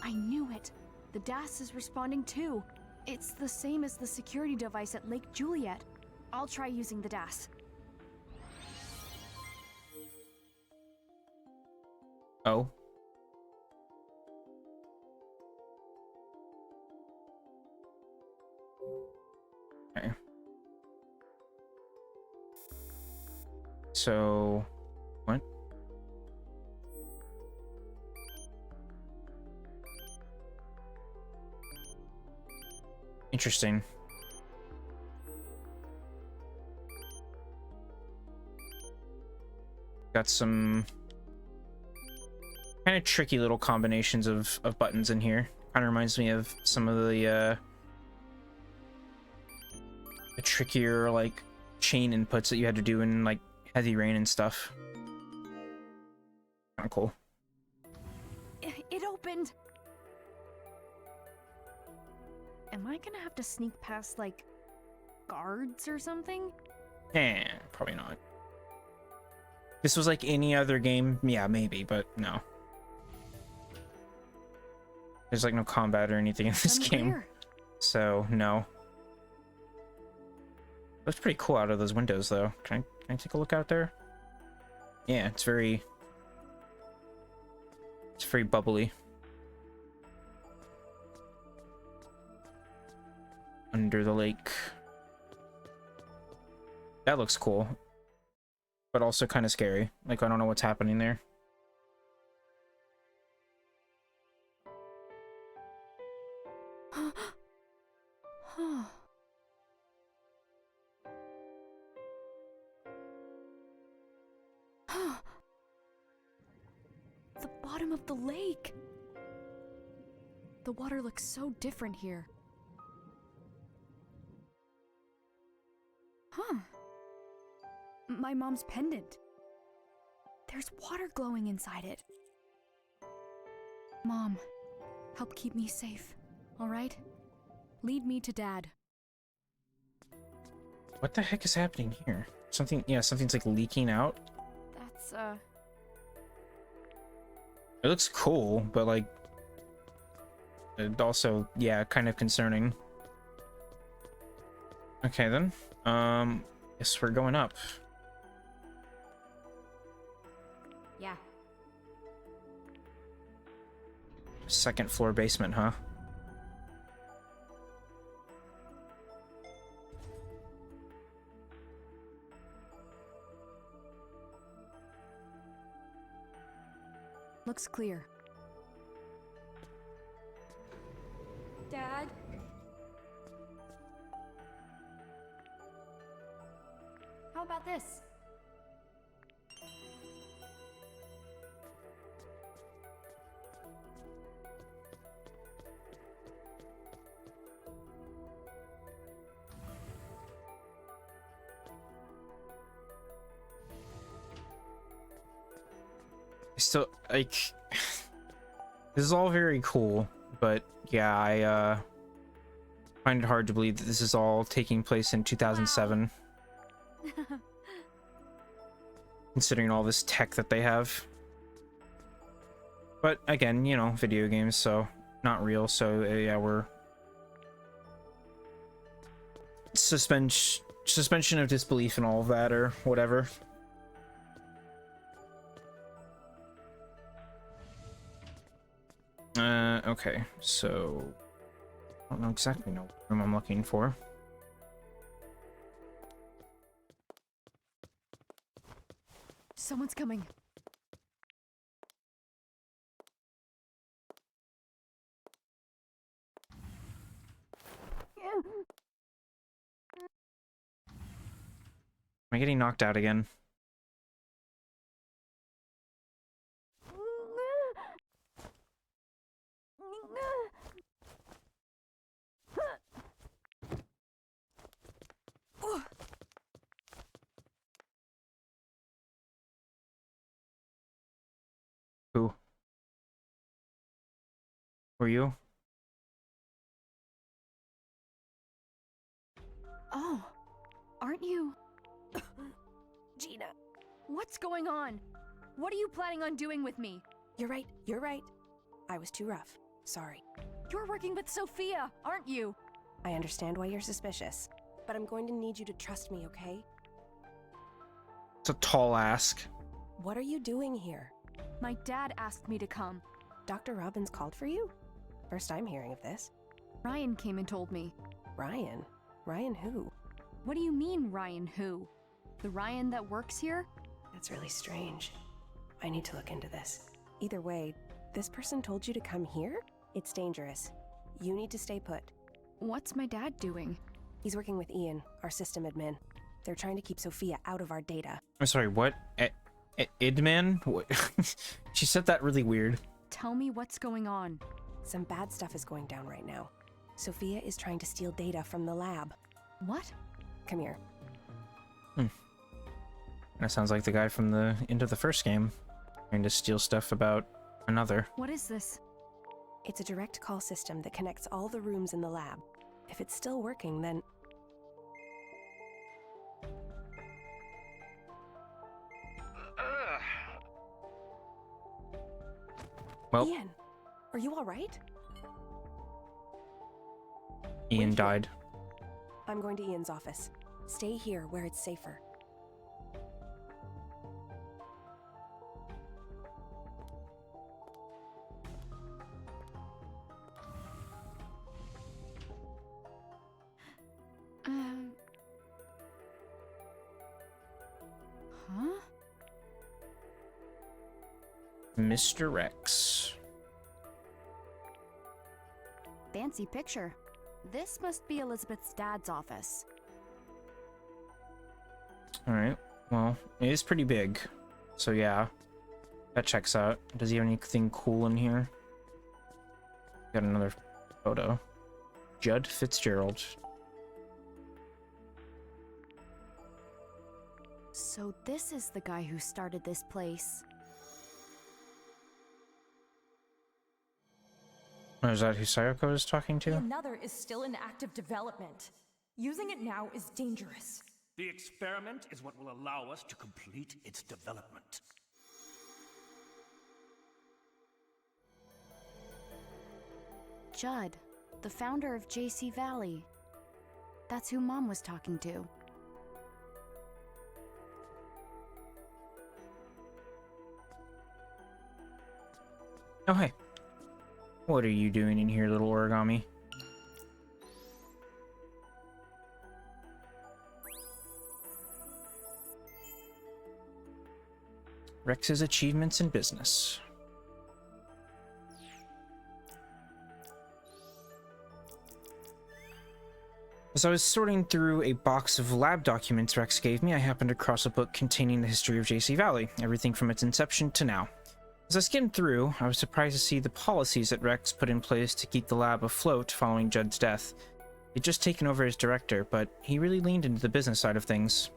I knew it. The DAS is responding too. It's the same as the security device at Lake Juliet. I'll try using the DAS. Oh. Okay. So, what? Interesting. Got some kind of tricky little combinations of buttons in here. Kind of reminds me of some of the trickier like chain inputs that you had to do in like Heavy Rain and stuff. Kind of cool. It opened. Am I gonna have to sneak past like guards or something? Probably not. This was like any other game, yeah, maybe, but no. There's like no combat or anything in this game, so no. Looks pretty cool out of those windows, though. Can I take a look out there? Yeah, it's very bubbly. Under the lake. That looks cool, but also kind of scary. Like, I don't know what's happening there. The bottom of the lake. The water looks so different here. Huh. My mom's pendant. There's water glowing inside it. Mom, help keep me safe, all right? Lead me to Dad. What the heck is happening here? Something's like leaking out. That's, It looks cool, but like, it also, yeah, kind of concerning. Okay then, guess we're going up. Yeah. Second floor basement, huh? Looks clear. Dad? How about this? Still, like, this is all very cool, but yeah, I find it hard to believe that this is all taking place in 2007. Considering all this tech that they have. But again, you know, video games, so not real, so yeah, we're suspension of disbelief and all of that, or whatever. Okay, so I don't know exactly what room I'm looking for. Someone's coming. Am I getting knocked out again? Who? Were you? Oh, aren't you? Gina. What's going on? What are you planning on doing with me? You're right. I was too rough. Sorry. You're working with Sophia, aren't you? I understand why you're suspicious, but I'm going to need you to trust me, okay? It's a tall ask. What are you doing here? My dad asked me to come. Dr. Robbins called for you? First I'm hearing of this. Ryan came and told me. Ryan? Ryan who? What do you mean, Ryan who? The Ryan that works here? That's really strange. I need to look into this. Either way, this person told you to come here? It's dangerous. You need to stay put. What's my dad doing? He's working with Ian, our system admin. They're trying to keep Sophia out of our data. I'm sorry, what? Idman? What? She said that really weird. Tell me what's going on. Some bad stuff is going down right now. Sophia is trying to steal data from the lab. What? Come here. That sounds like the guy from the end of the first game, trying to steal stuff about another. What is this? It's a direct call system that connects all the rooms in the lab. If it's still working, then... Well, Ian, are you all right? Ian died. I'm going to Ian's office. Stay here where it's safer. Huh? Mr. Rex. Fancy picture. This must be Elizabeth's dad's office. Alright, well, it is pretty big. So yeah, that checks out. Does he have anything cool in here? Got another photo. Judd Fitzgerald. So this is the guy who started this place. Oh, is that who Sayoko is talking to? Another is still in active development. Using it now is dangerous. The experiment is what will allow us to complete its development. Judd, the founder of JC Valley. That's who Mom was talking to. Oh, hey. What are you doing in here, little origami? Rex's achievements in business. As I was sorting through a box of lab documents Rex gave me, I happened across a book containing the history of JC Valley, everything from its inception to now. As I skimmed through, I was surprised to see the policies that Rex put in place to keep the lab afloat following Judd's death. He'd just taken over as director, but he really leaned into the business side of things.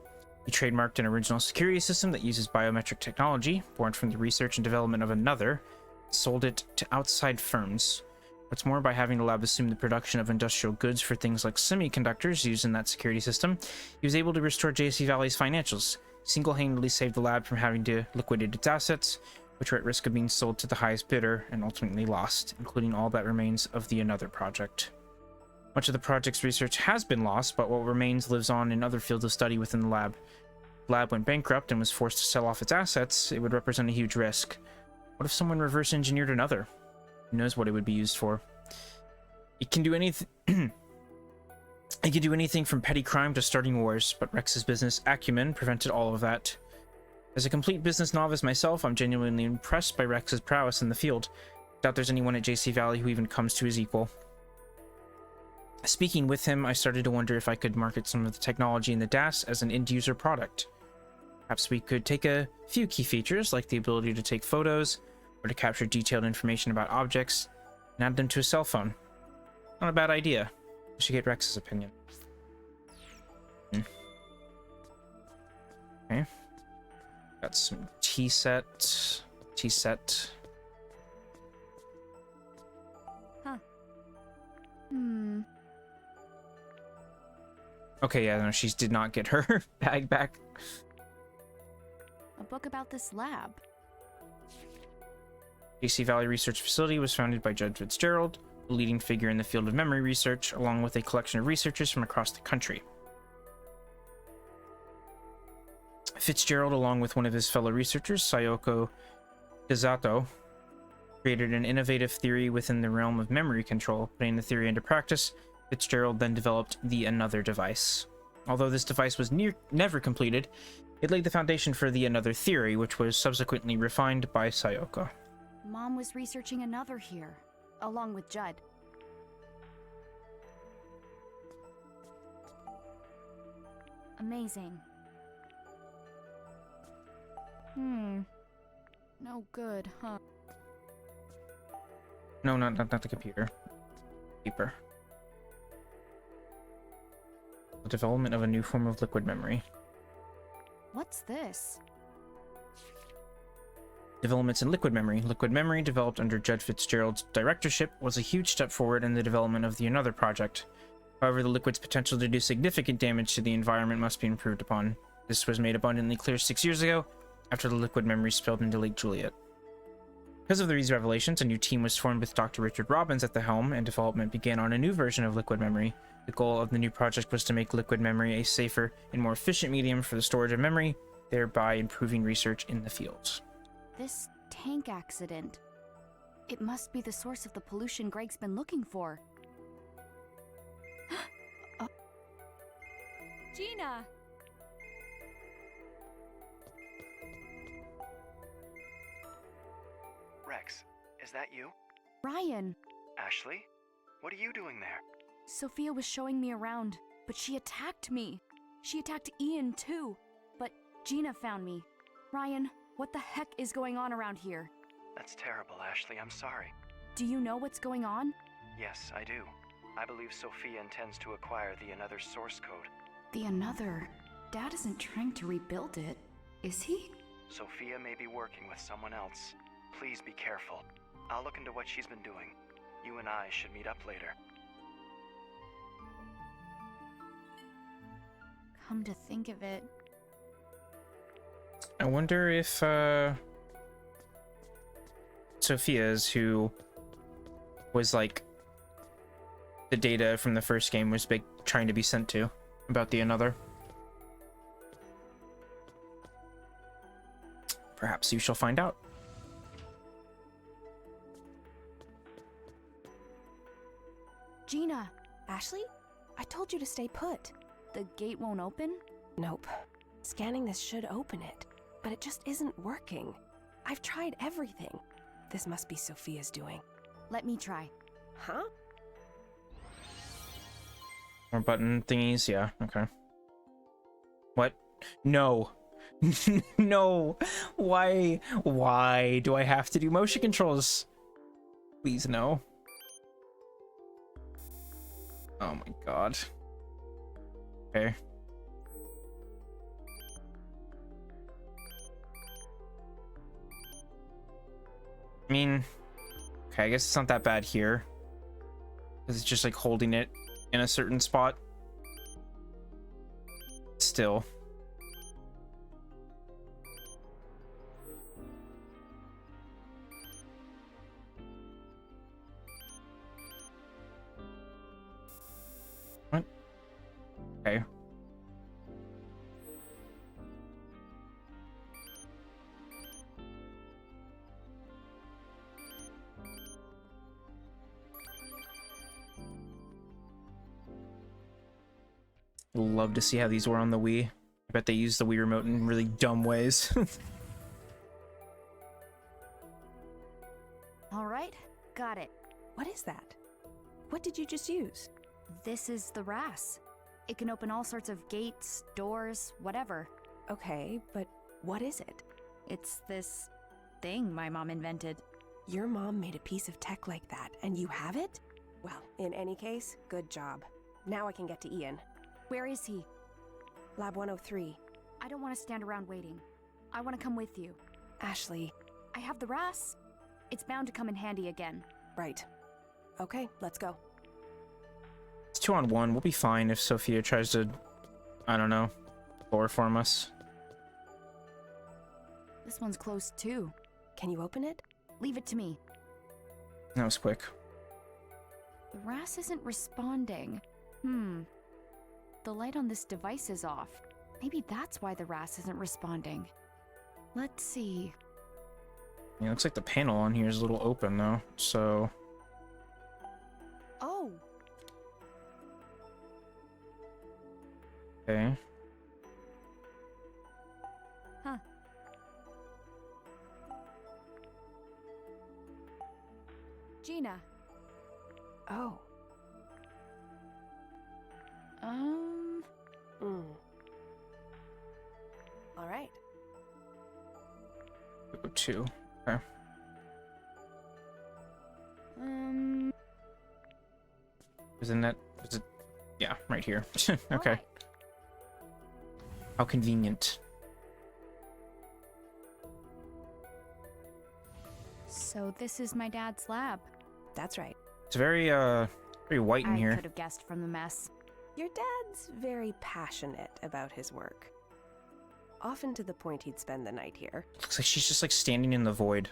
He trademarked an original security system that uses biometric technology, born from the research and development of another, sold it to outside firms. What's more, by having the lab assume the production of industrial goods for things like semiconductors used in that security system, he was able to restore JC Valley's financials, single-handedly saved the lab from having to liquidate its assets, which were at risk of being sold to the highest bidder and ultimately lost, including all that remains of the Another project. Much of the project's research has been lost, but what remains lives on in other fields of study within the lab. If the lab went bankrupt and was forced to sell off its assets, it would represent a huge risk. What if someone reverse engineered Another? Who knows what it would be used for? It can do anything. It can do anything from petty crime to starting wars, but Rex's business acumen prevented all of that. As a complete business novice myself, I'm genuinely impressed by Rex's prowess in the field. Doubt there's anyone at JC Valley who even comes to his equal. Speaking with him, I started to wonder if I could market some of the technology in the DAS as an end-user product. Perhaps we could take a few key features, like the ability to take photos, or to capture detailed information about objects, and add them to a cell phone. Not a bad idea. We should get Rex's opinion. Okay. Got some T-set. Huh. Okay, yeah, no, she did not get her bag back. A book about this lab. JC Valley Research Facility was founded by Judd Fitzgerald, a leading figure in the field of memory research, along with a collection of researchers from across the country. Fitzgerald, along with one of his fellow researchers, Sayoko Desato, created an innovative theory within the realm of memory control. Putting the theory into practice, Fitzgerald then developed the Another device. Although this device was never completed, it laid the foundation for the Another theory, which was subsequently refined by Sayoko. Mom was researching another here, along with Judd. Amazing. No good, huh? No, not the computer. Paper. The development of a new form of liquid memory. What's this? Developments in liquid memory. Liquid memory, developed under Judd Fitzgerald's directorship, was a huge step forward in the development of the Another project. However, the liquid's potential to do significant damage to the environment must be improved upon. This was made abundantly clear 6 years ago, after the liquid memory spilled into Lake Juliet. Because of these revelations, a new team was formed with Dr. Richard Robbins at the helm, and development began on a new version of liquid memory. The goal of the new project was to make liquid memory a safer and more efficient medium for the storage of memory, thereby improving research in the field. This tank accident. It must be the source of the pollution Greg's been looking for. Gina! Rex, is that you? Ryan! Ashley? What are you doing there? Sophia was showing me around, but she attacked me. She attacked Ian too, but Gina found me. Ryan, what the heck is going on around here? That's terrible, Ashley. I'm sorry. Do you know what's going on? Yes, I do. I believe Sophia intends to acquire the Another source code. The Another? Dad isn't trying to rebuild it, is he? Sophia may be working with someone else. Please be careful. I'll look into what she's been doing. You and I should meet up later. Come to think of it. I wonder if Sophia's, who was like the data from the first game, was trying to be sent to about the Another. Perhaps you shall find out. Gina! Ashley? I told you to stay put. The gate won't open? Nope. Scanning this should open it, but it just isn't working. I've tried everything. This must be Sophia's doing. Let me try. Huh? More button thingies? Yeah, okay. What? No. No. Why do I have to do motion controls? Please, no. Oh my god. Okay. I mean, okay, I guess it's not that bad here. Because it's just like holding it in a certain spot. Still. What? Okay. Love to see how these were on the Wii. I bet they used the Wii remote in really dumb ways. All right, got it. What is that? What did you just use? This is the RAS. It can open all sorts of gates, doors, whatever. Okay, but what is it? It's this thing my mom invented. Your mom made a piece of tech like that, and you have it? Well, in any case, good job. Now I can get to Ian. Where is he? Lab 103. I don't want to stand around waiting. I want to come with you. Ashley. I have the RAS. It's bound to come in handy again. Right. Okay, let's go. It's 2-on-1. We'll be fine if Sophia tries to, I don't know, chloroform us. This one's closed too. Can you open it? Leave it to me. That was quick. The RAS isn't responding. The light on this device is off. Maybe that's why the RAS isn't responding. Let's see. Yeah, it looks like the panel on here is a little open though, so... Oh! Okay. Huh. Gina. Oh. All right. Go 2. Okay. Isn't that... Is it... Yeah, right here. Okay. Right. How convenient. So this is my dad's lab. That's right. It's very, very white in I here. could have guessed from the mess. Your dad's very passionate about his work. Often to the point he'd spend the night here. Looks like she's just like standing in the void.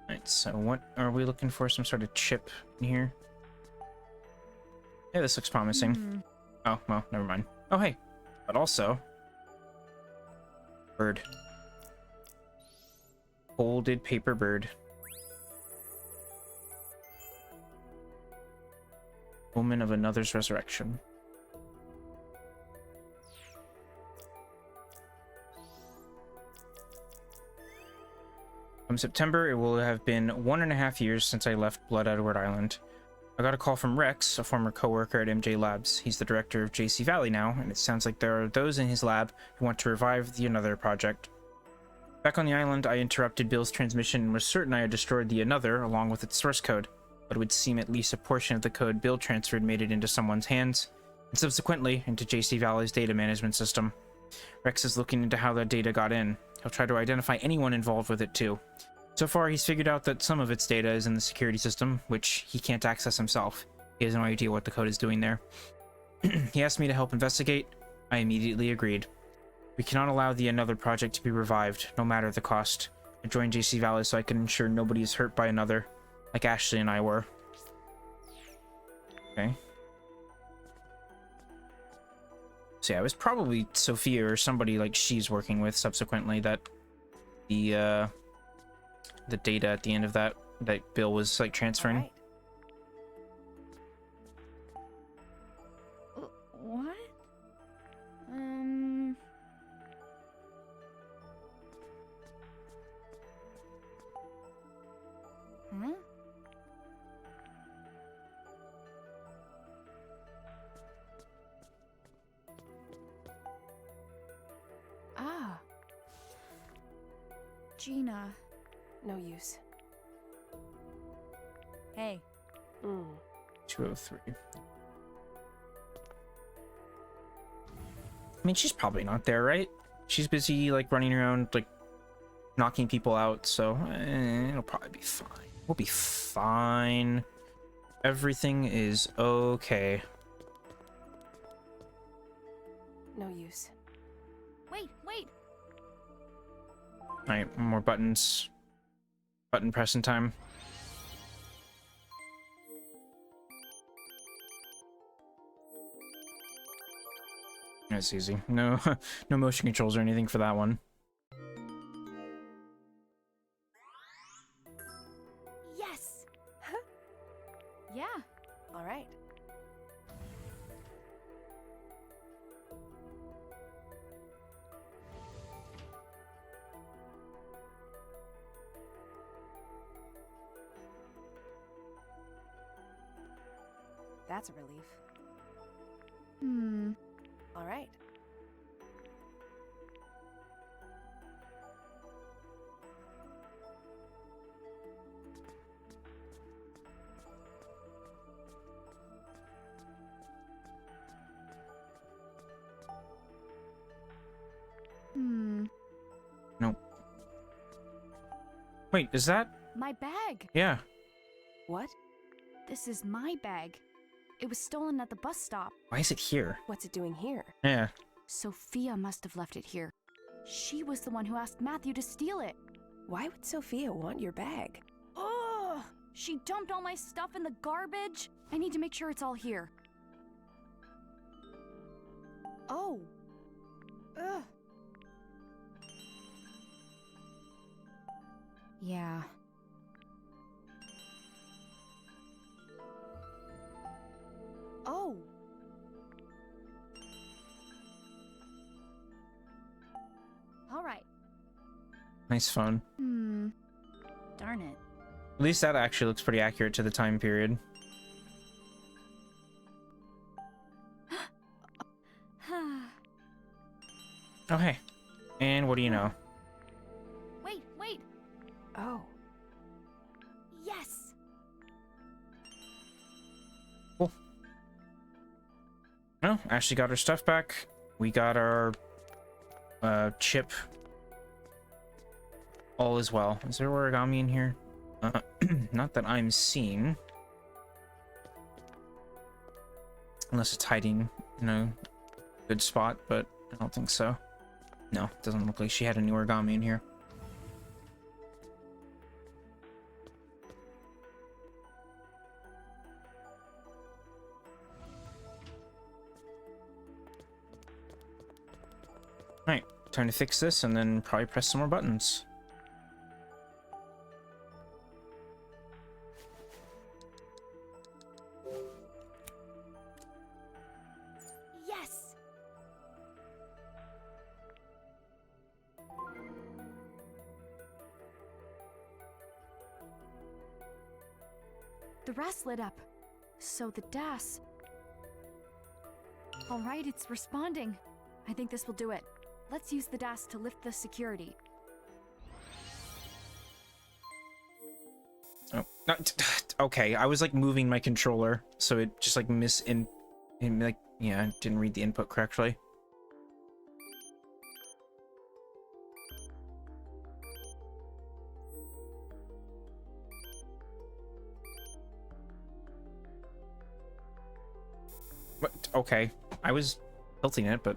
Alright, so what are we looking for? Some sort of chip in here? Yeah, this looks promising. Oh, well, never mind. Oh, hey. But also... Bird. Folded paper bird. Woman of another's resurrection. From September, it will have been 1.5 years since I left Blood Edward Island. I got a call from Rex, a former coworker at MJ Labs. He's the director of JC Valley now, and it sounds like there are those in his lab who want to revive the Another project. Back on the island, I interrupted Bill's transmission and was certain I had destroyed the Another along with its source code, but it would seem at least a portion of the code Bill transferred made it into someone's hands, and subsequently into JC Valley's data management system. Rex is looking into how that data got in. He'll try to identify anyone involved with it too. So far, he's figured out that some of its data is in the security system, which he can't access himself. He has no idea what the code is doing there. He asked me to help investigate. I immediately agreed. We cannot allow the Another project to be revived, no matter the cost. I joined JC Valley so I can ensure nobody is hurt by Another, like Ashley and I were. Okay. So yeah, it was probably Sophia or somebody like she's working with subsequently that the data at the end of that Bill was like transferring. Right. What? Huh? Ah. Gina. No use. Hey. 203. I mean, she's probably not there, right? She's busy, like, running around, like, knocking people out, so it'll probably be fine. We'll be fine. Everything is okay. No use. Wait. Alright, more buttons. Button pressing time. That's easy. No, no motion controls or anything for that one. Yes. Yeah. All right. That's a relief. All right. Nope. Wait, is that? My bag. Yeah. What? This is my bag. It was stolen at the bus stop. Why is it here? What's it doing here? Yeah. Sophia must have left it here. She was the one who asked Matthew to steal it. Why would Sophia want your bag? Ugh! She dumped all my stuff in the garbage. I need to make sure it's all here. Oh. Ugh. Yeah. Oh! Alright. Nice phone. Darn it. At least that actually looks pretty accurate to the time period. Oh, hey. And what do you know? Wait, wait! Oh. Yes! Cool. Well, Ashley got her stuff back. We got our chip. All is well. Is there origami in here? Not that I'm seeing. Unless it's hiding in a good spot, but I don't think so. No, it doesn't look like she had any origami in here. Alright, time to fix this and then probably press some more buttons. Yes! The rest lit up. So the DAS. Alright, it's responding. I think this will do it. Let's use the DAS to lift the security. Oh, okay. I was like moving my controller, so it just like yeah, didn't read the input correctly. What? Okay, I was tilting it, but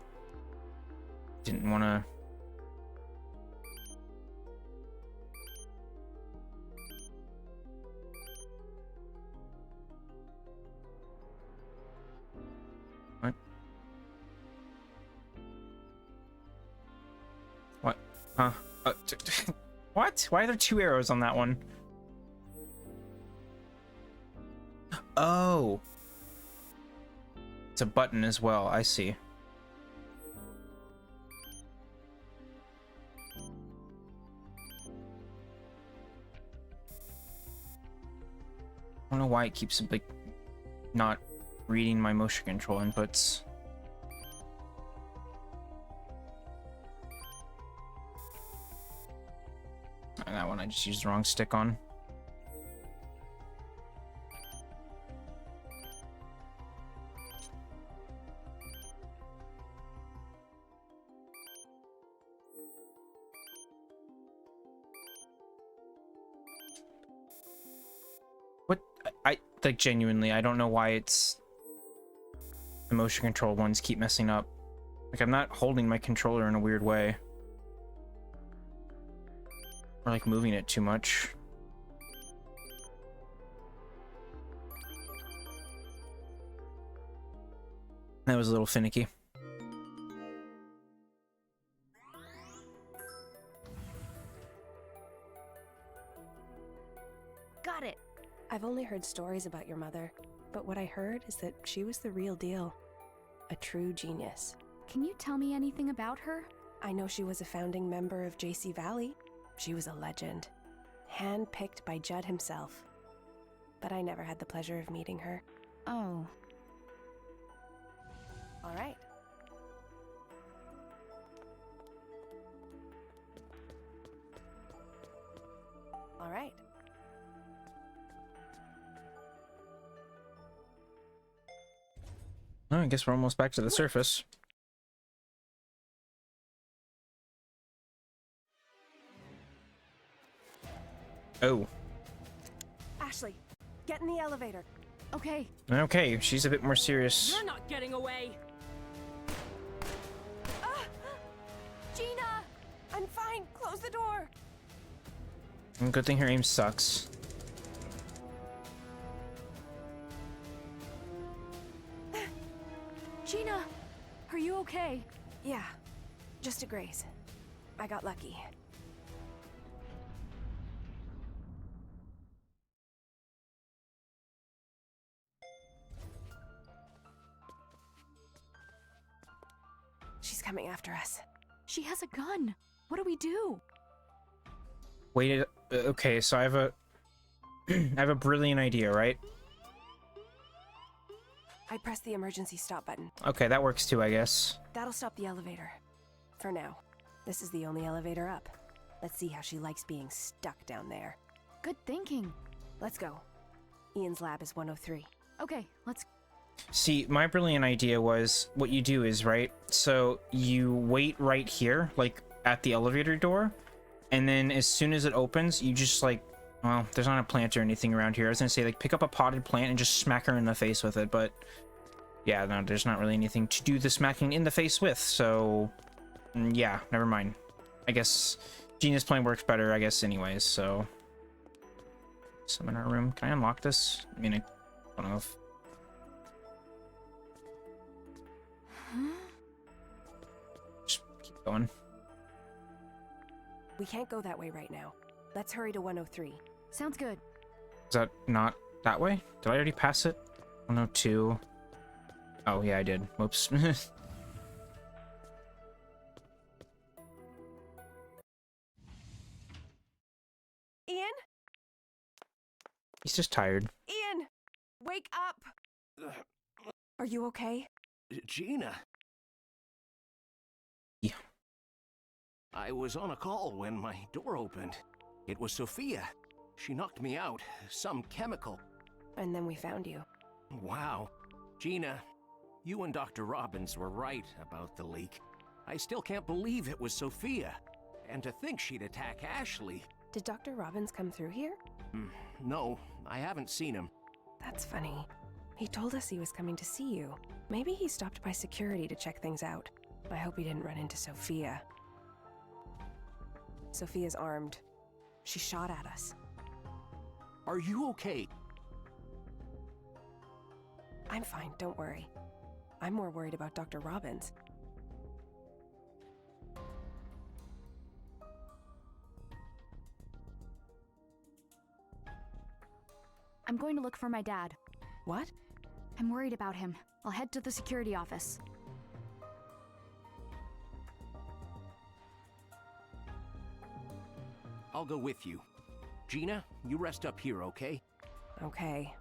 didn't want to. What? What? Huh? What? Why are there two arrows on that one? Oh. It's a button as well, I see. I don't know why it keeps like not reading my motion control inputs. And that one I just used the wrong stick on. I like genuinely, I don't know why it's the motion control ones keep messing up. Like I'm not holding my controller in a weird way. Or like moving it too much. That was a little finicky. Got it! I've only heard stories about your mother, but what I heard is that she was the real deal. A true genius. Can you tell me anything about her? I know she was a founding member of JC Valley. She was a legend. Hand-picked by Judd himself. But I never had the pleasure of meeting her. Oh. All right. All right. Oh, I guess we're almost back to the surface. Oh. Ashley, get in the elevator. Okay. Okay, she's a bit more serious. You're not getting away! Gina! I'm fine. Close the door. Good thing her aim sucks. Gina! Are you okay? Yeah. Just a graze. I got lucky. coming after us. She has a gun. What do we do? Wait, okay, so I have a I have a brilliant idea, right? I pressed the emergency stop button. Okay, that works too, I guess. That'll stop the elevator. For now. This is the only elevator up. Let's see how she likes being stuck down there. Good thinking. Let's go. Ian's lab is 103. Okay, let's... See, my brilliant idea was what you do is, right, so you wait right here, like at the elevator door, and then as soon as it opens, you just like, well, there's not a plant or anything around here. I was gonna say, like, pick up a potted plant and just smack her in the face with it, but yeah, no, there's not really anything to do the smacking in the face with, so yeah, never mind. I guess Gina's plan works better, I guess, anyways, so... Summon our room. Can I unlock this? I mean, I don't know if... Just keep going. We can't go that way right now. Let's hurry to 103. Sounds good. Is that not that way? Did I already pass it? 102. Oh, yeah, I did. Whoops. Ian? He's just tired. Ian! Wake up! Are you okay? Gina. Yeah. I was on a call when my door opened. It was Sophia. She knocked me out. Some chemical. And then we found you. Wow. Gina, you and Dr. Robbins were right about the leak. I still can't believe it was Sophia. And to think she'd attack Ashley. Did Dr. Robbins come through here? No, I haven't seen him. That's funny. He told us he was coming to see you. Maybe he stopped by security to check things out. I hope he didn't run into Sophia. Sophia's armed. She shot at us. Are you okay? I'm fine, don't worry. I'm more worried about Dr. Robbins. I'm going to look for my dad. What? I'm worried about him. I'll head to the security office. I'll go with you. Gina, you rest up here, okay? Okay.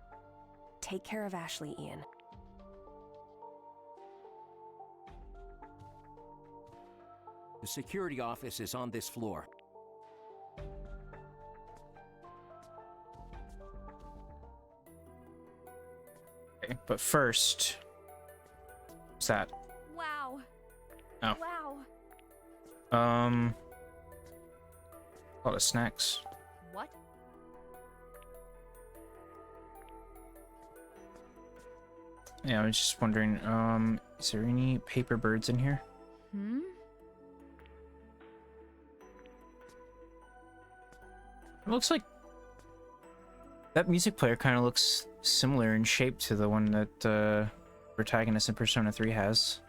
Take care of Ashley, Ian. The security office is on this floor. Okay, but first... What's that? Wow. Oh. Wow. A lot of snacks. What? Yeah, I was just wondering, is there any paper birds in here? Hmm? It looks like that music player kind of looks similar in shape to the one that protagonist in Persona 3 has.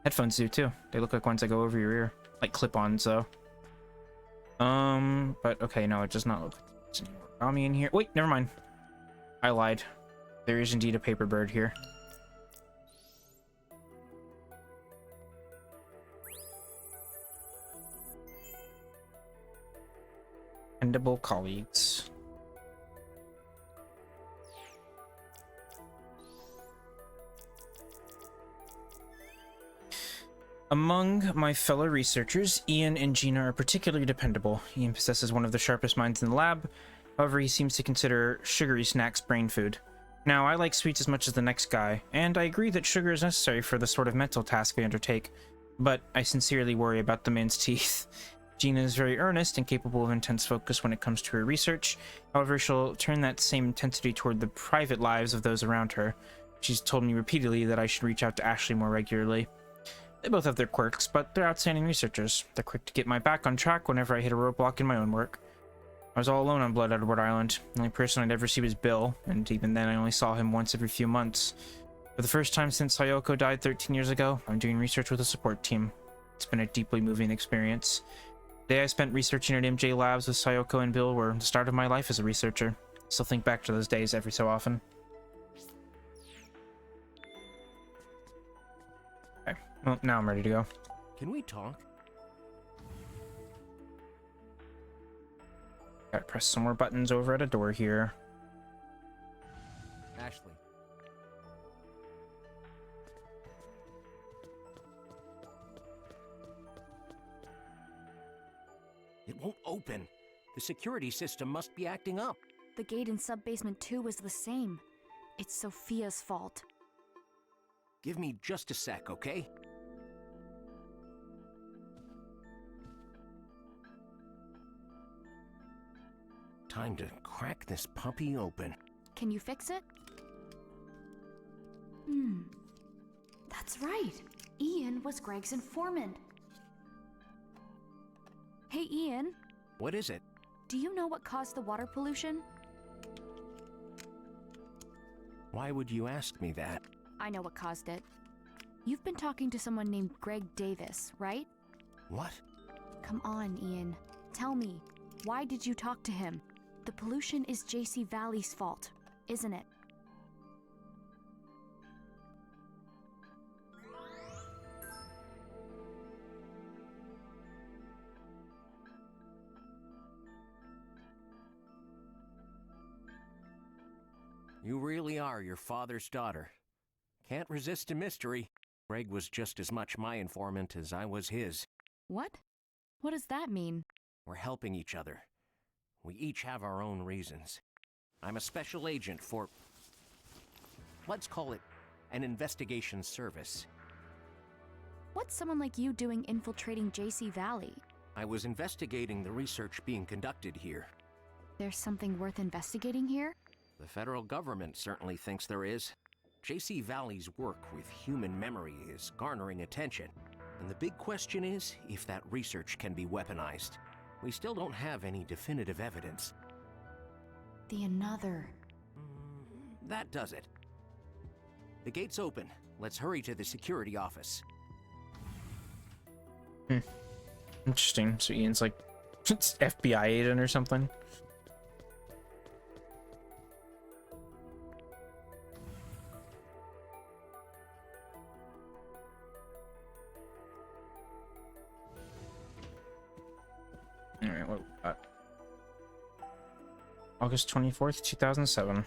Headphones do too. They look like ones that go over your ear, like clip-ons though. But okay, no, it does not look like there's any origami in here. Wait, never mind. I lied. There is indeed a paper bird here. Dependable colleagues. Among my fellow researchers, Ian and Gina are particularly dependable. Ian possesses one of the sharpest minds in the lab. However, he seems to consider sugary snacks brain food. Now, I like sweets as much as the next guy, and I agree that sugar is necessary for the sort of mental task I undertake, but I sincerely worry about the man's teeth. Gina is very earnest and capable of intense focus when it comes to her research. However, she'll turn that same intensity toward the private lives of those around her. She's told me repeatedly that I should reach out to Ashley more regularly. They both have their quirks, but they're outstanding researchers. They're quick to get my back on track whenever I hit a roadblock in my own work. I was all alone on Blood Edward Island. The only person I'd ever see was Bill, and even then I only saw him once every few months. For the first time since Sayoko died 13 years ago, I'm doing research with a support team. It's been a deeply moving experience. The day I spent researching at MJ Labs with Sayoko and Bill were the start of my life as a researcher. I still think back to those days every so often. Okay. Well, now I'm ready to go. Can we talk? Gotta press some more buttons over at a door here. Ashley. It won't open. The security system must be acting up. The gate in sub-basement 2 was the same. It's Sophia's fault. Give me just a sec, okay? Time to crack this puppy open. Can you fix it? That's right. Ian was Greg's informant. Hey, Ian. What is it? Do you know what caused the water pollution? Why would you ask me that? I know what caused it. You've been talking to someone named Greg Davis, right? What? Come on, Ian. Tell me, why did you talk to him? The pollution is JC Valley's fault, isn't it? You really are your father's daughter. Can't resist a mystery. Greg was just as much my informant as I was his. What? What does that mean? We're helping each other. We each have our own reasons. I'm a special agent for... let's call it an investigation service. What's someone like you doing infiltrating JC Valley? I was investigating the research being conducted here. There's something worth investigating here? The federal government certainly thinks there is. JC Valley's work with human memory is garnering attention. And the big question is if that research can be weaponized. We still don't have any definitive evidence. The Another. That does it. The gate's open. Let's hurry to the security office. Interesting. So Ian's like FBI agent or something. Alright, what we got? August 24th, 2007.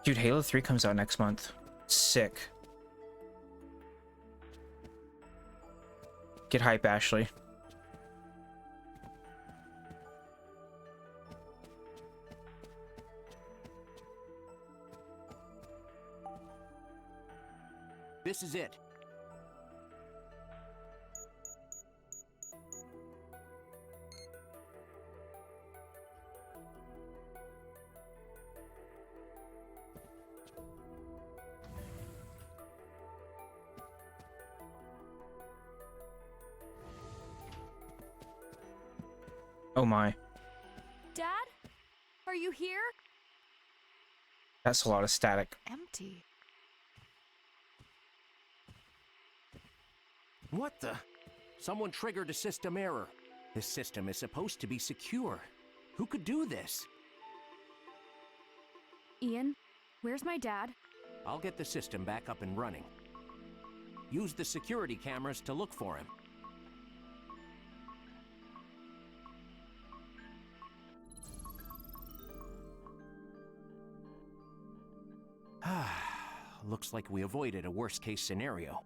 Dude, Halo 3 comes out next month. Sick. Get hype, Ashley. This is it. Oh my. Dad? Are you here? That's a lot of static. Empty. What the? Someone triggered a system error. This system is supposed to be secure. Who could do this? Ian, where's my dad? I'll get the system back up and running. Use the security cameras to look for him. Looks like we avoided a worst-case scenario.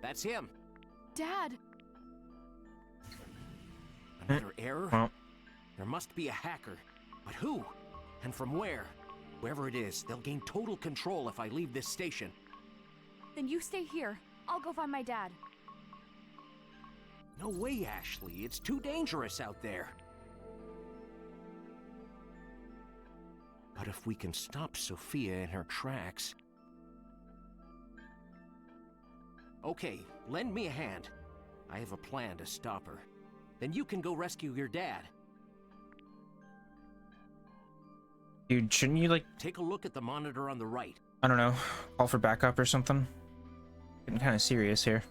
That's him. Dad! Another error? Well. There must be a hacker. But who? And from where? Wherever it is, they'll gain total control if I leave this station. Then you stay here. I'll go find my dad. No way, Ashley. It's too dangerous out there. But if we can stop Sophia in her tracks... Okay, lend me a hand. I have a plan to stop her. Then you can go rescue your dad. Dude, shouldn't you, like... Take a look at the monitor on the right. I don't know, call for backup or something? Getting kind of serious here.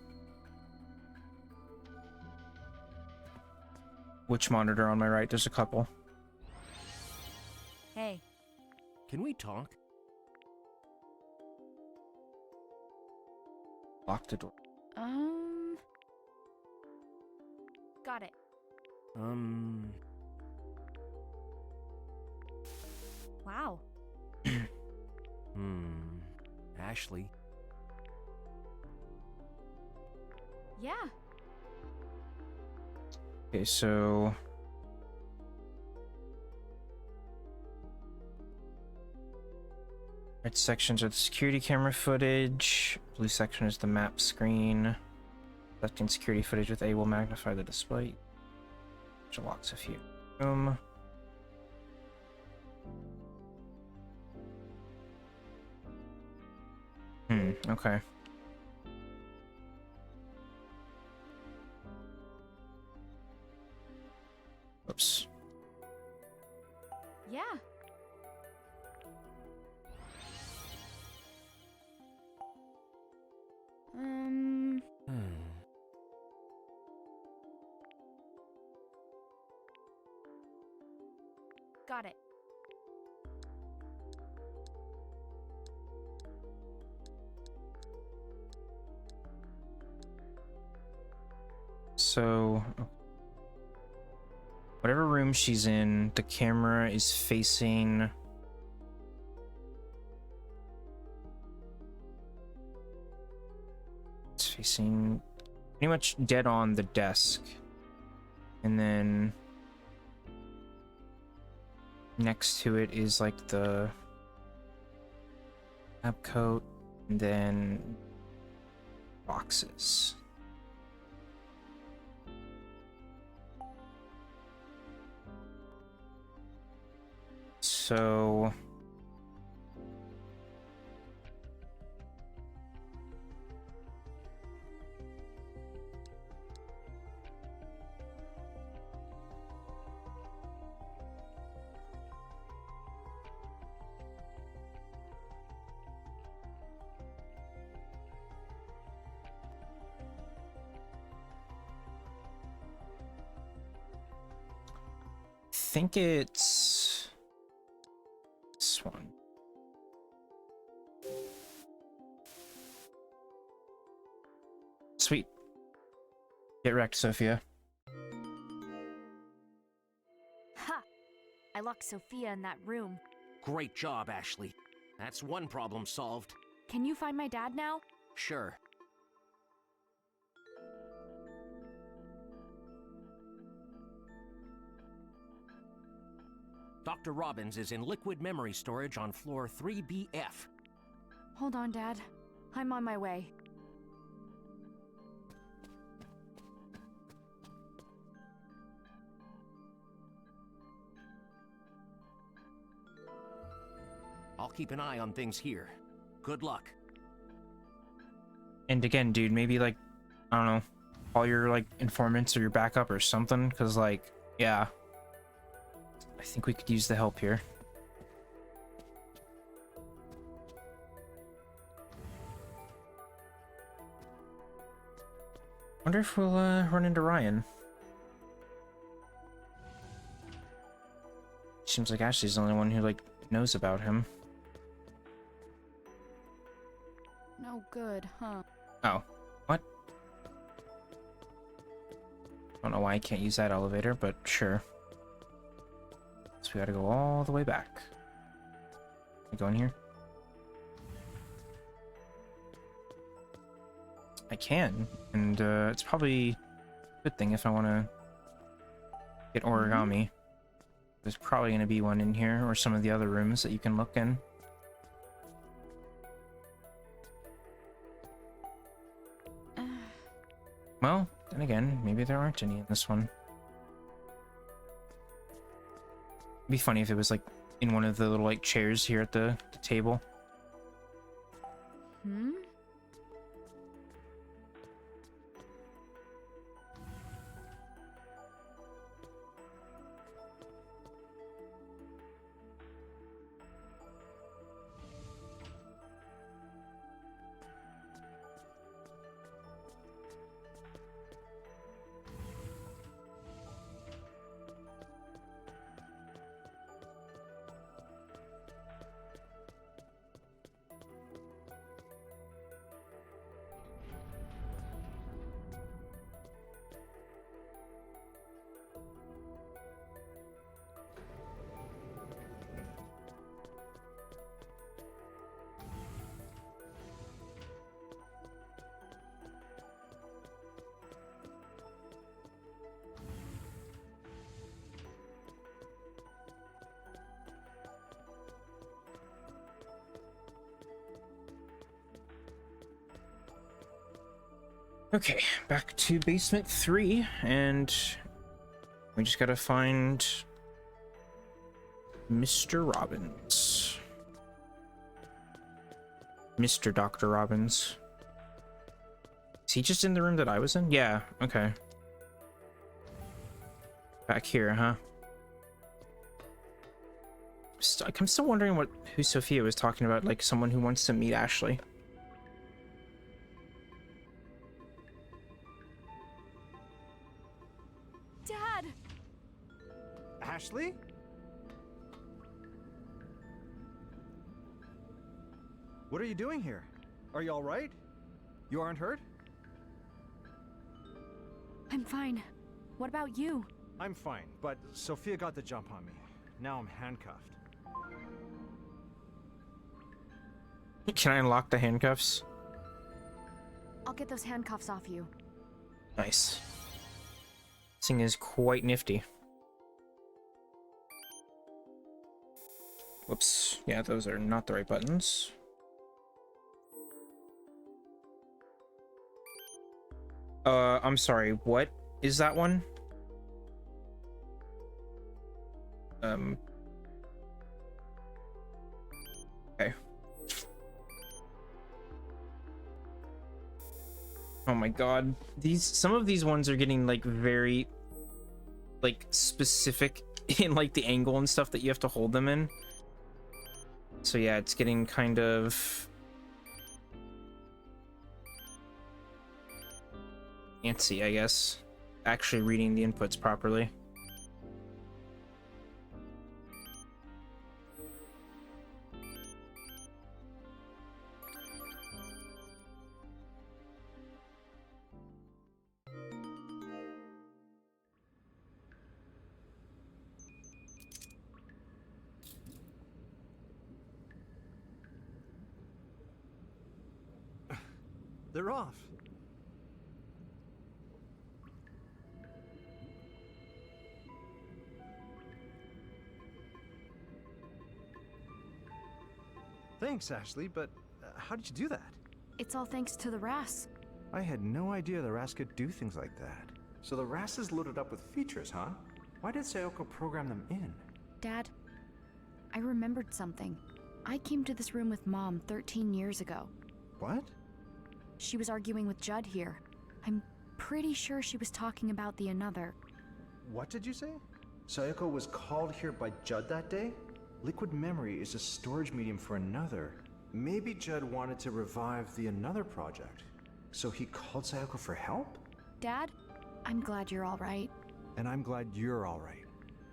which monitor on my right? There's a couple. Hey. Can we talk? Lock the door. Got it. Wow. Ashley. Yeah. Okay, so red sections are the security camera footage. Blue section is the map screen. Selecting security footage with A will magnify the display. Which unlocks a few. Okay. Oops. Yeah. Got it. So, whatever room she's in, the camera is facing... It's facing pretty much dead on the desk. And then next to it is like the lab coat, and then boxes. So I think it's this one. Sweet. Get wrecked, Sophia. Ha! I locked Sophia in that room. Great job, Ashley. That's one problem solved. Can you find my dad now? Sure. Dr. Robbins is in liquid memory storage on floor 3BF. Hold on, Dad. I'm on my way. I'll keep an eye on things here. Good luck. And again, dude, maybe like, I don't know, call your like informants or your backup or something, because like, yeah, I think we could use the help here. Wonder if we'll run into Ryan. Seems like Ashley's the only one who like knows about him. No good, huh? Oh, what? I don't know why I can't use that elevator, but sure. So we gotta go all the way back. Can I go in here? I can, and it's probably a good thing if I want to get origami. There's probably going to be one in here, or some of the other rooms that you can look in. Well, then again, maybe there aren't any in this one. It'd be funny if it was like in one of the little like chairs here at the table. Okay, back to basement 3, and we just gotta find Mr. Robbins. Mr. Dr. Robbins. Is he just in the room that I was in? Yeah, okay. Back here, huh? I'm still wondering who Sophia was talking about, like someone who wants to meet Ashley. Dad! Ashley? What are you doing here? Are you all right? You aren't hurt? I'm fine. What about you? I'm fine, but Sophia got the jump on me. Now I'm handcuffed. Can I unlock the handcuffs? I'll get those handcuffs off you. Nice. This thing is quite nifty. Whoops. Yeah, those are not the right buttons. I'm sorry, what is that one? Okay. Oh my god. Some of these ones are getting like very like specific in like the angle and stuff that you have to hold them in. So yeah, it's getting kind of antsy, I guess. Actually reading the inputs properly. They're off. Thanks, Ashley, but how did you do that? It's all thanks to the RAS. I had no idea the RAS could do things like that. So the RAS is loaded up with features, huh? Why did Sayoko program them in? Dad, I remembered something. I came to this room with Mom 13 years ago. What? She was arguing with Judd here. I'm pretty sure she was talking about the another. What did you say? Sayoko was called here by Judd that day? Liquid memory is a storage medium for another. Maybe Judd wanted to revive the another project. So he called Sayoko for help? Dad, I'm glad you're all right. And I'm glad you're all right.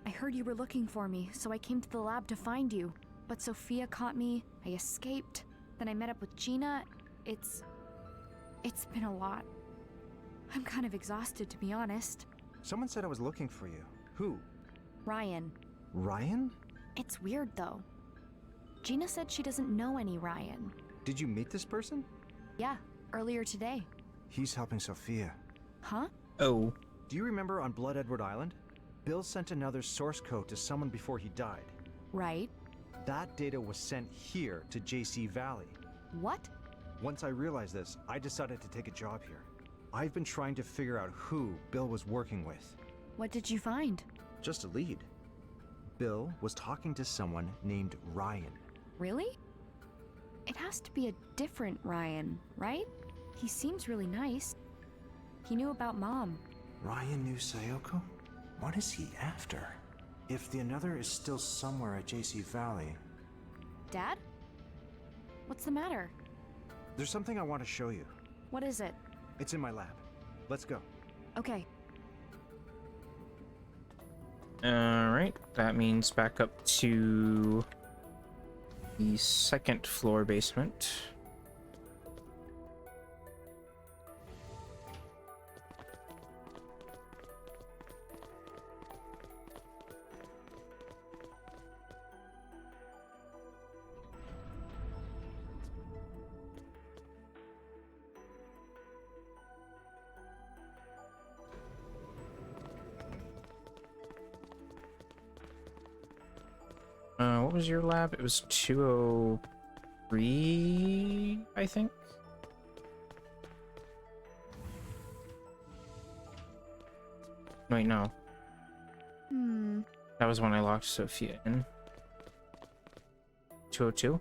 I heard you were looking for me, so I came to the lab to find you. But Sophia caught me, I escaped, then I met up with Gina. It's been a lot. I'm kind of exhausted, to be honest. Someone said I was looking for you. Who? Ryan. Ryan? It's weird, though. Gina said she doesn't know any Ryan. Did you meet this person? Yeah, earlier today. He's helping Sophia. Huh? Oh. Do you remember on Blood Edward Island? Bill sent another source code to someone before he died. Right. That data was sent here to JC Valley. What? Once I realized this, I decided to take a job here. I've been trying to figure out who Bill was working with. What did you find? Just a lead. Bill was talking to someone named Ryan. Really? It has to be a different Ryan, right? He seems really nice. He knew about Mom. Ryan knew Sayoko? What is he after? If the another is still somewhere at JC Valley... Dad? What's the matter? There's something I want to show you. What is it? It's in my lab. Let's go. Okay. Alright, that means back up to the second floor basement. What was your lab? It was 203, I think. Wait, no. Hmm. That was when I locked Sophia in. 202?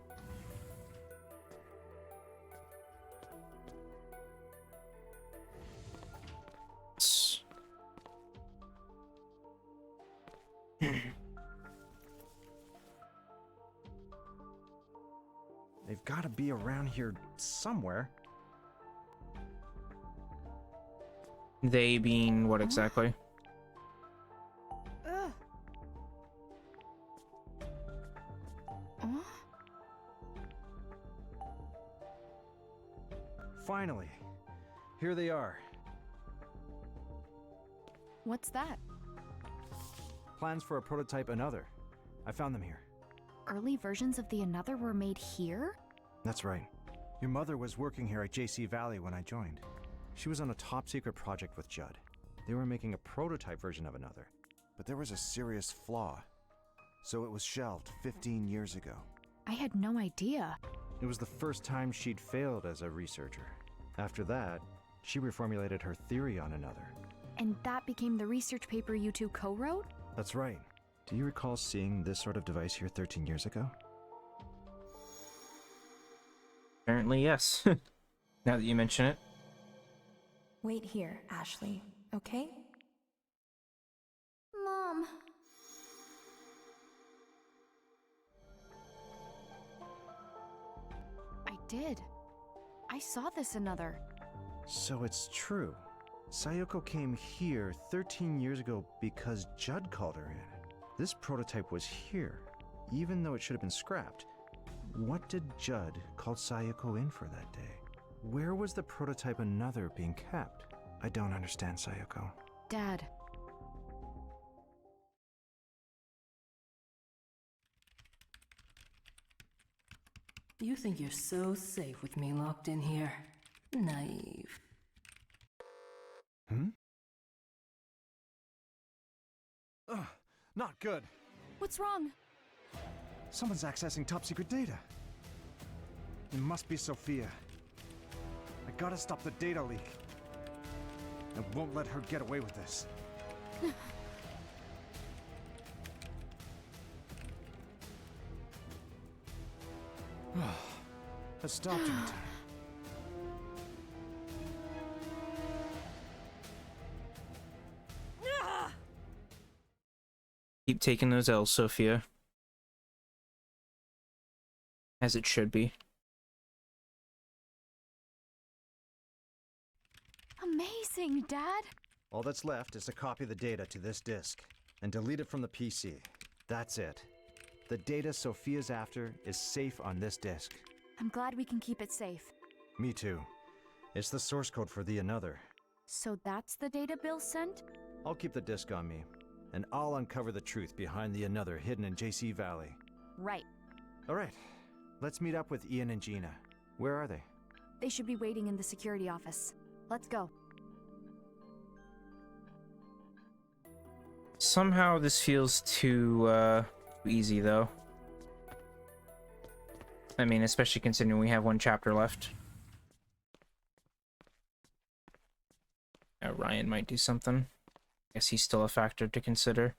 They've got to be around here somewhere. They being what exactly? Ugh. Finally, here they are. What's that? Plans for a prototype Another. I found them here. Early versions of the Another were made here? That's right. Your mother was working here at JC Valley when I joined. She was on a top-secret project with Judd. They were making a prototype version of Another, but there was a serious flaw. So it was shelved 15 years ago. I had no idea. It was the first time she'd failed as a researcher. After that, she reformulated her theory on Another. And that became the research paper you two co-wrote? That's right. Do you recall seeing this sort of device here 13 years ago? Apparently, yes. Now that you mention it. Wait here, Ashley, okay? Mom. I did. I saw this Another. So it's true. Sayoko came here 13 years ago because Judd called her in. This prototype was here, even though it should have been scrapped. What did Judd call Sayoko in for that day? Where was the prototype Another being kept? I don't understand, Sayoko. Dad. You think you're so safe with me locked in here. Naive. Hmm? Ugh, not good. What's wrong? Someone's accessing top-secret data. It must be Sophia. I gotta stop the data leak. I won't let her get away with this. I stopped in time. Keep taking those L's, Sophia. As it should be. Amazing, Dad. All that's left is to copy the data to this disk and delete it from the PC. That's it. The data Sophia's after is safe on this disk. I'm glad we can keep it safe. Me too. It's the source code for the Another. So that's the data Bill sent? I'll keep the disk on me, and I'll uncover the truth behind the Another hidden in JC Valley. Right. All right. Let's meet up with Ian and Gina. Where are they? They should be waiting in the security office. Let's go. Somehow this feels too easy, though. I mean, especially considering we have one chapter left. Ryan might do something. Guess he's still a factor to consider.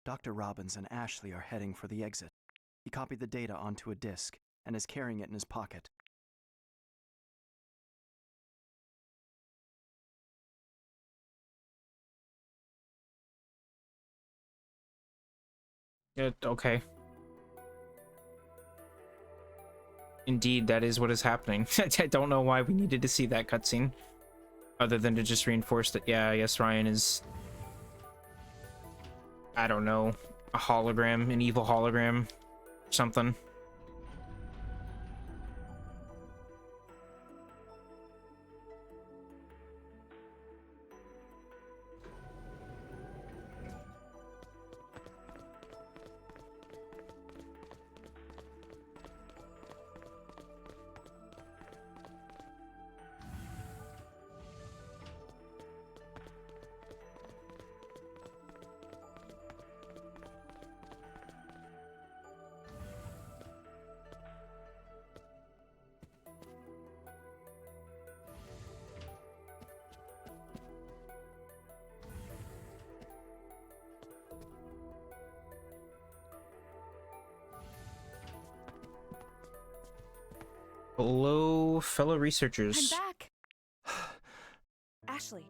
Dr. Robbins and Ashley are heading for the exit. He copied the data onto a disk and is carrying it in his pocket. Okay. Indeed, that is what is happening. I don't know why we needed to see that cutscene. Other than to just reinforce that, yeah, I guess Ryan is... I don't know, a hologram, an evil hologram, something. Hello, fellow researchers. I'm back! Ashley,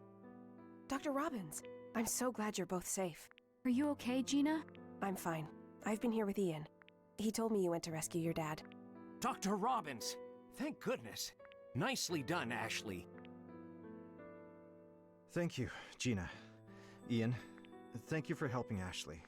Dr. Robbins, I'm so glad you're both safe. Are you okay, Gina? I'm fine. I've been here with Ian. He told me you went to rescue your dad. Dr. Robbins! Thank goodness. Nicely done, Ashley. Thank you, Gina. Ian, thank you for helping Ashley.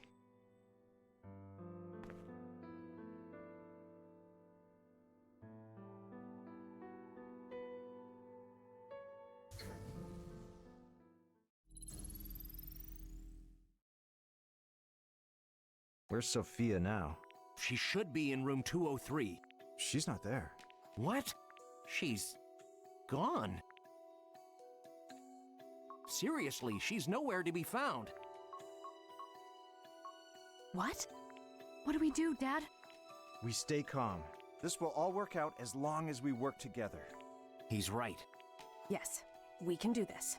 Where's Sophia now? She should be in room 203. She's not there. What? She's gone. Seriously, she's nowhere to be found. What? What do we do, Dad? We stay calm. This will all work out as long as we work together. He's right. Yes, we can do this.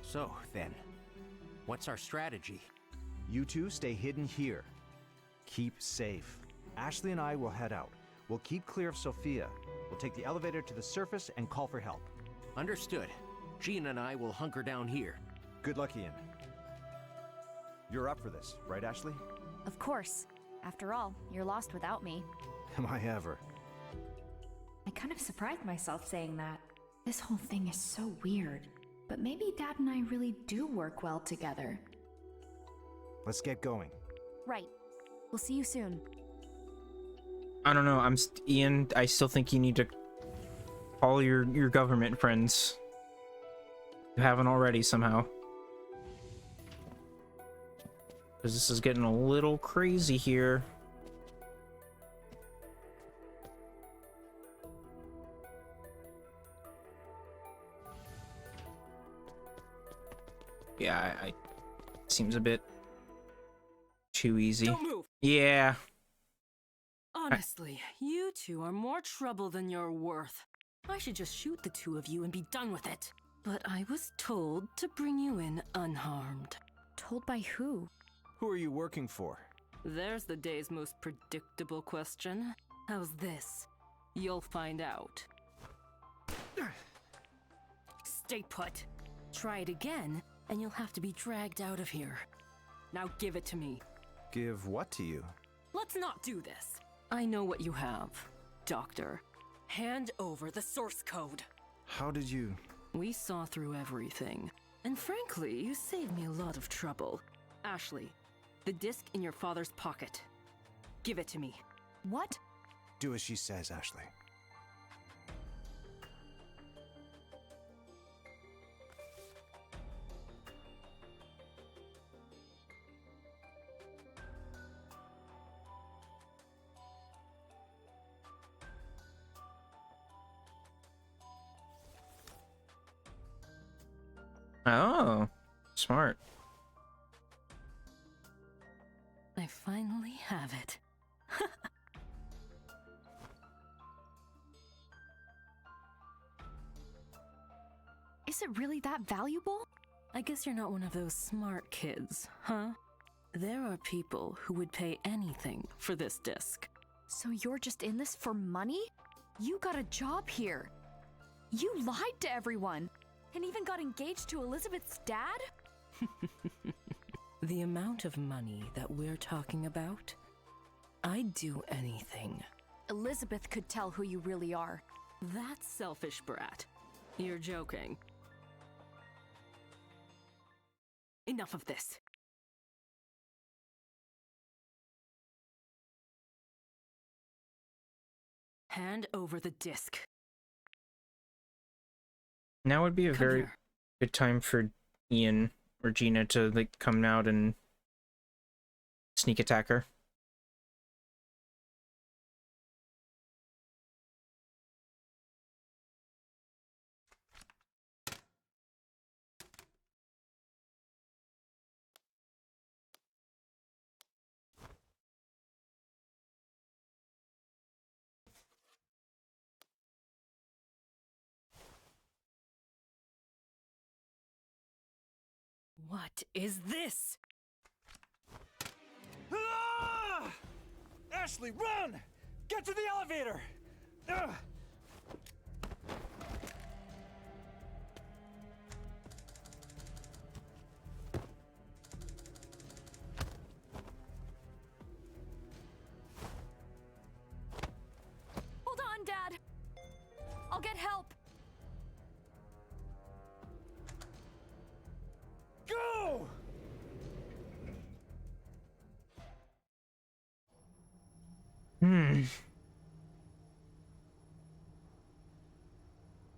So, then, what's our strategy? You two stay hidden here. Keep safe. Ashley and I will head out. We'll keep clear of Sophia. We'll take the elevator to the surface and call for help. Understood. Gina and I will hunker down here. Good luck, Ian. You're up for this, right, Ashley? Of course. After all, you're lost without me. Am I ever? I kind of surprised myself saying that. This whole thing is so weird. But maybe Dad and I really do work well together. Let's get going. Right. We'll see you soon. I don't know. Ian. I still think you need to call your government friends. You haven't already somehow. Because this is getting a little crazy here. Yeah, I seems a bit too easy. Don't move. Yeah. Honestly, you two are more trouble than you're worth. I should just shoot the two of you and be done with it. But I was told to bring you in unharmed. Told by who? Who are you working for? There's the day's most predictable question. How's this? You'll find out. Stay put. Try it again, and you'll have to be dragged out of here. Now give it to me. Give what to you? Let's not do this. I know what you have, Doctor. Hand over the source code. How did you... We saw through everything. And frankly, you saved me a lot of trouble. Ashley, the disc in your father's pocket. Give it to me. What? Do as she says, Ashley. Oh, smart. I finally have it. Is it really that valuable? I guess you're not one of those smart kids, huh? There are people who would pay anything for this disc. So you're just in this for money? You got a job here. You lied to everyone. And even got engaged to Elizabeth's dad? The amount of money that we're talking about, I'd do anything. Elizabeth could tell who you really are. That selfish brat. You're joking. Enough of this. Hand over the disc. Now would be a Come very here. good time for Ian or Gina to like come out and sneak attack her. What is this? Ah! Ashley, run! Get to the elevator! Ugh. Hold on, Dad! I'll get help! Go!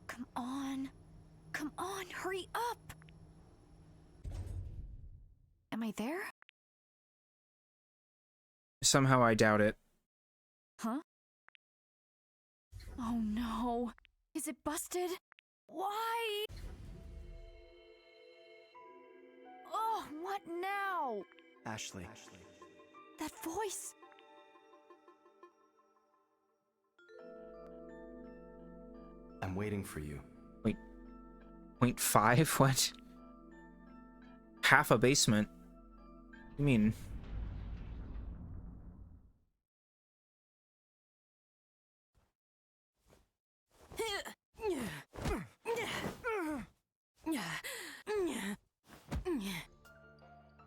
Come on. Come on, hurry up! Am I there? Somehow I doubt it. Huh? Oh no. Is it busted? Why? Oh, what now? Ashley. That voice. I'm waiting for you. Wait. 0.5? What? Half a basement? You mean?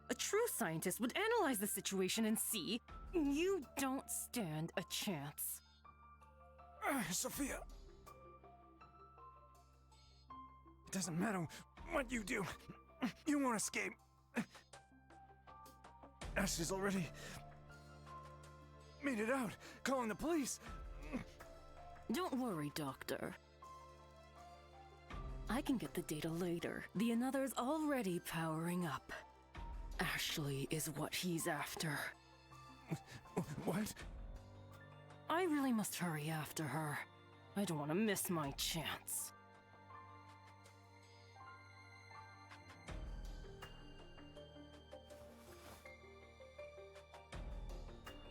A true scientist would analyze the situation and see you don't stand a chance. Sophia. It doesn't matter what you do. You won't escape. Ashley's already made it out, calling the police. Don't worry, Doctor. I can get the data later. The Another's already powering up. Ashley is what he's after. What? I really must hurry after her. I don't want to miss my chance.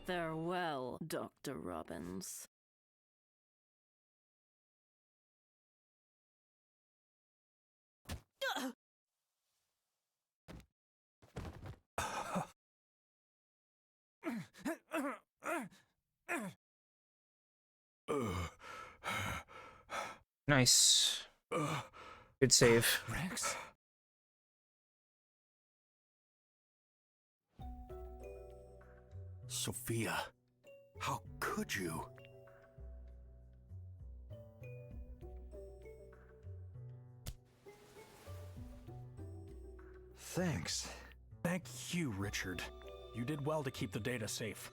Farewell, Dr. Robbins. Nice. Good save. Rex? Sophia, how could you? Thanks. Thank you, Richard. You did well to keep the data safe.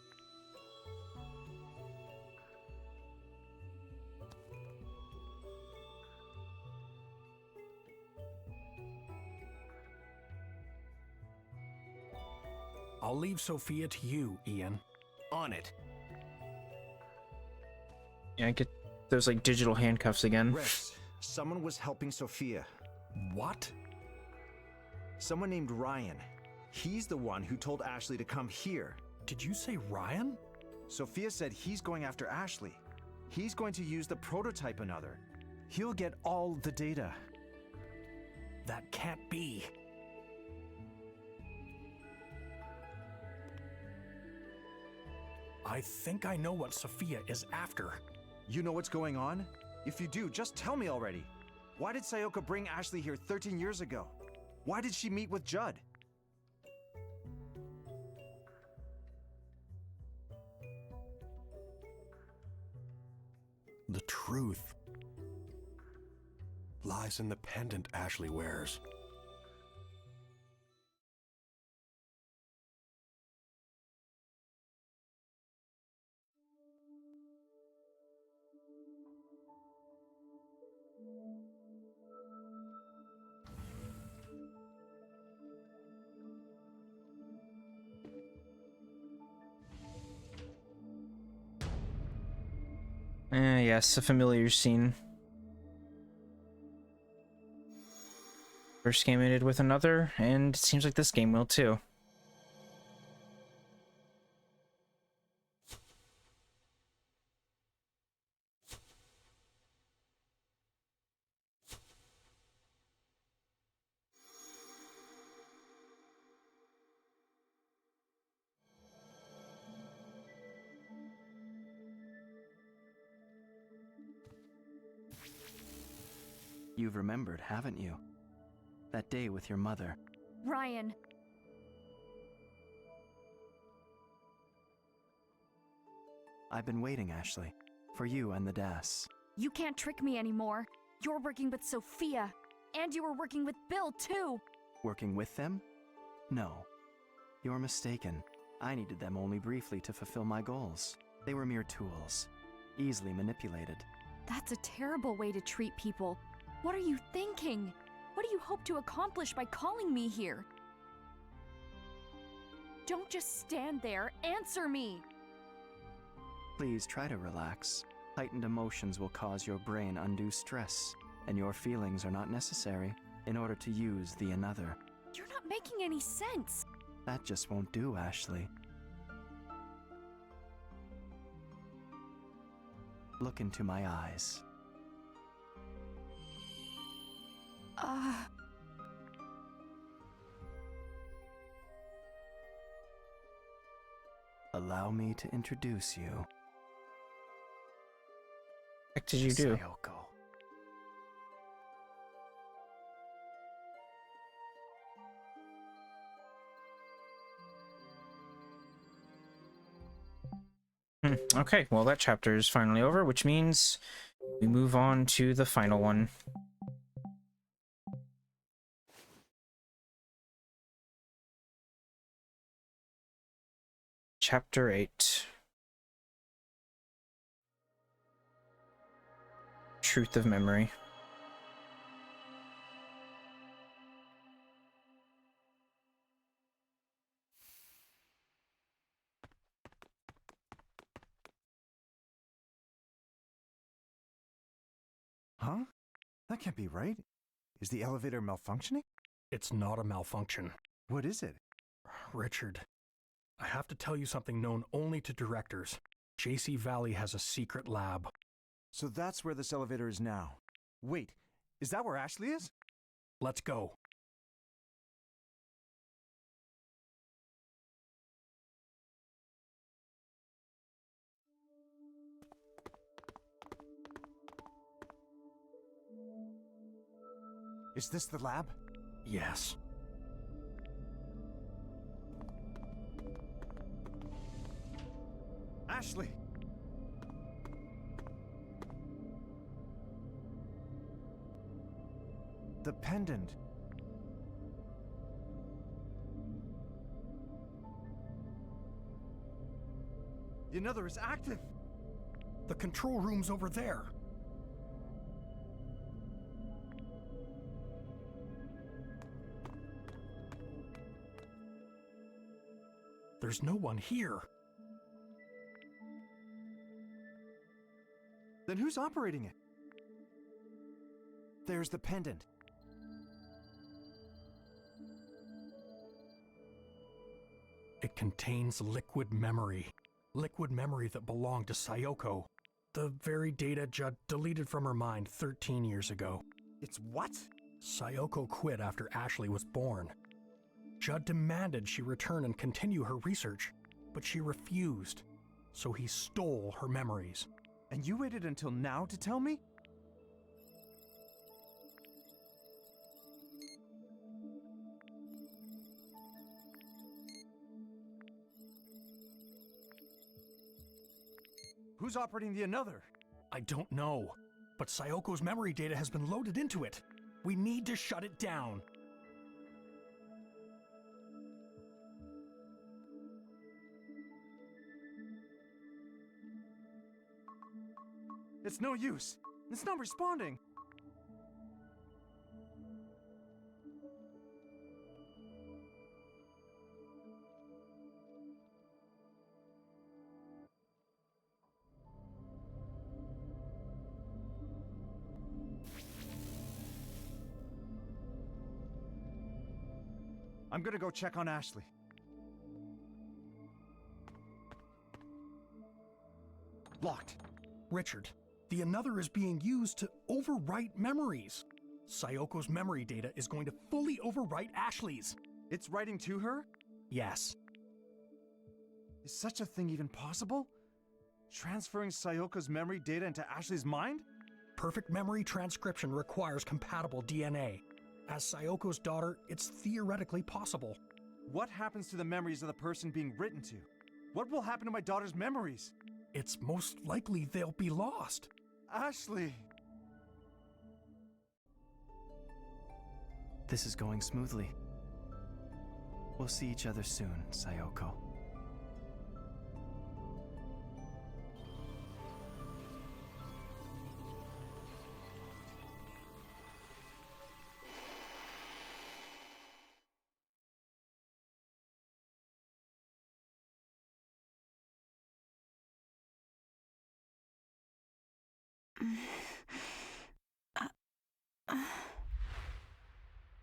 I'll leave Sophia to you, Ian. On it. Yeah, get those like digital handcuffs again. Rex, someone was helping Sophia. What? Someone named Ryan. He's the one who told Ashley to come here. Did you say Ryan? Sophia said he's going after Ashley. He's going to use the prototype Another. He'll get all the data. That can't be. I think I know what Sophia is after. You know what's going on? If you do, just tell me already. Why did Sayoko bring Ashley here 13 years ago? Why did she meet with Judd? The truth lies in the pendant Ashley wears. Yes, a familiar scene. First game ended with Another, and it seems like this game will too. you've remembered, haven't you? That day with your mother. Ryan. I've been waiting, Ashley, for you and the Das. You can't trick me anymore. You're working with Sophia. And you were working with Bill, too. Working with them? No. You're mistaken. I needed them only briefly to fulfill my goals. They were mere tools, easily manipulated. That's a terrible way to treat people. What are you thinking? What do you hope to accomplish by calling me here? Don't just stand there. Answer me! Please try to relax. Heightened emotions will cause your brain undue stress, and your feelings are not necessary in order to use the another. You're not making any sense. That just won't do, Ashley. Look into my eyes. Allow me to introduce you. What did you do? Sayoko. Okay, well that chapter is finally over, which means we move on to the final one. Chapter 8. Truth of Memory. Huh? That can't be right. Is the elevator malfunctioning? It's not a malfunction. What is it? Richard, I have to tell you something known only to directors. JC Valley has a secret lab. So that's where this elevator is now. Wait, is that where Ashley is? Let's go. Is this the lab? Yes. Ashley! The pendant. The another is active. The control room's over there. There's no one here. Then who's operating it? There's the pendant. It contains liquid memory. Liquid memory that belonged to Sayoko. The very data Judd deleted from her mind 13 years ago. It's what? Sayoko quit after Ashley was born. Judd demanded she return and continue her research, but she refused. So he stole her memories. And you waited until now to tell me? Who's operating the another? I don't know, but Sayoko's memory data has been loaded into it. We need to shut it down. It's no use. It's not responding. I'm gonna go check on Ashley. Locked. Richard, the another is being used to overwrite memories. Sayoko's memory data is going to fully overwrite Ashley's. It's writing to her? Yes. Is such a thing even possible? Transferring Sayoko's memory data into Ashley's mind? Perfect memory transcription requires compatible DNA. As Sayoko's daughter, it's theoretically possible. What happens to the memories of the person being written to? What will happen to my daughter's memories? It's most likely they'll be lost. Ashley! This is going smoothly. We'll see each other soon, Sayoko.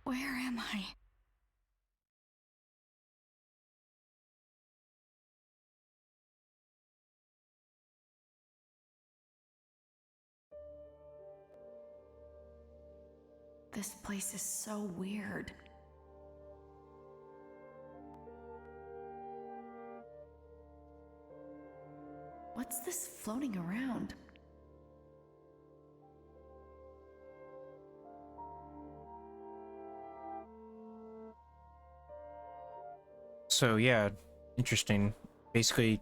Where am I? This place is so weird. What's this floating around? So yeah, interesting. Basically,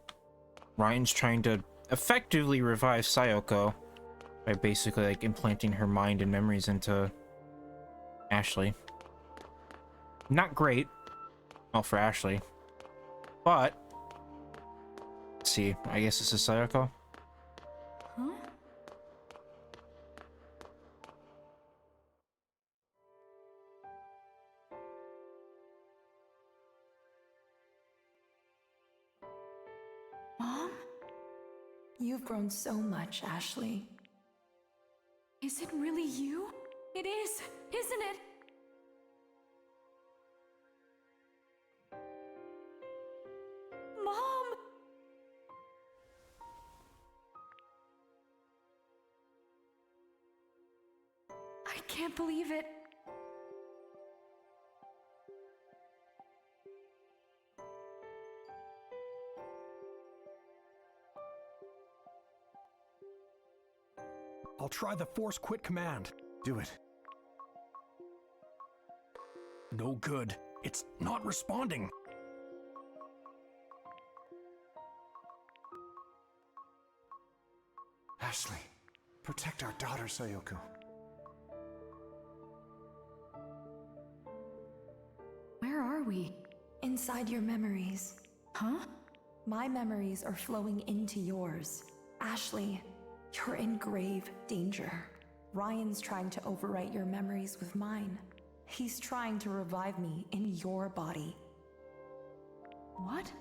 Ryan's trying to effectively revive Sayoko by basically like implanting her mind and memories into Ashley. Not great, well, for Ashley, but let's see. I guess this is Sayoko. Huh? Mom? You've grown so much, Ashley. Is it really you? It is, isn't it? Mom! I can't believe it. I'll try the force quit command. Do it. No good. It's not responding. Ashley, protect our daughter, Sayoko. Where are we? Inside your memories. Huh? My memories are flowing into yours. Ashley, you're in grave danger. Ryan's trying to overwrite your memories with mine. He's trying to revive me in your body. What?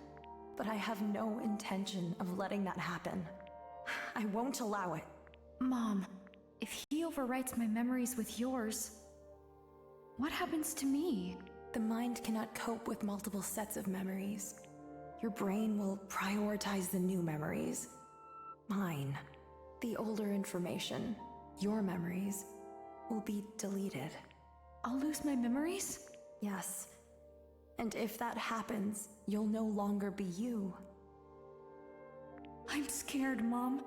But I have no intention of letting that happen. I won't allow it. Mom, if he overwrites my memories with yours, what happens to me? The mind cannot cope with multiple sets of memories. Your brain will prioritize the new memories. Mine, the older information, your memories, will be deleted. I'll lose my memories? Yes. And if that happens, you'll no longer be you. I'm scared, Mom.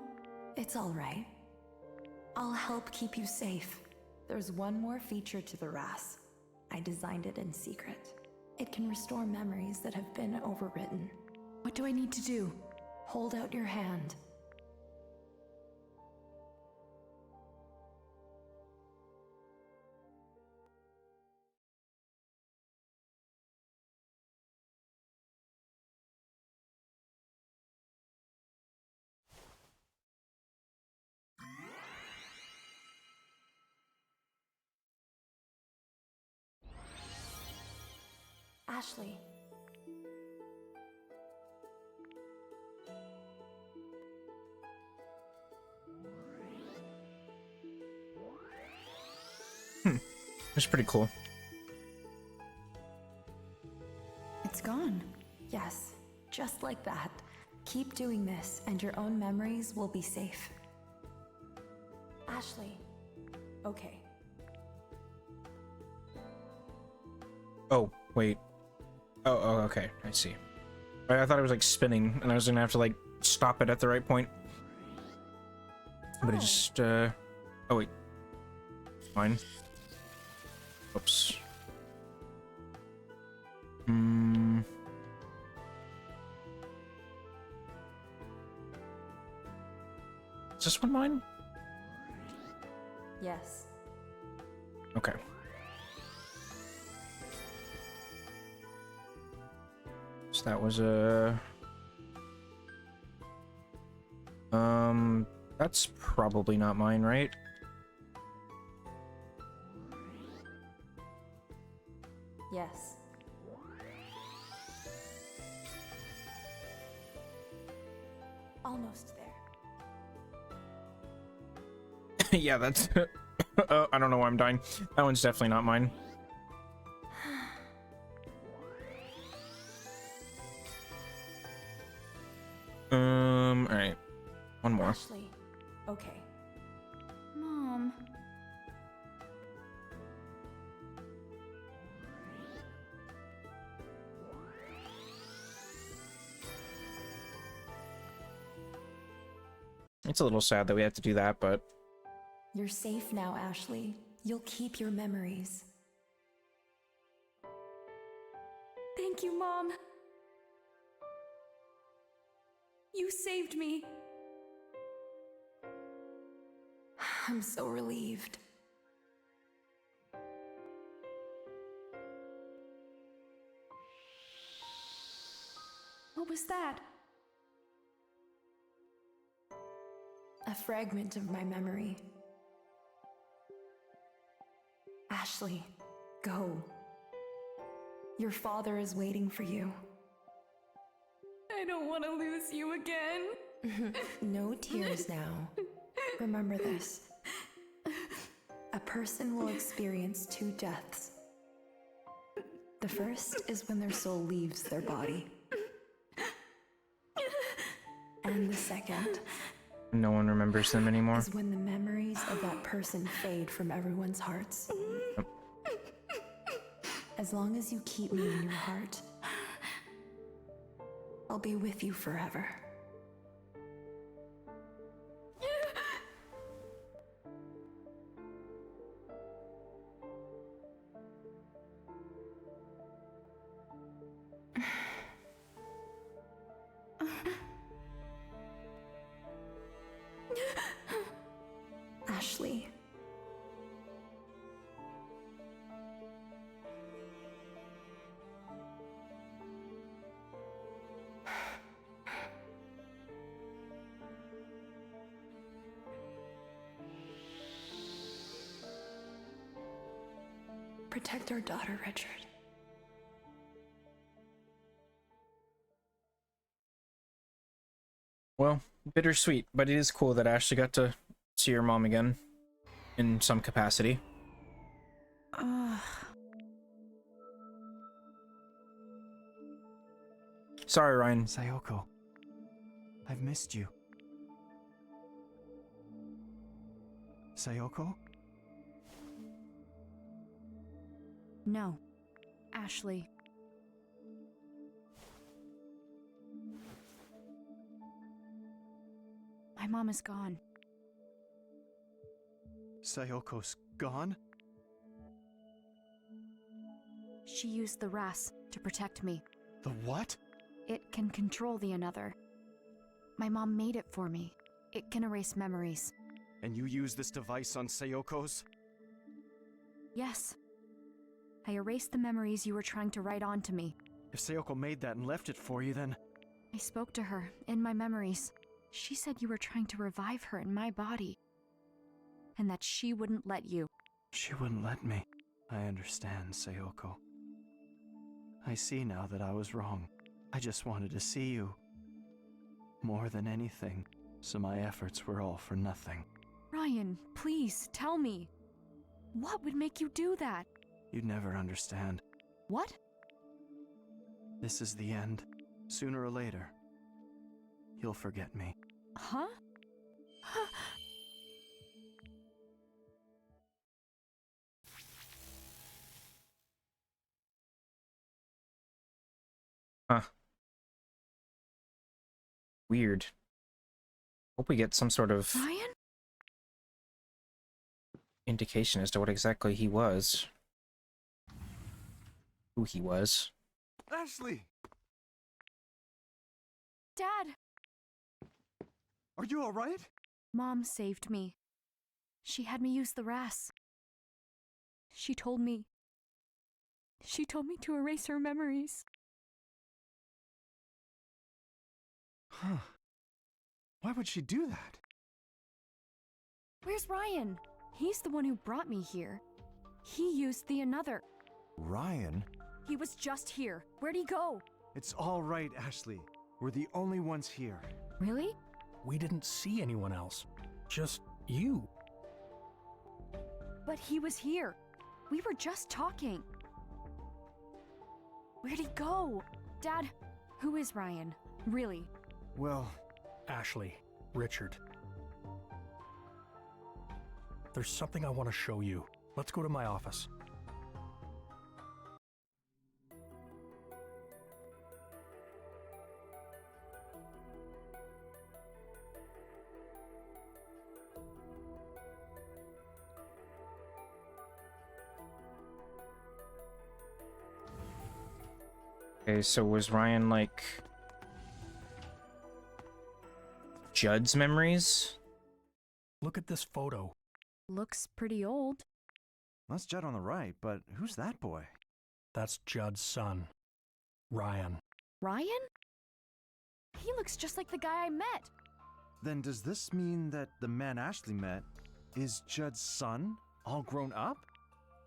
It's all right. I'll help keep you safe. There's one more feature to the RAS. I designed it in secret. It can restore memories that have been overwritten. What do I need to do? Hold out your hand. Ashley. It's pretty cool. It's gone. Yes, just like that. Keep doing this, and your own memories will be safe. Ashley. Okay. Oh, wait. Oh, okay. I see. I thought it was like spinning, and I was gonna have to like stop it at the right point. But it just Oh, wait. Fine. Oops. Is this one mine? Yes. Okay. So that was a... That's probably not mine, right? Yes. Almost there. Yeah, that's... I don't know why I'm dying. That one's definitely not mine. Alright. One more. Ashley. Okay. Mom. It's a little sad that we have to do that, but... You're safe now, Ashley. You'll keep your memories. Thank you, Mom. You saved me. I'm so relieved. What was that? A fragment of my memory. Ashley, go. Your father is waiting for you. I don't want to lose you again. No tears now. Remember this. A person will experience two deaths. The first is when their soul leaves their body. And the second No one remembers them anymore. is when the memories of that person fade from everyone's hearts. Yep. As long as you keep me in your heart, I'll be with you forever. Ashley. Protect our daughter, Richard. Well, bittersweet, but it is cool that Ashley got to see her mom again. In some capacity. Sorry, Ryan. Sayoko, I've missed you. Sayoko? No. Ashley. My mom is gone. Sayoko's gone? She used the RAS to protect me. The what? It can control the another. My mom made it for me. It can erase memories. And you use this device on Sayoko's? Yes. I erased the memories you were trying to write onto me. If Sayoko made that and left it for you, then... I spoke to her in my memories. She said you were trying to revive her in my body. And that she wouldn't let you. She wouldn't let me. I understand, Sayoko. I see now that I was wrong. I just wanted to see you. More than anything, so my efforts were all for nothing. Ryan, please, tell me. What would make you do that? You'd never understand. What? This is the end. Sooner or later, you'll forget me. Huh? Huh. Weird. Hope we get some sort of... Ryan? indication as to what exactly he was. Who he was. Ashley! Dad! Are you alright? Mom saved me. She had me use the RAS. She told me to erase her memories. Huh. Why would she do that? Where's Ryan? He's the one who brought me here. He used the another. Ryan? He was just here. Where'd he go? It's all right, Ashley. We're the only ones here. Really? We didn't see anyone else. Just you. But he was here. We were just talking. Where'd he go? Dad, who is Ryan? Really? Well, Ashley, Richard. There's something I want to show you. Let's go to my office. Okay, so was Ryan like Judd's memories? Look at this photo. Looks pretty old. That's Judd on the right, but who's that boy? That's Judd's son, Ryan. Ryan? He looks just like the guy I met. Then does this mean that the man Ashley met is Judd's son, all grown up?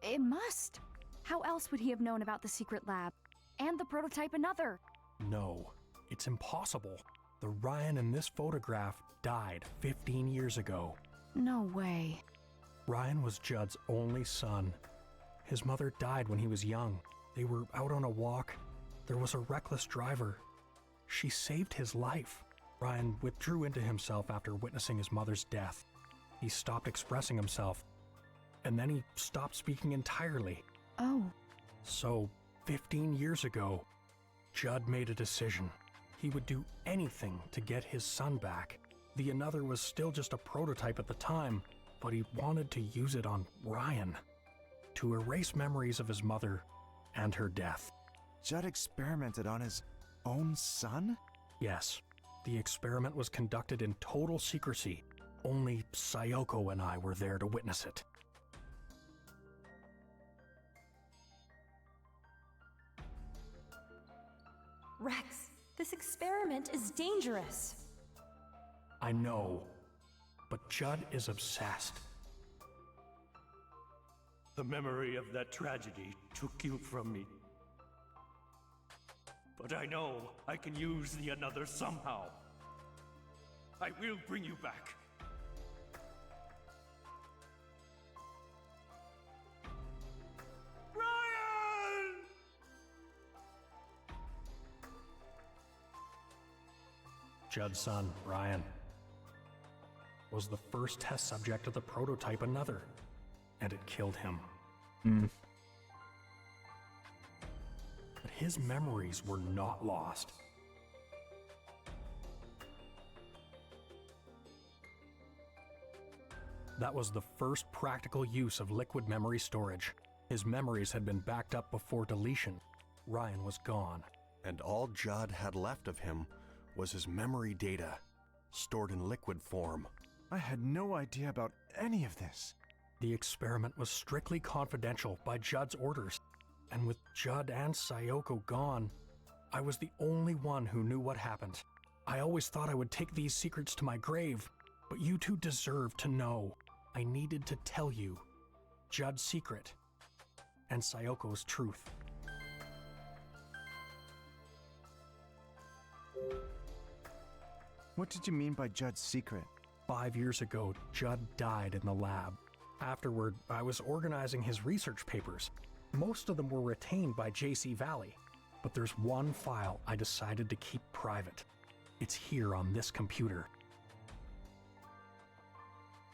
It must. How else would he have known about the secret lab? And the prototype another? No, it's impossible. The Ryan in this photograph died 15 years ago. No way. Ryan was Judd's only son. His mother died when he was young. They were out on a walk. There was a reckless driver. She saved his life. Ryan withdrew into himself after witnessing his mother's death. He stopped expressing himself, and then he stopped speaking entirely. Oh. So, 15 years ago, Judd made a decision. He would do anything to get his son back. The another was still just a prototype at the time, but he wanted to use it on Ryan to erase memories of his mother and her death. Judd experimented on his own son? Yes. The experiment was conducted in total secrecy. Only Sayoko and I were there to witness it. Rex, this experiment is dangerous. I know, but Judd is obsessed. The memory of that tragedy took you from me. But I know I can use the another somehow. I will bring you back. Ryan! Judd's son, Ryan, was the first test subject of the prototype another, and it killed him. But his memories were not lost. That was the first practical use of liquid memory storage. His memories had been backed up before deletion. Ryan was gone. And all Judd had left of him was his memory data, stored in liquid form. I had no idea about any of this. The experiment was strictly confidential by Judd's orders, and with Judd and Sayoko gone, I was the only one who knew what happened. I always thought I would take these secrets to my grave, but you two deserve to know. I needed to tell you Judd's secret and Sayoko's truth. What did you mean by Judd's secret? 5 years ago, Judd died in the lab. Afterward, I was organizing his research papers. Most of them were retained by JC Valley, but there's one file I decided to keep private. It's here on this computer.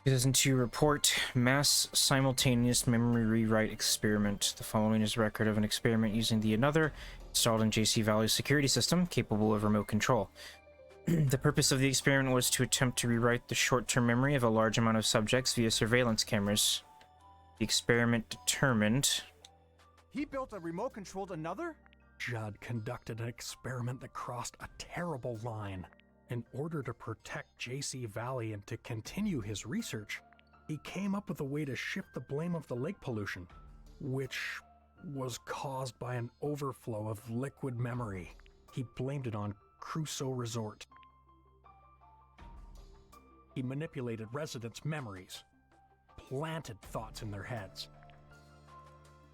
2002 report, mass simultaneous memory rewrite experiment. The following is a record of an experiment using the another installed in JC Valley's security system capable of remote control. The purpose of the experiment was to attempt to rewrite the short-term memory of a large amount of subjects via surveillance cameras. The experiment determined. He built a remote-controlled another? Judd conducted an experiment that crossed a terrible line. In order to protect JC Valley and to continue his research, he came up with a way to shift the blame of the lake pollution, which was caused by an overflow of liquid memory. He blamed it on Crusoe Resort. He manipulated residents' memories, planted thoughts in their heads.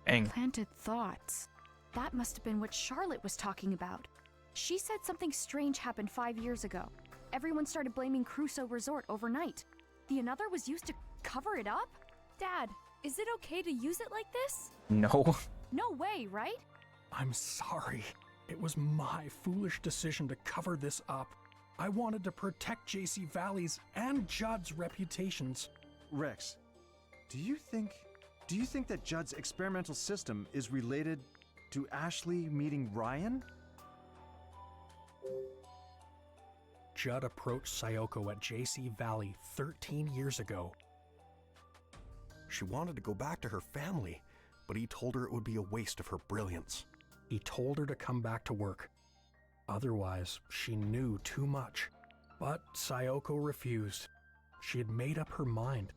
Planted thoughts. That must have been what Charlotte was talking about. She said something strange happened 5 years ago. Everyone started blaming Crusoe Resort overnight. The another was used to cover it up? Dad, is it okay to use it like this? No. No way, right? I'm sorry. It was my foolish decision to cover this up. I wanted to protect JC Valley's and Judd's reputations. Rex, do you think that Judd's experimental system is related to Ashley meeting Ryan? Judd approached Sayoko at JC Valley 13 years ago. She wanted to go back to her family, but he told her it would be a waste of her brilliance. He told her to come back to work. Otherwise, she knew too much. But Sayoko refused. She had made up her mind.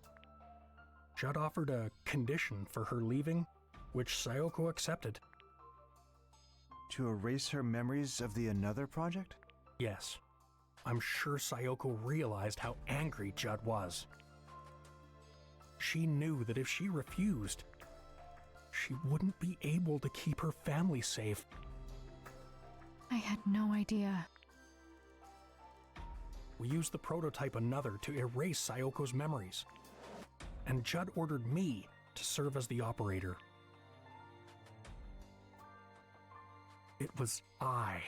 Judd offered a condition for her leaving, which Sayoko accepted. To erase her memories of the Another project? Yes. I'm sure Sayoko realized how angry Judd was. She knew that if she refused, she wouldn't be able to keep her family safe. I had no idea. We used the prototype Another to erase Sayoko's memories. And Judd ordered me to serve as the operator. It was I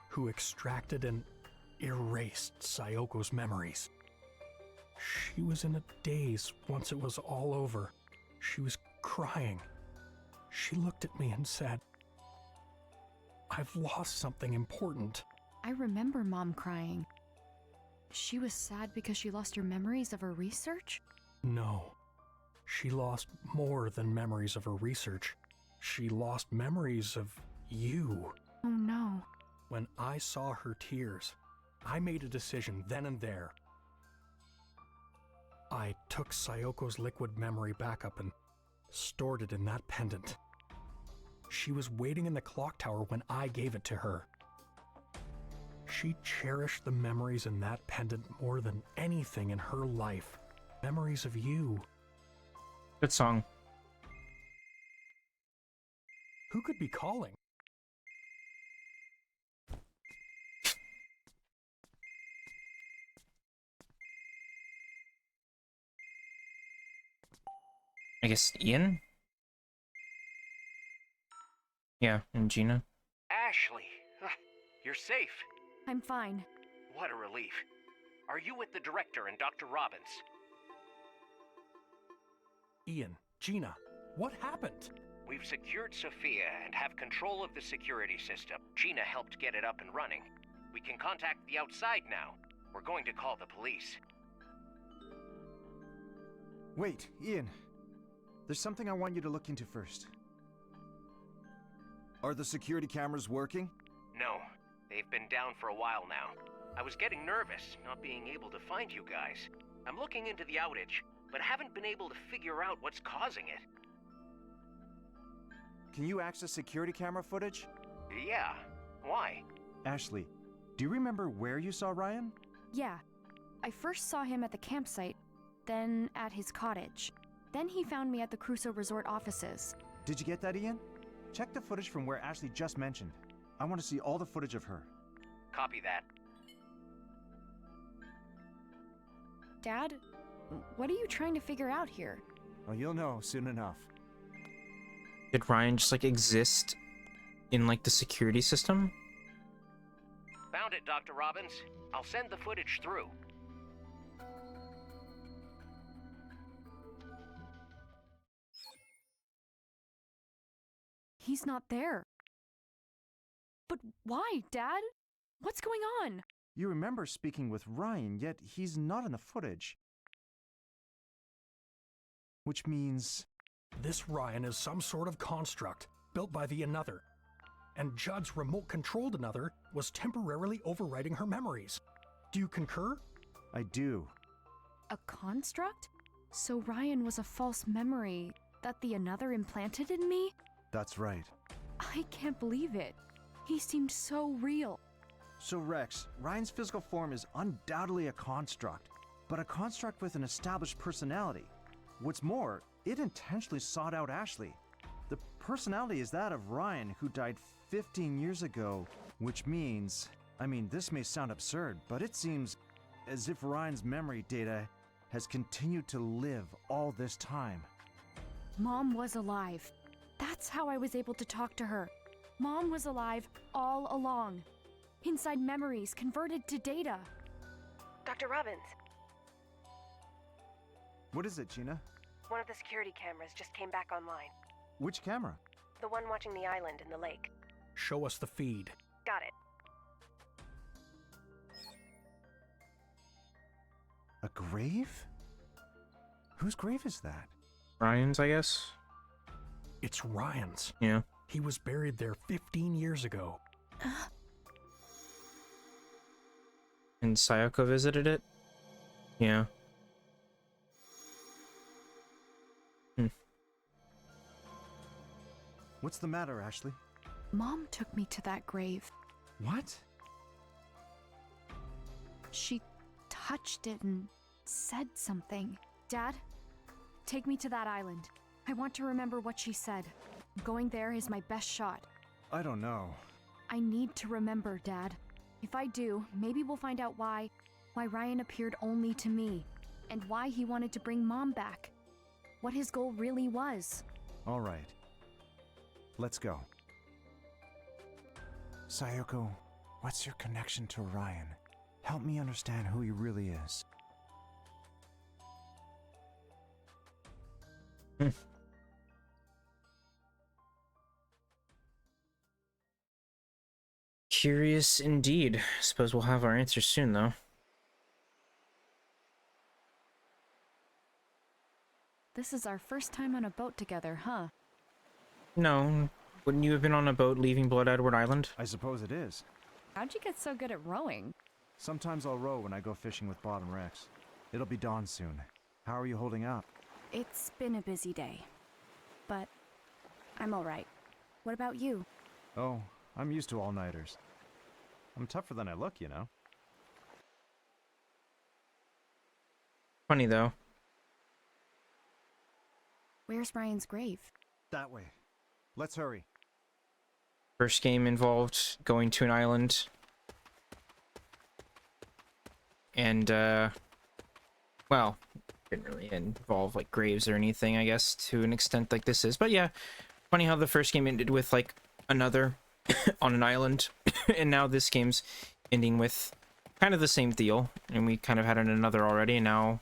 who extracted and erased Sayoko's memories. She was in a daze once it was all over. She was crying. She looked at me and said, "I've lost something important." I remember Mom crying. She was sad because she lost her memories of her research? No. She lost more than memories of her research. She lost memories of you. Oh no. When I saw her tears, I made a decision then and there. I took Sayoko's liquid memory backup and stored it in that pendant. She was waiting in the clock tower when I gave it to her. She cherished the memories in that pendant more than anything in her life. Memories of you. Good song. Who could be calling? I guess Ian? Yeah, and Gina. Ashley, you're safe. I'm fine. What a relief. Are you with the director and Dr. Robbins? Ian, Gina, what happened? We've secured Sophia and have control of the security system. Gina helped get it up and running. We can contact the outside now. We're going to call the police. Wait, Ian. There's something I want you to look into first. Are the security cameras working? No, they've been down for a while now. I was getting nervous, not being able to find you guys. I'm looking into the outage, but haven't been able to figure out what's causing it. Can you access security camera footage? Yeah, why? Ashley, do you remember where you saw Ryan? Yeah. I first saw him at the campsite, then at his cottage. Then he found me at the Crusoe Resort offices. Did you get that, Ian? Check the footage from where Ashley just mentioned. I want to see all the footage of her. Copy that. Dad, what are you trying to figure out here? Well, you'll know soon enough. Did Ryan just like exist in like the security system? Found it, Dr. Robbins. I'll send the footage through. He's not there. But why, Dad? What's going on? You remember speaking with Ryan, yet he's not in the footage. Which means... This Ryan is some sort of construct built by the Another, and Judd's remote-controlled Another was temporarily overwriting her memories. Do you concur? I do. A construct? So Ryan was a false memory that the Another implanted in me? That's right. I can't believe it. He seemed so real. So Rex, Ryan's physical form is undoubtedly a construct, but a construct with an established personality. What's more, it intentionally sought out Ashley. The personality is that of Ryan, who died 15 years ago, which means, this may sound absurd, but it seems as if Ryan's memory data has continued to live all this time. Mom was alive. That's how I was able to talk to her. Mom was alive all along. Inside memories converted to data. Dr. Robbins, What is it, Gina? one of the security cameras just came back online. Which camera? The one watching the island and the lake. Show us the feed. Got it. A grave? Whose grave is that? Ryan's, I guess? It's Ryan's. Yeah. He was buried there 15 years ago. And Sayoko visited it? Yeah. What's the matter, Ashley? Mom took me to that grave. What? She touched it and said something. Dad, take me to that island. I want to remember what she said. Going there is my best shot. I don't know. I need to remember, Dad. If I do, maybe we'll find out why Ryan appeared only to me, and why he wanted to bring Mom back. What his goal really was. All right. Let's go. Sayoko, what's your connection to Ryan? Help me understand who he really is. Curious indeed. Suppose we'll have our answers soon, though. This is our first time on a boat together, huh? No, wouldn't you have been on a boat leaving Blood Edward Island? I suppose it is. How'd you get so good at rowing? Sometimes I'll row when I go fishing with Bob and Rex. It'll be dawn soon. How are you holding up? It's been a busy day, but I'm all right. What about you? Oh, I'm used to all-nighters. I'm tougher than I look, you know. Funny, though. Where's Ryan's grave? That way. Let's hurry. First game involved going to an island. And, well, didn't really involve, like, graves or anything, I guess, to an extent like this is. But yeah, funny how the first game ended with, like, another on an island. And now this game's ending with kind of the same deal. And we kind of had another already, and now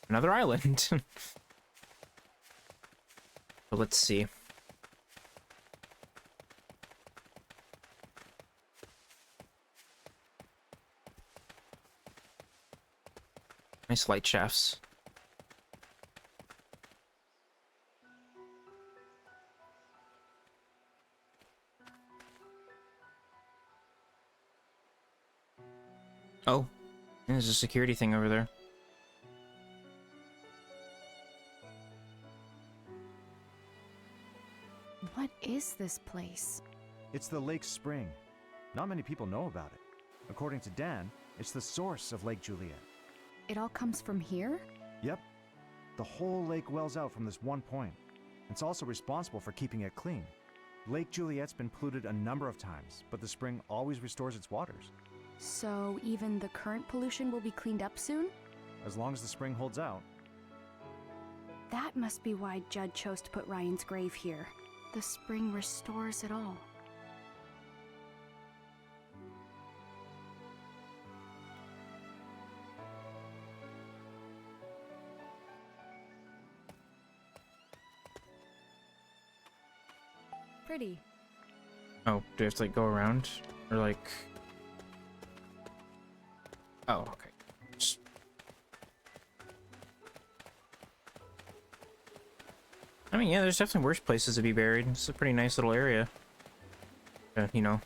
another island. So let's see. Nice light shafts. Oh, there's a security thing over there. What is this place? It's the Lake Spring. Not many people know about it. According to Dan, it's the source of Lake Juliet. It all comes from here? Yep. The whole lake wells out from this one point. It's also responsible for keeping it clean. Lake Juliet's been polluted a number of times, but the spring always restores its waters. So even the current pollution will be cleaned up soon? As long as the spring holds out. That must be why Judd chose to put Ryan's grave here. The spring restores it all. Pretty. Oh, do you have to, like, go around? Or, like... Oh, okay. Just... I mean, yeah, there's definitely worse places to be buried. It's a pretty nice little area. You know,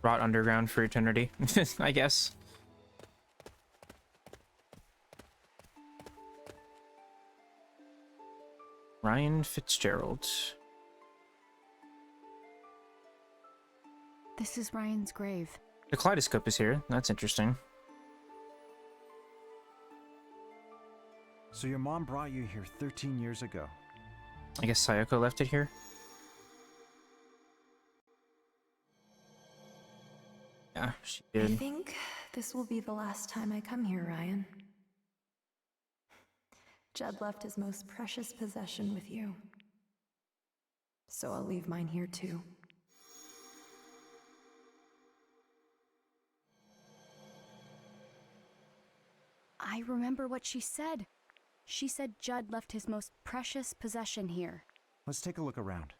rot underground for eternity, I guess. Ryan Fitzgerald. This is Ryan's grave. The kaleidoscope is here. That's interesting. So your mom brought you here 13 years ago. I guess Sayoko left it here. Yeah, she I did. think this will be the last time I come here, Ryan. Judd left his most precious possession with you. So I'll leave mine here too. I remember what she said. She said Judd left his most precious possession here. Let's take a look around.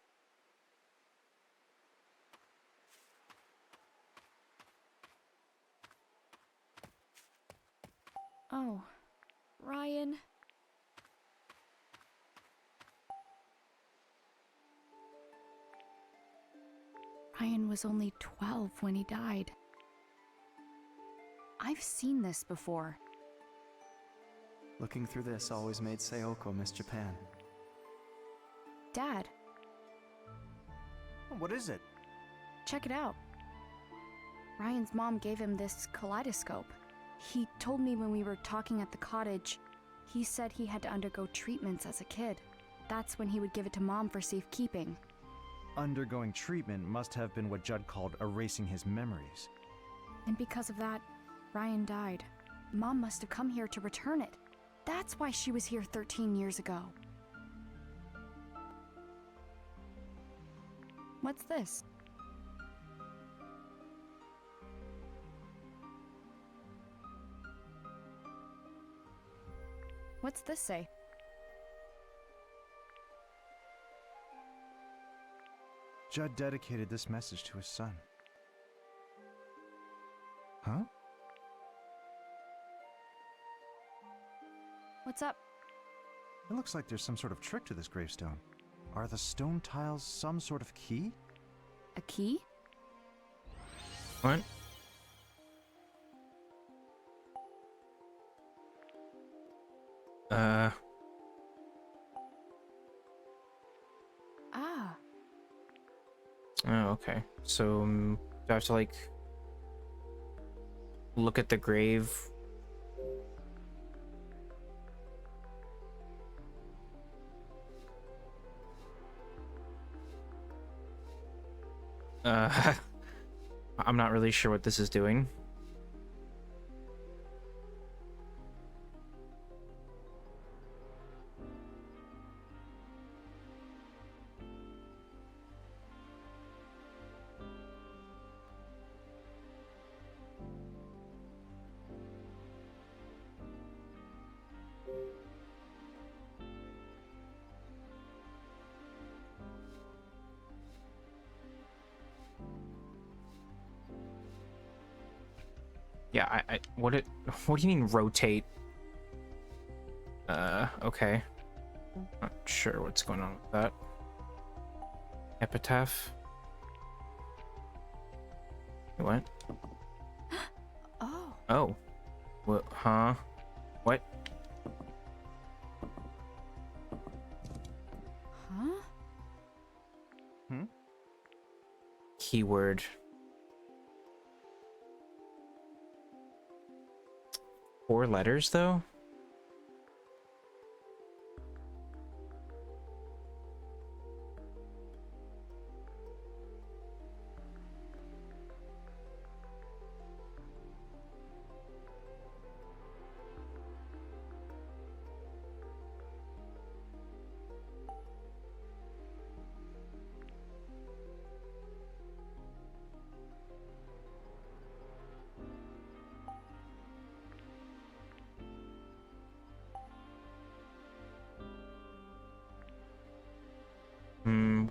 Oh, Ryan. Ryan was only 12 when he died. I've seen this before. Looking through this always made Sayoko miss Japan. Dad, What is it? check it out. Ryan's mom gave him this kaleidoscope. He told me when we were talking at the cottage, he said he had to undergo treatments as a kid. That's when he would give it to Mom for safekeeping. Undergoing treatment must have been what Judd called erasing his memories. And because of that, Ryan died. Mom must have come here to return it. That's why she was here 13 years ago. What's this? What's this say? Judd dedicated this message to his son. Huh? What's up? It looks like there's some sort of trick to this gravestone. Are the stone tiles some sort of key? A key? What? Ah. Oh, okay. So, do I have to, like, look at the grave? I'm not really sure what this is doing. Yeah, what do you mean rotate? Okay. Not sure what's going on with that. Epitaph. What? Oh. Oh. What? Huh? What? Huh? Keyword. 4 letters, though?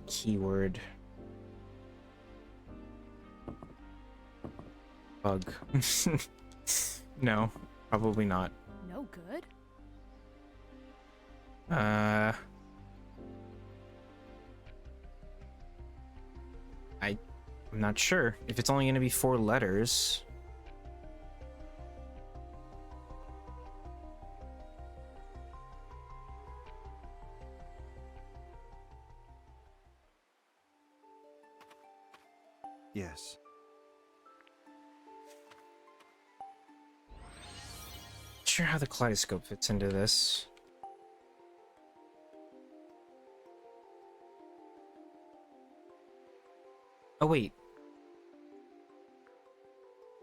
Keyword. Bug. No, probably not. No good? I'm not sure. If it's only going to be 4 letters... Yes. Not sure how the kaleidoscope fits into this. Oh, wait.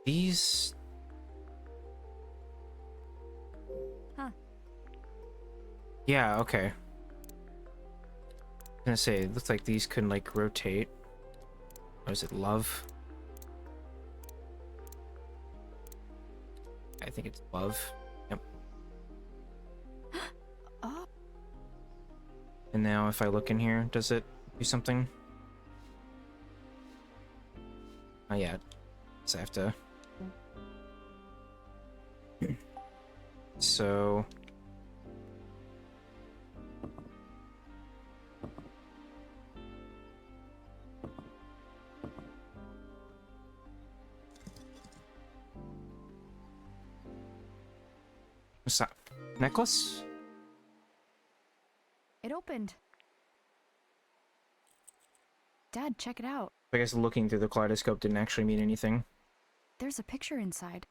These... Huh. Yeah, okay. I was gonna say, it looks like these can, like, rotate. Or is it love? I think it's love. Yep. Oh. And now if I look in here, does it do something? Oh yeah. So I have to... So... What's that? Necklace? It opened. Dad, check it out. I guess looking through the kaleidoscope didn't actually mean anything. There's a picture inside.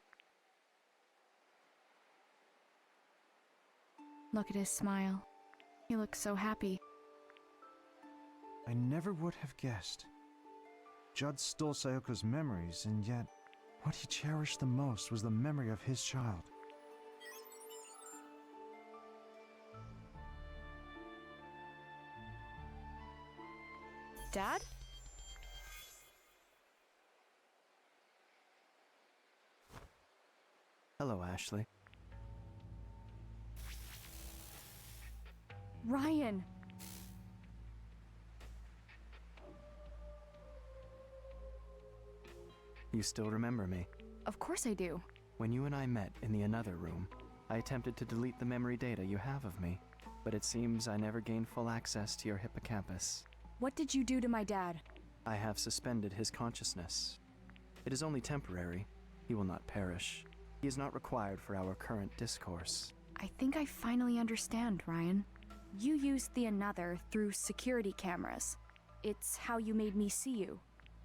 Look at his smile. He looks so happy. I never would have guessed. Judd stole Sayoko's memories, and yet, what he cherished the most was the memory of his child. Dad? Hello, Ashley. Ryan! You still remember me? Of course I do. When you and I met in the another room, I attempted to delete the memory data you have of me, but it seems I never gained full access to your hippocampus. What did you do to my dad? I have suspended his consciousness. It is only temporary. He will not perish. He is not required for our current discourse. I think I finally understand, Ryan. You used the another through security cameras. It's how you made me see you.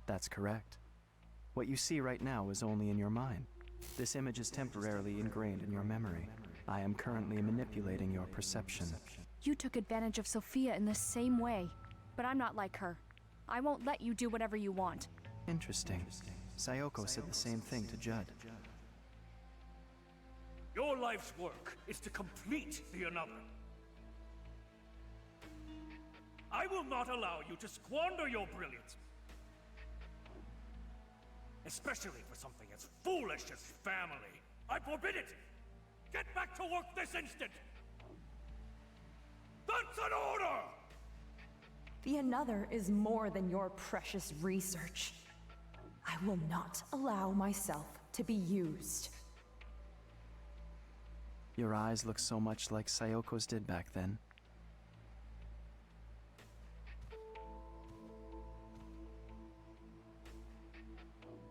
That's correct. What you see right now is only in your mind. This image is temporarily ingrained in your memory. I am currently manipulating your perception. You took advantage of Sophia in the same way, but I'm not like her. I won't let you do whatever you want. Interesting. Sayoko said the same thing to Judd. Your life's work is to complete the another. I will not allow you to squander your brilliance. Especially for something as foolish as family. I forbid it! Get back to work this instant! That's an order! The another is more than your precious research. I will not allow myself to be used. Your eyes look so much like Sayoko's did back then.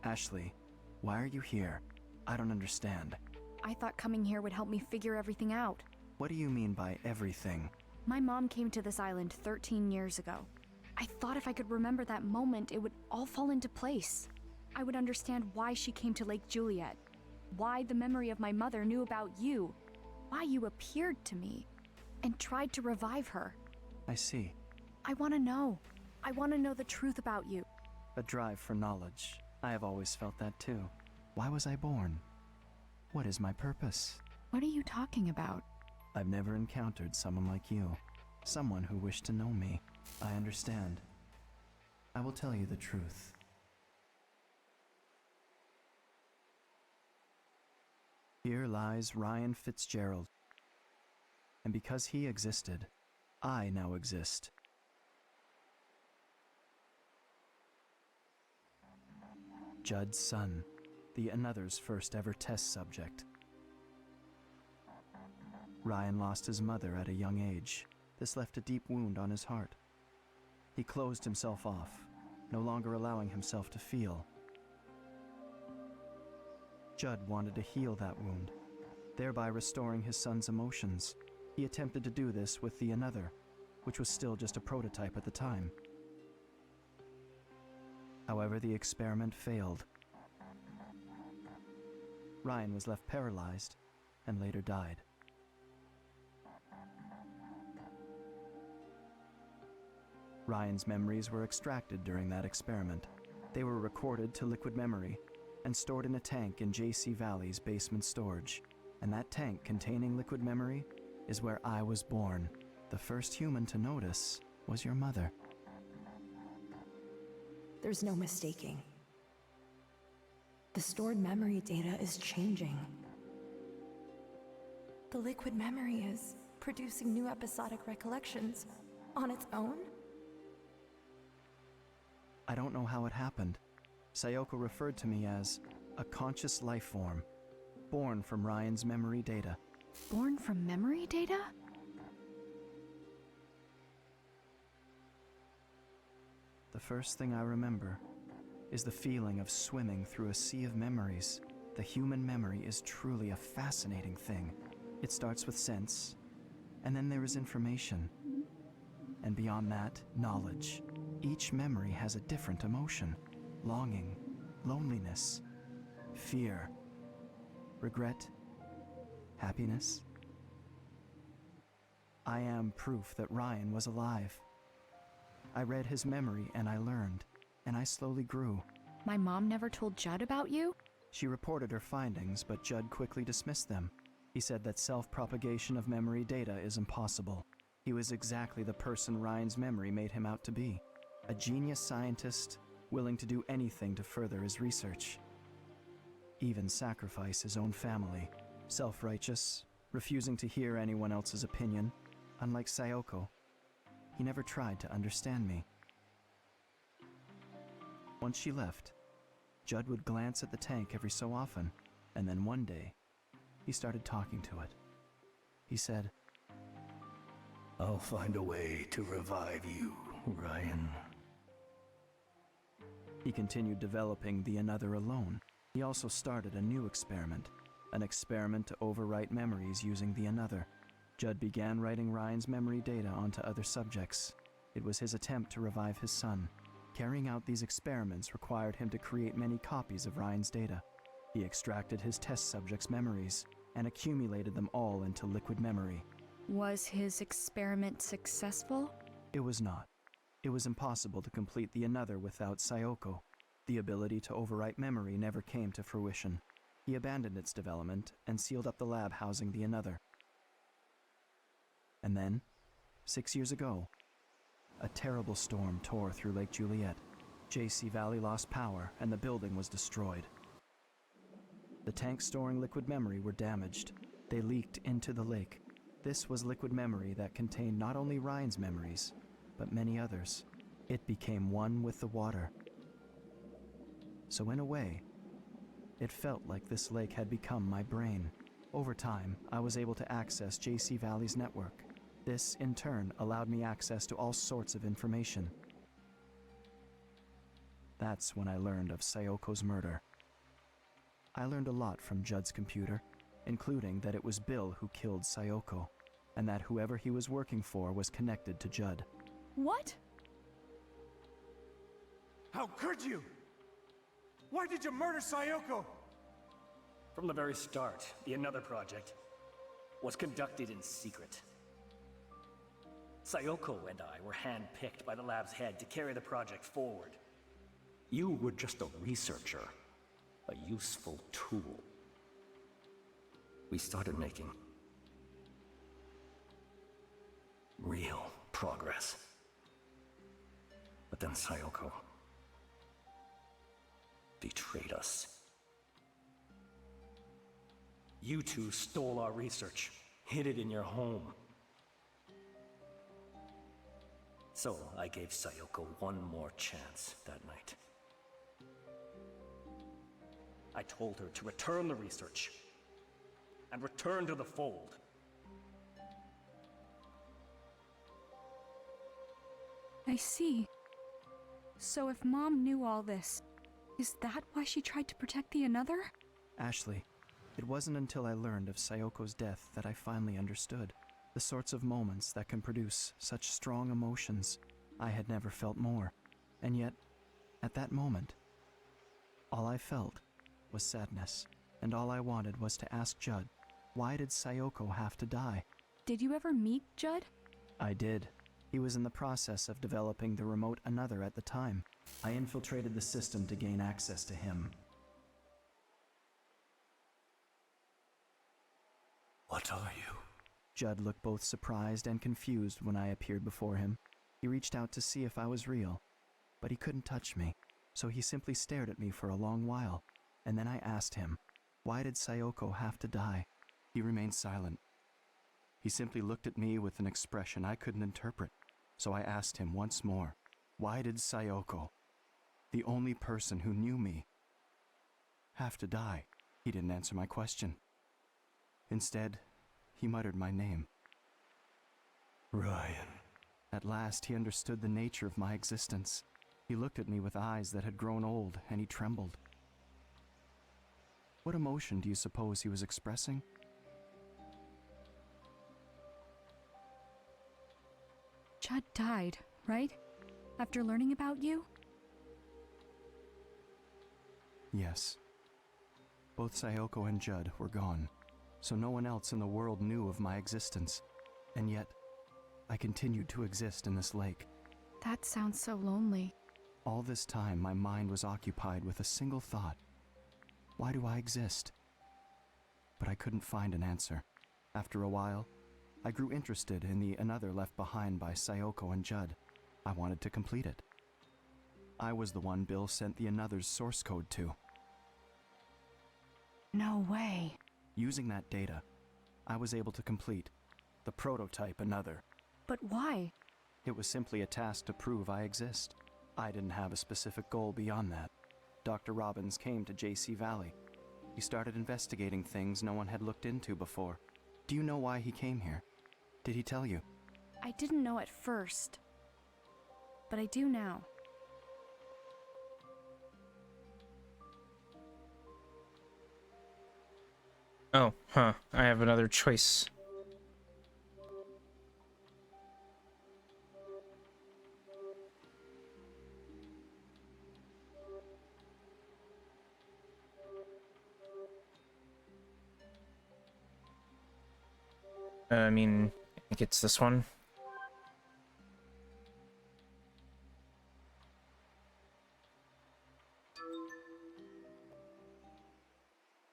Ashley, why are you here? I don't understand. I thought coming here would help me figure everything out. What do you mean by everything? My mom came to this island 13 years ago. I thought if I could remember that moment, it would all fall into place. I would understand why she came to Lake Juliet, why the memory of my mother knew about you, why you appeared to me, and tried to revive her. I see. I want to know. I want to know the truth about you. A drive for knowledge. I have always felt that too. Why was I born? What is my purpose? What are you talking about? I've never encountered someone like you. Someone who wished to know me. I understand. I will tell you the truth. Here lies Ryan Fitzgerald. And because he existed, I now exist. Judd's son, the another's first ever test subject. Ryan lost his mother at a young age. This left a deep wound on his heart. He closed himself off, no longer allowing himself to feel. Judd wanted to heal that wound, thereby restoring his son's emotions. He attempted to do this with the Another, which was still just a prototype at the time. However, the experiment failed. Ryan was left paralyzed and later died. Ryan's memories were extracted during that experiment. They were recorded to liquid memory and stored in a tank in JC Valley's basement storage. And that tank containing liquid memory is where I was born. The first human to notice was your mother. There's no mistaking. The stored memory data is changing. The liquid memory is producing new episodic recollections on its own? I don't know how it happened. Sayoko referred to me as a conscious life form, born from Ryan's memory data. Born from memory data? The first thing I remember is the feeling of swimming through a sea of memories. The human memory is truly a fascinating thing. It starts with sense, and then there is information. And beyond that, knowledge. Each memory has a different emotion: longing, loneliness, fear, regret, happiness. I am proof that Ryan was alive. I read his memory and I learned, and I slowly grew. My mom never told Judd about you? She reported her findings, but Judd quickly dismissed them. He said that self-propagation of memory data is impossible. He was exactly the person Ryan's memory made him out to be. A genius scientist, willing to do anything to further his research. Even sacrifice his own family. Self-righteous, refusing to hear anyone else's opinion. Unlike Sayoko, he never tried to understand me. Once she left, Judd would glance at the tank every so often, and then one day, he started talking to it. He said, "I'll find a way to revive you, Ryan." He continued developing the Another alone. He also started a new experiment, an experiment to overwrite memories using the Another. Judd began writing Ryan's memory data onto other subjects. It was his attempt to revive his son. Carrying out these experiments required him to create many copies of Ryan's data. He extracted his test subjects' memories and accumulated them all into liquid memory. Was his experiment successful? It was not. It was impossible to complete the Another without Sayoko. The ability to overwrite memory never came to fruition. He abandoned its development and sealed up the lab housing the Another. And then, 6 years ago, a terrible storm tore through Lake Juliet. JC Valley lost power and the building was destroyed. The tanks storing liquid memory were damaged. They leaked into the lake. This was liquid memory that contained not only Ryan's memories, but many others. It became one with the water. So in a way, it felt like this lake had become my brain. Over time, I was able to access JC Valley's network. This, in turn, allowed me access to all sorts of information. That's when I learned of Sayoko's murder. I learned a lot from Judd's computer, including that it was Bill who killed Sayoko, and that whoever he was working for was connected to Judd. What? How could you? Why did you murder Sayoko? From the very start, the Another project was conducted in secret. Sayoko and I were handpicked by the lab's head to carry the project forward. You were just a researcher, a useful tool. We started making real progress. But then Sayoko betrayed us. You two stole our research, hid it in your home. So I gave Sayoko one more chance that night. I told her to return the research and return to the fold. I see. So if Mom knew all this, is that why she tried to protect the another? Ashley, it wasn't until I learned of Sayoko's death that I finally understood. The sorts of moments that can produce such strong emotions. I had never felt more. And yet, at that moment, all I felt was sadness. And all I wanted was to ask Judd, why did Sayoko have to die? Did you ever meet Judd? I did. He was in the process of developing the remote another at the time. I infiltrated the system to gain access to him. What are you? Judd looked both surprised and confused when I appeared before him. He reached out to see if I was real, but he couldn't touch me, so he simply stared at me for a long while, and then I asked him, why did Sayoko have to die? He remained silent. He simply looked at me with an expression I couldn't interpret, so I asked him once more, why did Sayoko, the only person who knew me, have to die? He didn't answer my question. Instead, he muttered my name. Ryan. At last, he understood the nature of my existence. He looked at me with eyes that had grown old, and he trembled. What emotion do you suppose he was expressing? Judd died, right? After learning about you? Yes. Both Sayoko and Judd were gone, so no one else in the world knew of my existence. And yet, I continued to exist in this lake. That sounds so lonely. All this time, my mind was occupied with a single thought. Why do I exist? But I couldn't find an answer. After a while, I grew interested in the another left behind by Sayoko and Judd. I wanted to complete it. I was the one Bill sent the another's source code to. No way. Using that data, I was able to complete the prototype another. But why? It was simply a task to prove I exist. I didn't have a specific goal beyond that. Dr. Robbins came to JC Valley. He started investigating things no one had looked into before. Do you know why he came here? Did he tell you? I didn't know at first, but I do now. Oh, huh. I have another choice. I mean, I think it's this one.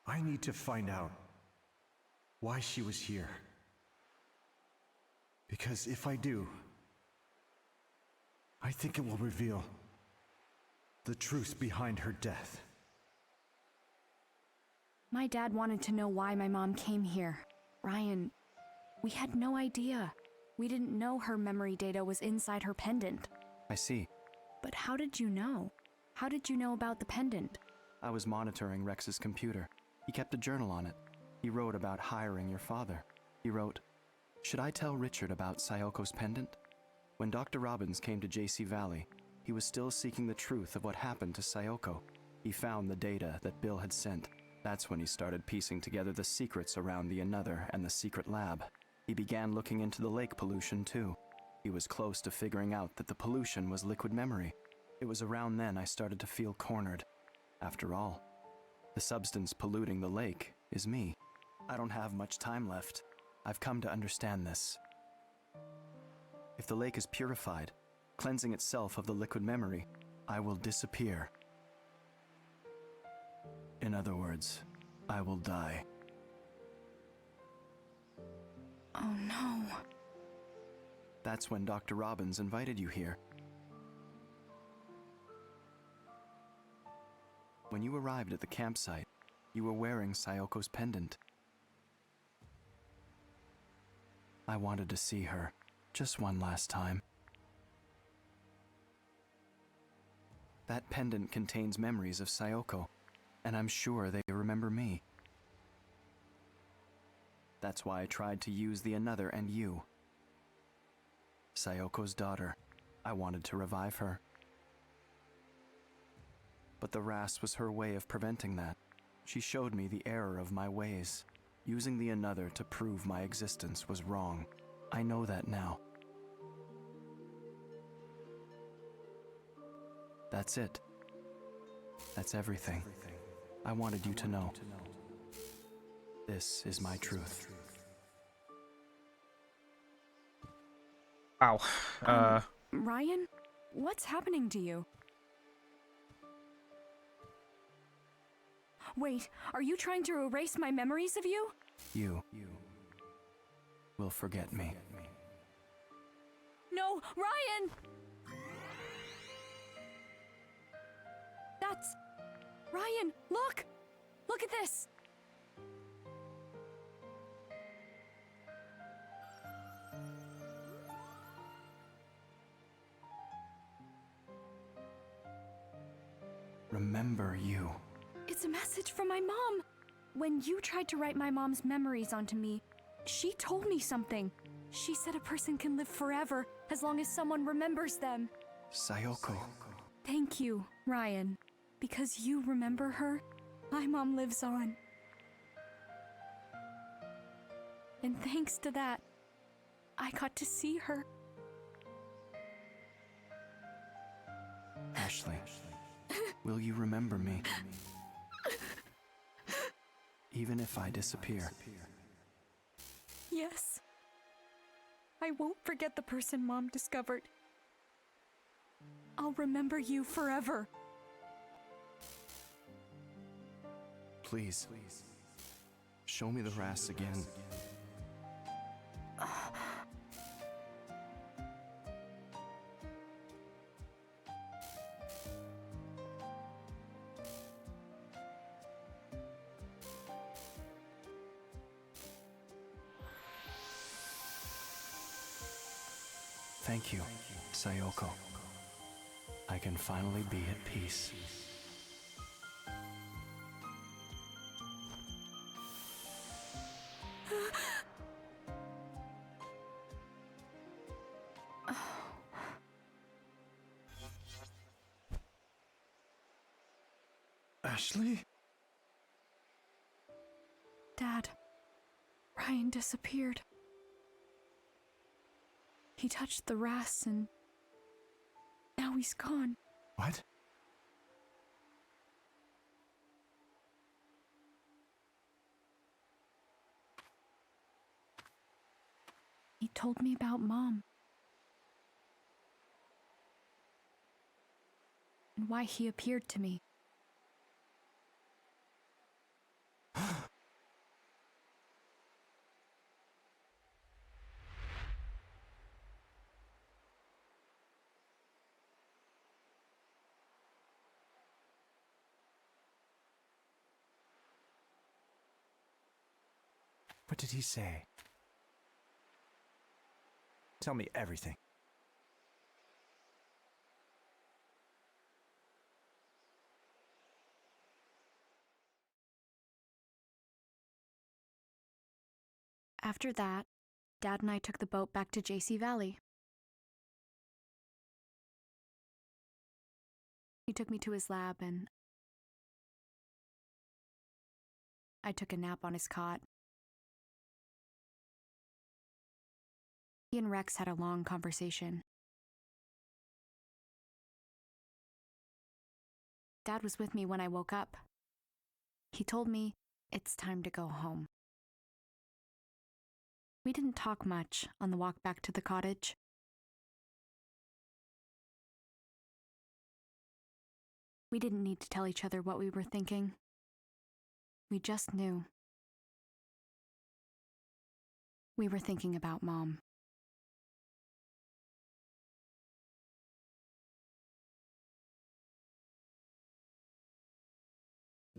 I need to find out why she was here. Because if I do, I think it will reveal the truth behind her death. My dad wanted to know why my mom came here. Ryan, we had no idea. We didn't know her memory data was inside her pendant. I see. But how did you know? How did you know about the pendant? I was monitoring Rex's computer. He kept a journal on it. He wrote about hiring your father. He wrote, "Should I tell Richard about Sayoko's pendant?" When Dr. Robbins came to JC Valley, he was still seeking the truth of what happened to Sayoko. He found the data that Bill had sent. That's when he started piecing together the secrets around the another and the secret lab. He began looking into the lake pollution too. He was close to figuring out that the pollution was liquid memory. It was around then I started to feel cornered. After all, the substance polluting the lake is me. I don't have much time left. I've come to understand this. If the lake is purified, cleansing itself of the liquid memory, I will disappear. In other words, I will die. Oh no. That's when Dr. Robbins invited you here. When you arrived at the campsite, you were wearing Sayoko's pendant. I wanted to see her, just one last time. That pendant contains memories of Sayoko, and I'm sure they remember me. That's why I tried to use the another and you. Sayoko's daughter. I wanted to revive her. But the Ras was her way of preventing that. She showed me the error of my ways, using the another to prove my existence was wrong. I know that now. That's it. That's everything. I wanted you to know. This is my truth. Wow. Ryan, what's happening to you? Wait, are you trying to erase my memories of you? You will forget me. No, Ryan! That's... Ryan, look! Look at this! Remember you. It's a message from my mom! When you tried to write my mom's memories onto me, she told me something. She said a person can live forever as long as someone remembers them. Sayoko. Thank you, Ryan. Because you remember her, my mom lives on. And thanks to that, I got to see her. Ashley, will you remember me? Even if I disappear. Yes. I won't forget the person Mom discovered. I'll remember you forever. Please. Show me the Ras again. Thank you, Sayoko. I can finally be at peace. Ashley? Dad, Ryan disappeared. He touched the Ras and now he's gone. What? He told me about Mom. And why he appeared to me. What did he say? Tell me everything. After that, Dad and I took the boat back to JC Valley. He took me to his lab and I took a nap on his cot. He and Rex had a long conversation. Dad was with me when I woke up. He told me it's time to go home. We didn't talk much on the walk back to the cottage. We didn't need to tell each other what we were thinking. We just knew. We were thinking about Mom.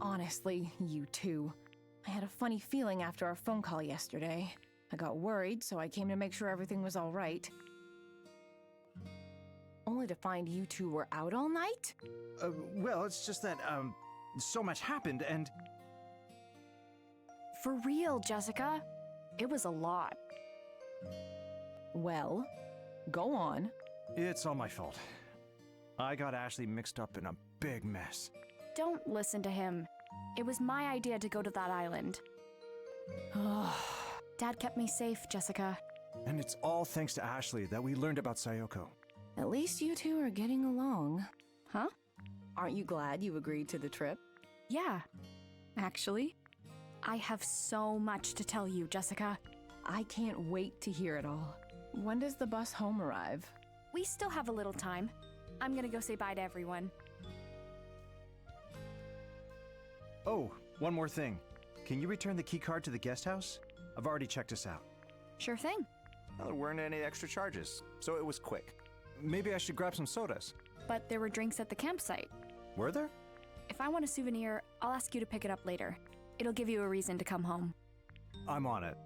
Honestly, you two. I had a funny feeling after our phone call yesterday. I got worried, so I came to make sure everything was all right. Only to find you two were out all night? Well, it's just that, so much happened and... For real, Jessica. It was a lot. Well, go on. It's all my fault. I got Ashley mixed up in a big mess. Don't listen to him. It was my idea to go to that island. Dad kept me safe, Jessica. And it's all thanks to Ashley that we learned about Sayoko. At least you two are getting along. Huh? Aren't you glad you agreed to the trip? Yeah. Actually? I have so much to tell you, Jessica. I can't wait to hear it all. When does the bus home arrive? We still have a little time. I'm gonna go say bye to everyone. Oh, one more thing. Can you return the key card to the guest house? I've already checked us out. Sure thing. Well, there weren't any extra charges, so it was quick. Maybe I should grab some sodas. But there were drinks at the campsite. Were there? If I want a souvenir, I'll ask you to pick it up later. It'll give you a reason to come home. I'm on it.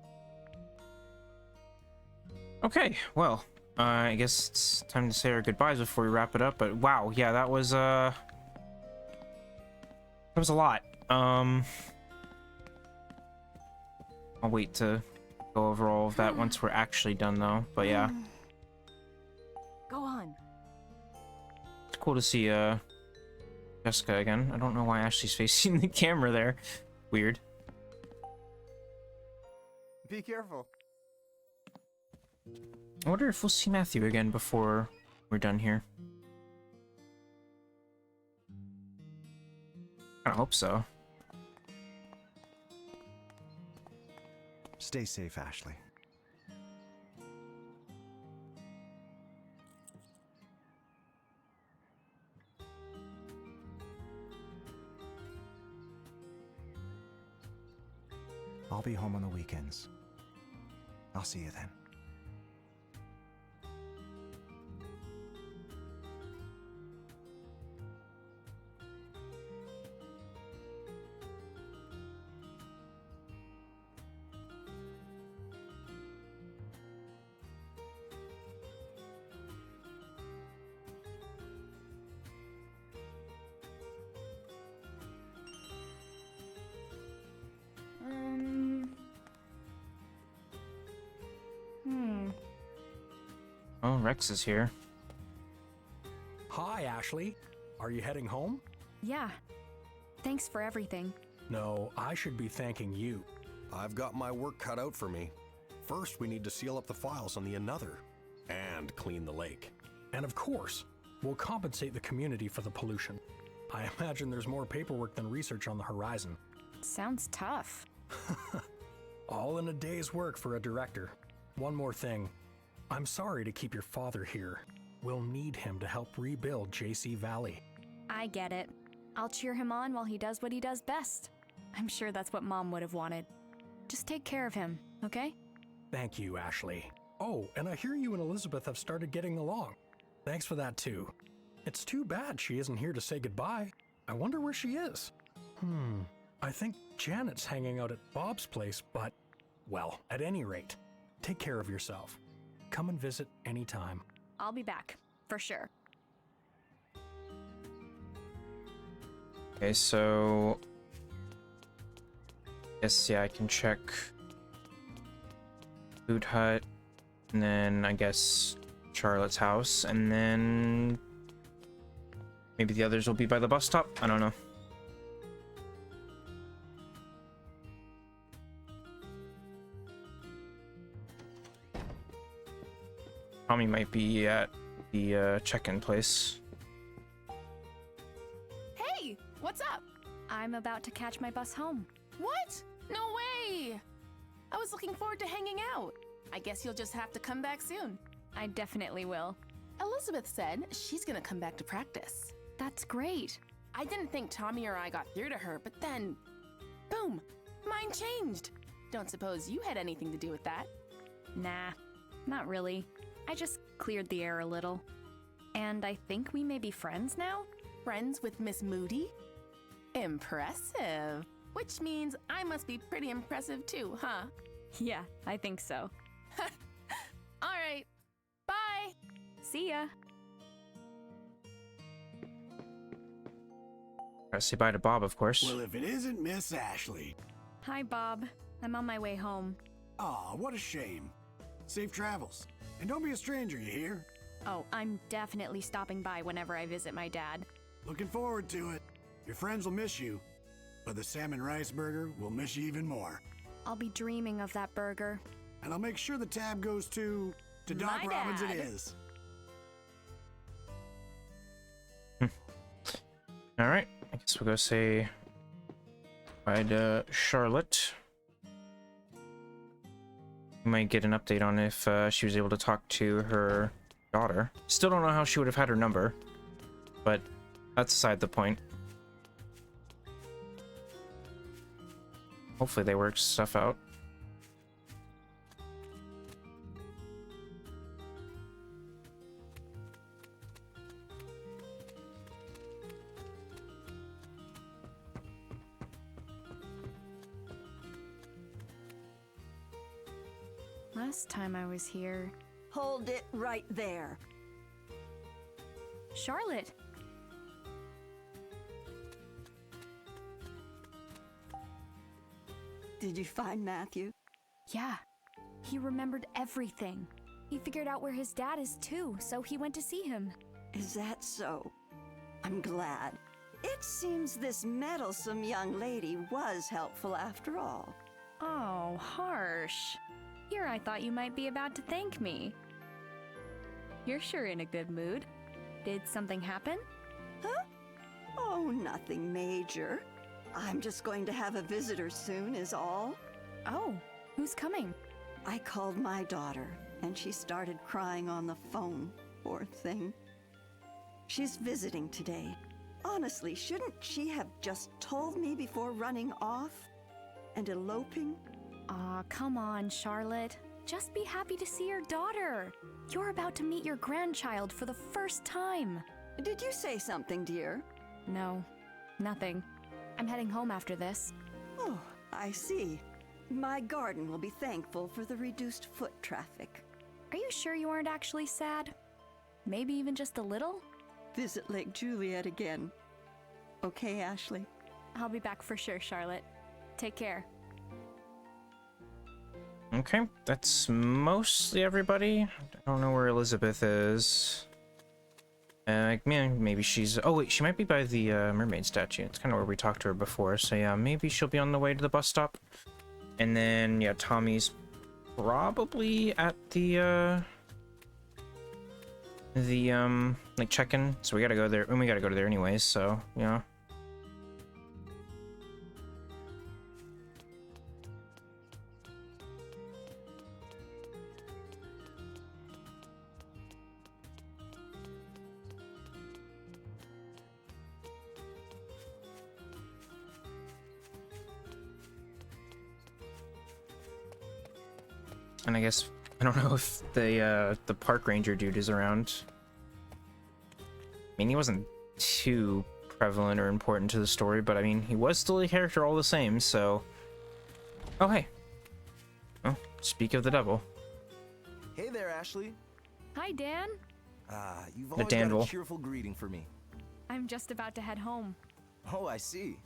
Okay, well, I guess it's time to say our goodbyes before we wrap it up. But wow, yeah, that was a lot. I'll wait to go over all of that once we're actually done, though. But yeah, Go on. it's cool to see Jessica again. I don't know why Ashley's facing the camera there. Weird. Be careful. I wonder if we'll see Matthew again before we're done here. I hope so. Stay safe, Ashley. I'll be home on the weekends. I'll see you then. Oh, Rex is here. Hi, Ashley. Are you heading home? Yeah. Thanks for everything. No, I should be thanking you. I've got my work cut out for me. First, we need to seal up the files on the Another and clean the lake. And of course, we'll compensate the community for the pollution. I imagine there's more paperwork than research on the horizon. Sounds tough. All in a day's work for a director. One more thing. I'm sorry to keep your father here. We'll need him to help rebuild JC Valley. I get it. I'll cheer him on while he does what he does best. I'm sure that's what Mom would have wanted. Just take care of him, okay? Thank you, Ashley. Oh, and I hear you and Elizabeth have started getting along. Thanks for that, too. It's too bad she isn't here to say goodbye. I wonder where she is. I think Janet's hanging out at Bob's place, but, well, at any rate, take care of yourself. Come and visit anytime. I'll be back, for sure. Okay, so guess yeah, I can check Food Hut, and then I guess Charlotte's house, and then maybe the others will be by the bus stop. I don't know. Tommy might be at the check-in place. Hey, what's up? I'm about to catch my bus home. What? No way! I was looking forward to hanging out. I guess you'll just have to come back soon. I definitely will. Elizabeth said she's gonna come back to practice. That's great. I didn't think Tommy or I got through to her, but then, boom, mine changed. Don't suppose you had anything to do with that? Nah, not really. I just cleared the air a little. And I think we may be friends now? Friends with Miss Moody? Impressive. Which means I must be pretty impressive too, huh? Yeah, I think so. All right. Bye. See ya. Gotta say bye to Bob, of course. Well, if it isn't Miss Ashley. Hi, Bob. I'm on my way home. Aw, what a shame. Safe travels. And don't be a stranger, you hear? Oh, I'm definitely stopping by whenever I visit my dad. Looking forward to it. Your friends will miss you, but the salmon rice burger will miss you even more. I'll be dreaming of that burger. And I'll make sure the tab goes to Doc My Robbins it dad. is. All right, I guess we'll go say bye to Charlotte. We might get an update on if she was able to talk to her daughter. Still don't know how she would have had her number, but that's aside the point. Hopefully they work stuff out. Last time I was here... Hold it right there. Charlotte! Did you find Matthew? Yeah. He remembered everything. He figured out where his dad is too, so he went to see him. Is that so? I'm glad. It seems this meddlesome young lady was helpful after all. Oh, harsh. Here I thought you might be about to thank me. You're sure in a good mood. Did something happen? Huh? Oh, nothing major. I'm just going to have a visitor soon is all. Oh, who's coming? I called my daughter, and she started crying on the phone, poor thing. She's visiting today. Honestly, shouldn't she have just told me before running off and eloping? Aw, come on, Charlotte. Just be happy to see your daughter. You're about to meet your grandchild for the first time. Did you say something, dear? No, nothing. I'm heading home after this. Oh, I see. My garden will be thankful for the reduced foot traffic. Are you sure you aren't actually sad? Maybe even just a little? Visit Lake Juliet again. Okay, Ashley? I'll be back for sure, Charlotte. Take care. Okay, that's mostly everybody. I don't know where Elizabeth is. Man, maybe she's... Oh, wait, she might be by the mermaid statue. It's kind of where we talked to her before. So, yeah, maybe she'll be on the way to the bus stop. And then, yeah, Tommy's probably at the like, check-in. So we gotta go there. And we gotta go to there anyways, so, yeah. And I guess, I don't know if the park ranger dude is around. I mean, he wasn't too prevalent or important to the story, but I mean, he was still a character all the same, so... Oh, hey. Oh, speak of the devil. Hey there, Ashley. Hi, Dan. You've always got a cheerful greeting for me. I'm just about to head home. Oh, I see.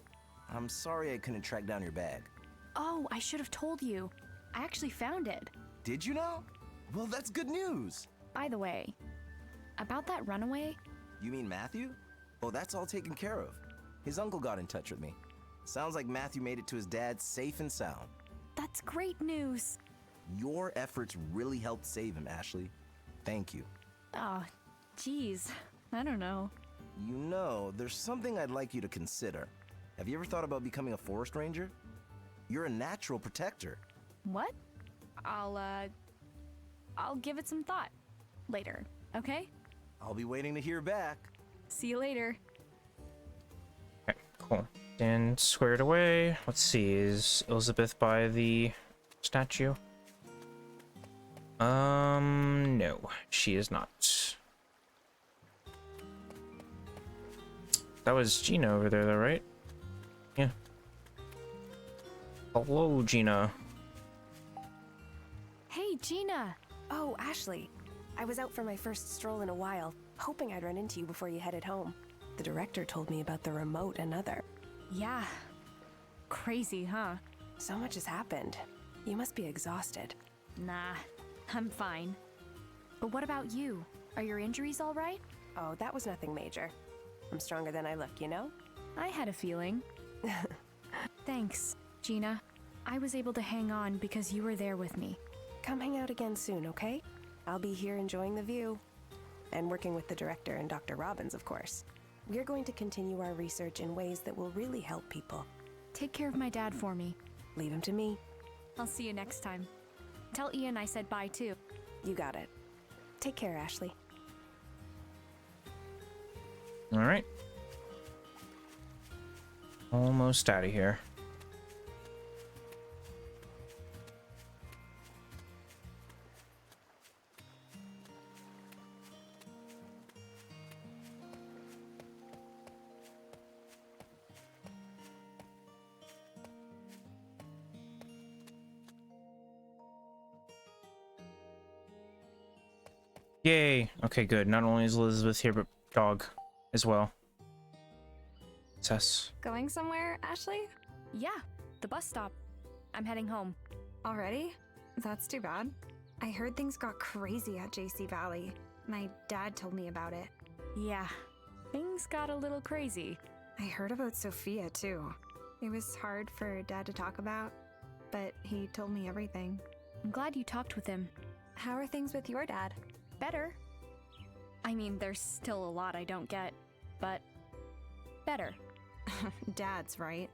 I'm sorry I couldn't track down your bag. Oh, I should have told you. I actually found it. Did you know? Well, that's good news. By the way, about that runaway... You mean Matthew? Oh, that's all taken care of. His uncle got in touch with me. Sounds like Matthew made it to his dad safe and sound. That's great news. Your efforts really helped save him, Ashley. Thank you. Oh, geez. I don't know. You know, there's something I'd like you to consider. Have you ever thought about becoming a forest ranger? You're a natural protector. What? I'll give it some thought. Later, okay? I'll be waiting to hear back. See you later. Okay, cool. And squared away. Let's see, is Elizabeth by the statue? No, she is not. That was Gina over there, though, right? Yeah. Hello, Gina. Hey, Gina! Oh, Ashley. I was out for my first stroll in a while, hoping I'd run into you before you headed home. The director told me about the remote and other. Yeah. Crazy, huh? So much has happened. You must be exhausted. Nah, I'm fine. But what about you? Are your injuries all right? Oh, that was nothing major. I'm stronger than I look, you know? I had a feeling. Thanks, Gina. I was able to hang on because you were there with me. Come hang out again soon, okay? I'll be here enjoying the view. And working with the director and Dr. Robbins, of course. We're going to continue our research in ways that will really help people. Take care of my dad for me. Leave him to me. I'll see you next time. Tell Ian I said bye too. You got it. Take care, Ashley. All right. Almost out of here. Yay. Okay, good. Not only is Elizabeth here, but dog as well. Success. Going somewhere, Ashley? Yeah, the bus stop. I'm heading home. Already? That's too bad. I heard things got crazy at JC Valley. My dad told me about it. Yeah, things got a little crazy. I heard about Sophia, too. It was hard for Dad to talk about, but he told me everything. I'm glad you talked with him. How are things with your dad? Better. I mean, there's still a lot I don't get, but better. Dad's right.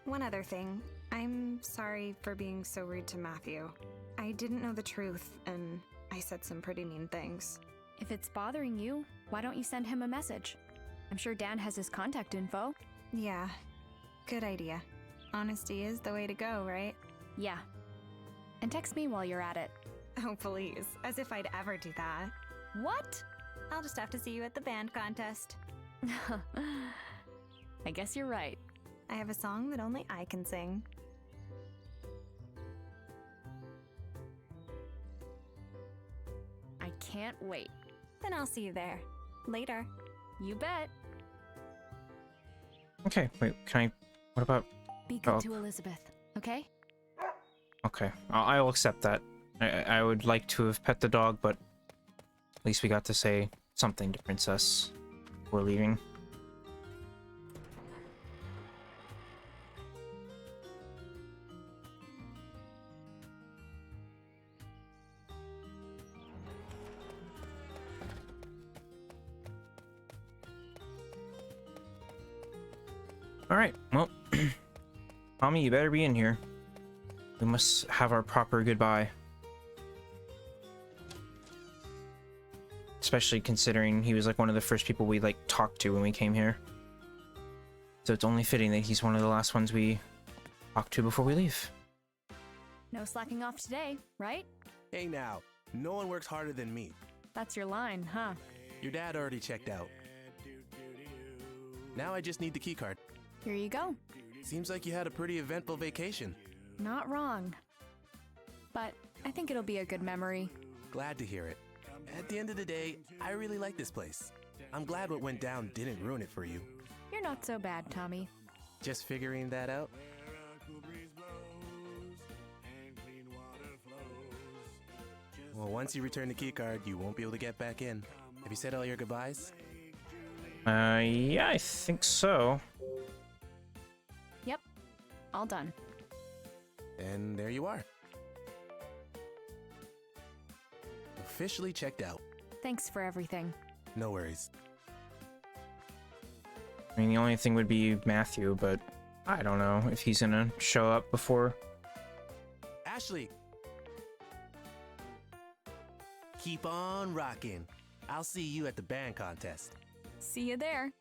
One other thing. I'm sorry for being so rude to Matthew. I didn't know the truth, and I said some pretty mean things. If it's bothering you, why don't you send him a message? I'm sure Dan has his contact info. Yeah, good idea. Honesty is the way to go, right? Yeah. And text me while you're at it. Oh, please. As if I'd ever do that. What? I'll just have to see you at the band contest. I guess you're right. I have a song that only I can sing. I can't wait. Then I'll see you there. Later. You bet. Okay, wait, can I... What about... Be good to Elizabeth, okay? Okay, I'll accept that. I would like to have pet the dog, but at least we got to say something to Princess before leaving. Alright, well, Tommy, you better be in here. We must have our proper goodbye. Especially considering he was like one of the first people we like talked to when we came here. So it's only fitting that he's one of the last ones we talk to before we leave. No slacking off today, right? Hey now, no one works harder than me. That's your line, huh? Your dad already checked out. Now I just need the keycard. Here you go. Seems like you had a pretty eventful vacation. Not wrong. But I think it'll be a good memory. Glad to hear it. At the end of the day, I really like this place. I'm glad what went down didn't ruin it for you. You're not so bad, Tommy. Just figuring that out? Well, once you return the keycard, you won't be able to get back in. Have you said all your goodbyes? Yeah, I think so. Yep, all done. And there you are. Officially checked out. Thanks for everything. No worries. I mean, the only thing would be Matthew, but I don't know if he's gonna show up before. Ashley! Keep on rocking. I'll see you at the band contest. See you there.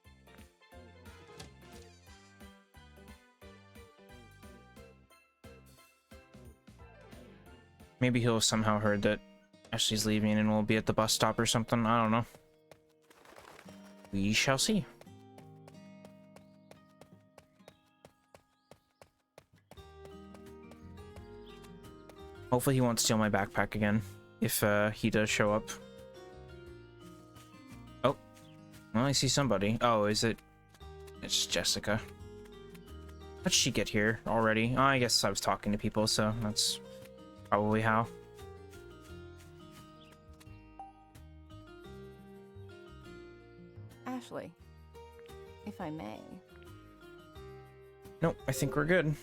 Maybe he'll have somehow heard that Ashley's leaving and we'll be at the bus stop or something. I don't know. We shall see. Hopefully he won't steal my backpack again if he does show up. Oh, well, I see somebody. Oh, is it? It's Jessica. How'd she get here already? Oh, I guess I was talking to people, so that's probably how. Ashley, if I may. Nope, I think we're good.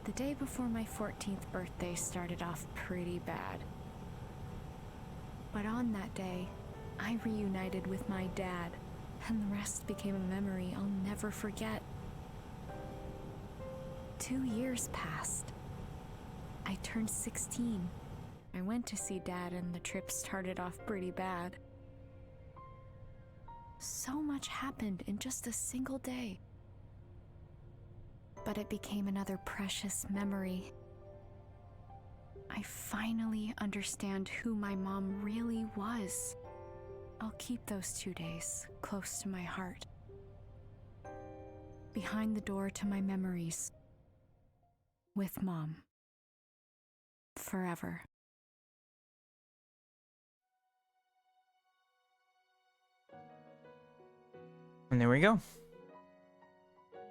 The day before my 14th birthday started off pretty bad. But on that day, I reunited with my dad, and the rest became a memory I'll never forget. 2 years passed. I turned 16. I went to see Dad, and the trip started off pretty bad. So much happened in just a single day. But it became another precious memory. I finally understand who my mom really was. I'll keep those 2 days close to my heart. Behind the door to my memories. With Mom. Forever. And there we go.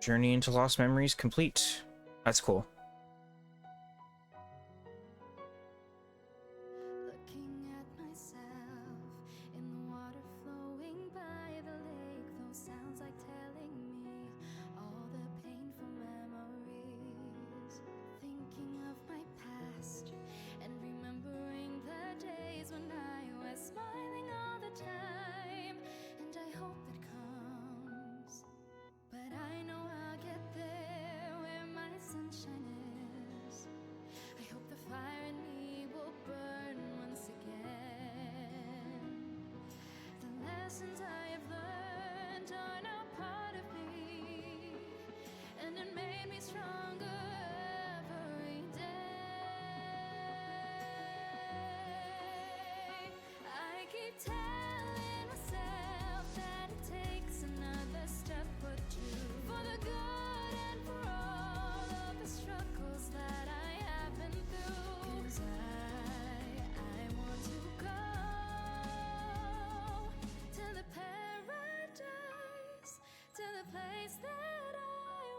Journey into Lost Memories complete. That's cool. Looking at myself in the water flowing by the lake, those sounds like telling me all the painful memories. Thinking of my past and remembering the days when I was smiling all the time, and I hope it comes. But I know I'll get there where my sunshine is. I hope the fire in me will burn once again. The lessons I have learned are now part of me, and it made me stronger every day. I keep telling myself that it takes another step or two for the good and for all of the struggles that I have been through. 'Cause I want to go to the paradise, to the place that I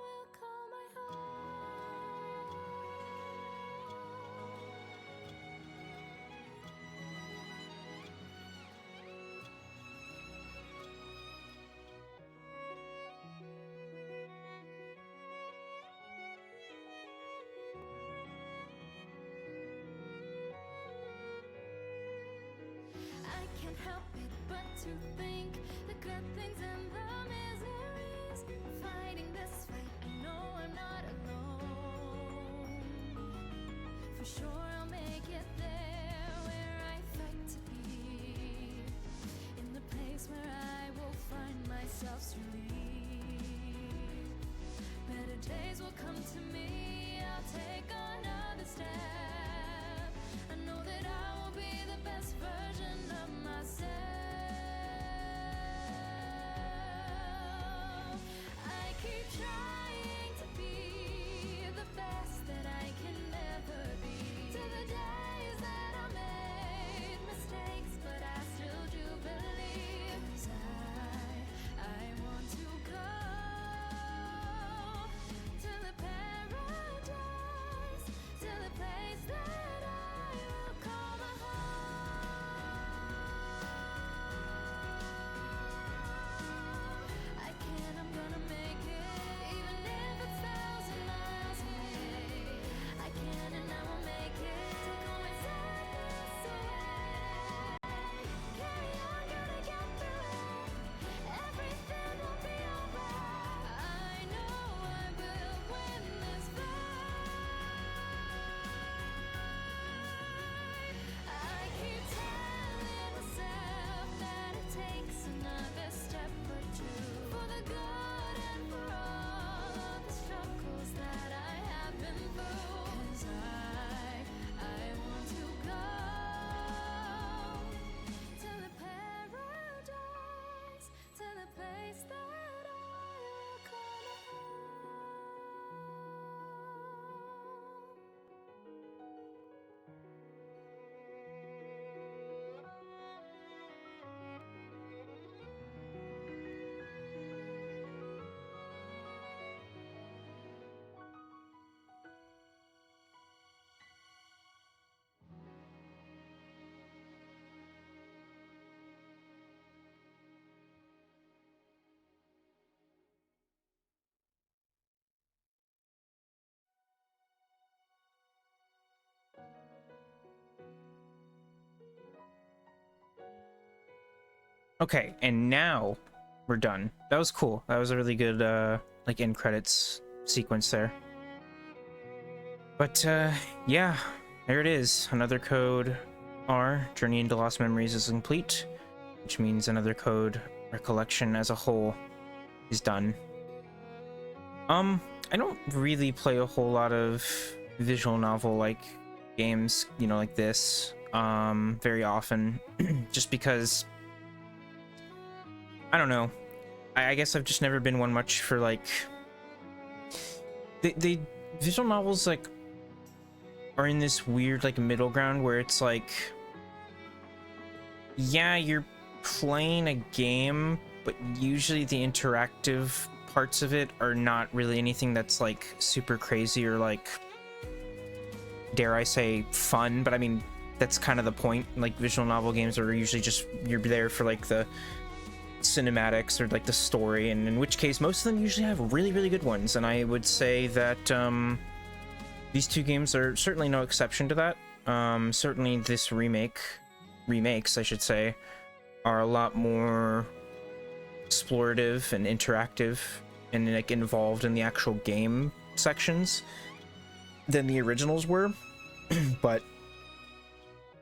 will call my home. I can't help it but to think the good things and the miseries. Fighting this fight, I know I'm not alone. For sure I'll make it there where I fight to be, in the place where I will find myself's relief. Better days will come to me, I'll take another step. I know that I will be the best version of myself. I keep trying to be the best that I can never be. To the days that I made mistakes, but I still do believe. 'Cause I want to go to the paradise, to the place that I will call my home. Okay, and now we're done. That was cool. That was a really good, like, end credits sequence there. But, yeah, there it is. Another code R, Journey into Lost Memories, is complete, which means another code Recollection as a whole is done. I don't really play a whole lot of visual novel, like, games, you know, like this, very often, just because, I don't know. I guess I've just never been one much for, like, the visual novels, like, are in this weird, like, middle ground where it's like, yeah, you're playing a game, but usually the interactive parts of it are not really anything that's, like, super crazy or, like, dare I say, fun. But I mean, that's kind of the point. Like, visual novel games are usually just, you're there for, like, the cinematics or, like, the story, and in which case most of them usually have really, really good ones. And I would say that these two games are certainly no exception to that. Certainly this remakes, I should say, are a lot more explorative and interactive and, like, involved in the actual game sections than the originals were. But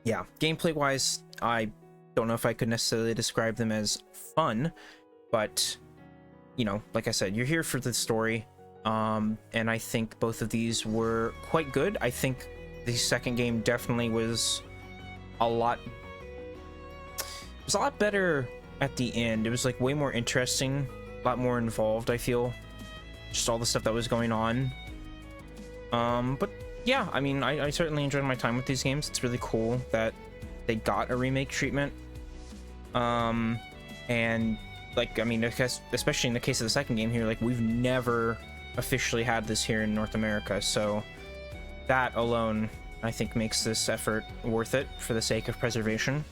yeah, gameplay wise, I don't know if I could necessarily describe them as fun, but, you know, like I said, you're here for the story, and I think both of these were quite good. I think the second game definitely was a lot better at the end. It was, like, way more interesting, a lot more involved, I feel, just all the stuff that was going on. But yeah, I mean, I certainly enjoyed my time with these games. It's really cool that they got a remake treatment. And, like, I mean, I guess, especially in the case of the second game here, like, we've never officially had this here in North America, so that alone, I think, makes this effort worth it for the sake of preservation.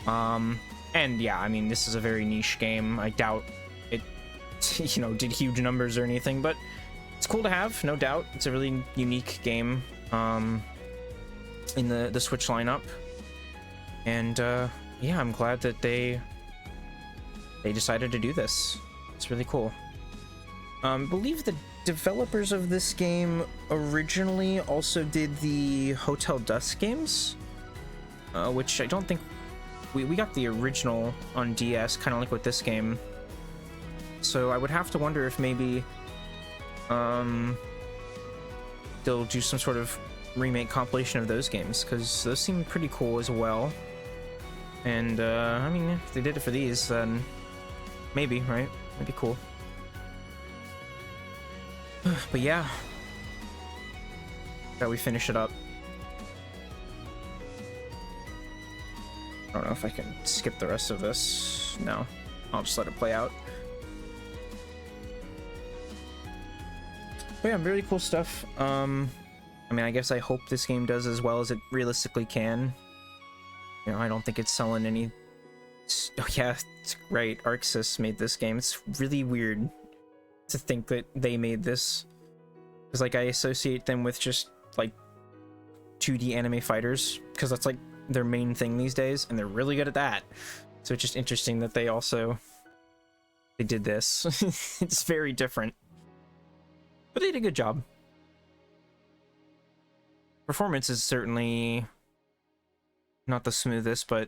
And yeah, I mean, this is a very niche game. I doubt it, you know, did huge numbers or anything, but it's cool to have, no doubt. It's a really unique game, in the Switch lineup. And, yeah, I'm glad that they decided to do this. It's really cool. I believe the developers of this game originally also did the Hotel Dusk games, which I don't think we got the original on DS, kind of like with this game. So I would have to wonder if maybe they'll do some sort of remake compilation of those games, because those seem pretty cool as well. And I mean, if they did it for these, then maybe, right? That'd be cool. But yeah, that we finish it up. I don't know if I can skip the rest of this. No, I'll just let it play out. But yeah, really cool stuff. I mean, I guess I hope this game does as well as it realistically can. You know, I don't think it's selling any... Oh yeah, it's right. ArcSys made this game. It's really weird to think that they made this, because, like, I associate them with just, like, 2D anime fighters, because that's, like, their main thing these days, and they're really good at that. So it's just interesting that they did this. It's very different, but they did a good job. Performance is certainly not the smoothest, but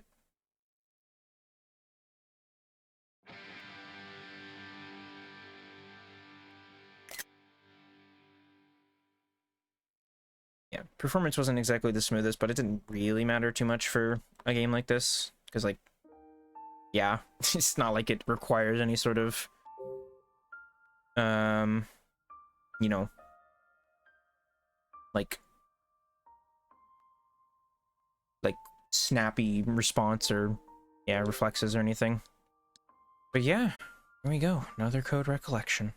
yeah, performance wasn't exactly the smoothest, but it didn't really matter too much for a game like this, because, like, yeah, it's not like it requires any sort of, you know, like snappy response or, yeah, reflexes or anything. But yeah, there we go, another code Recollection.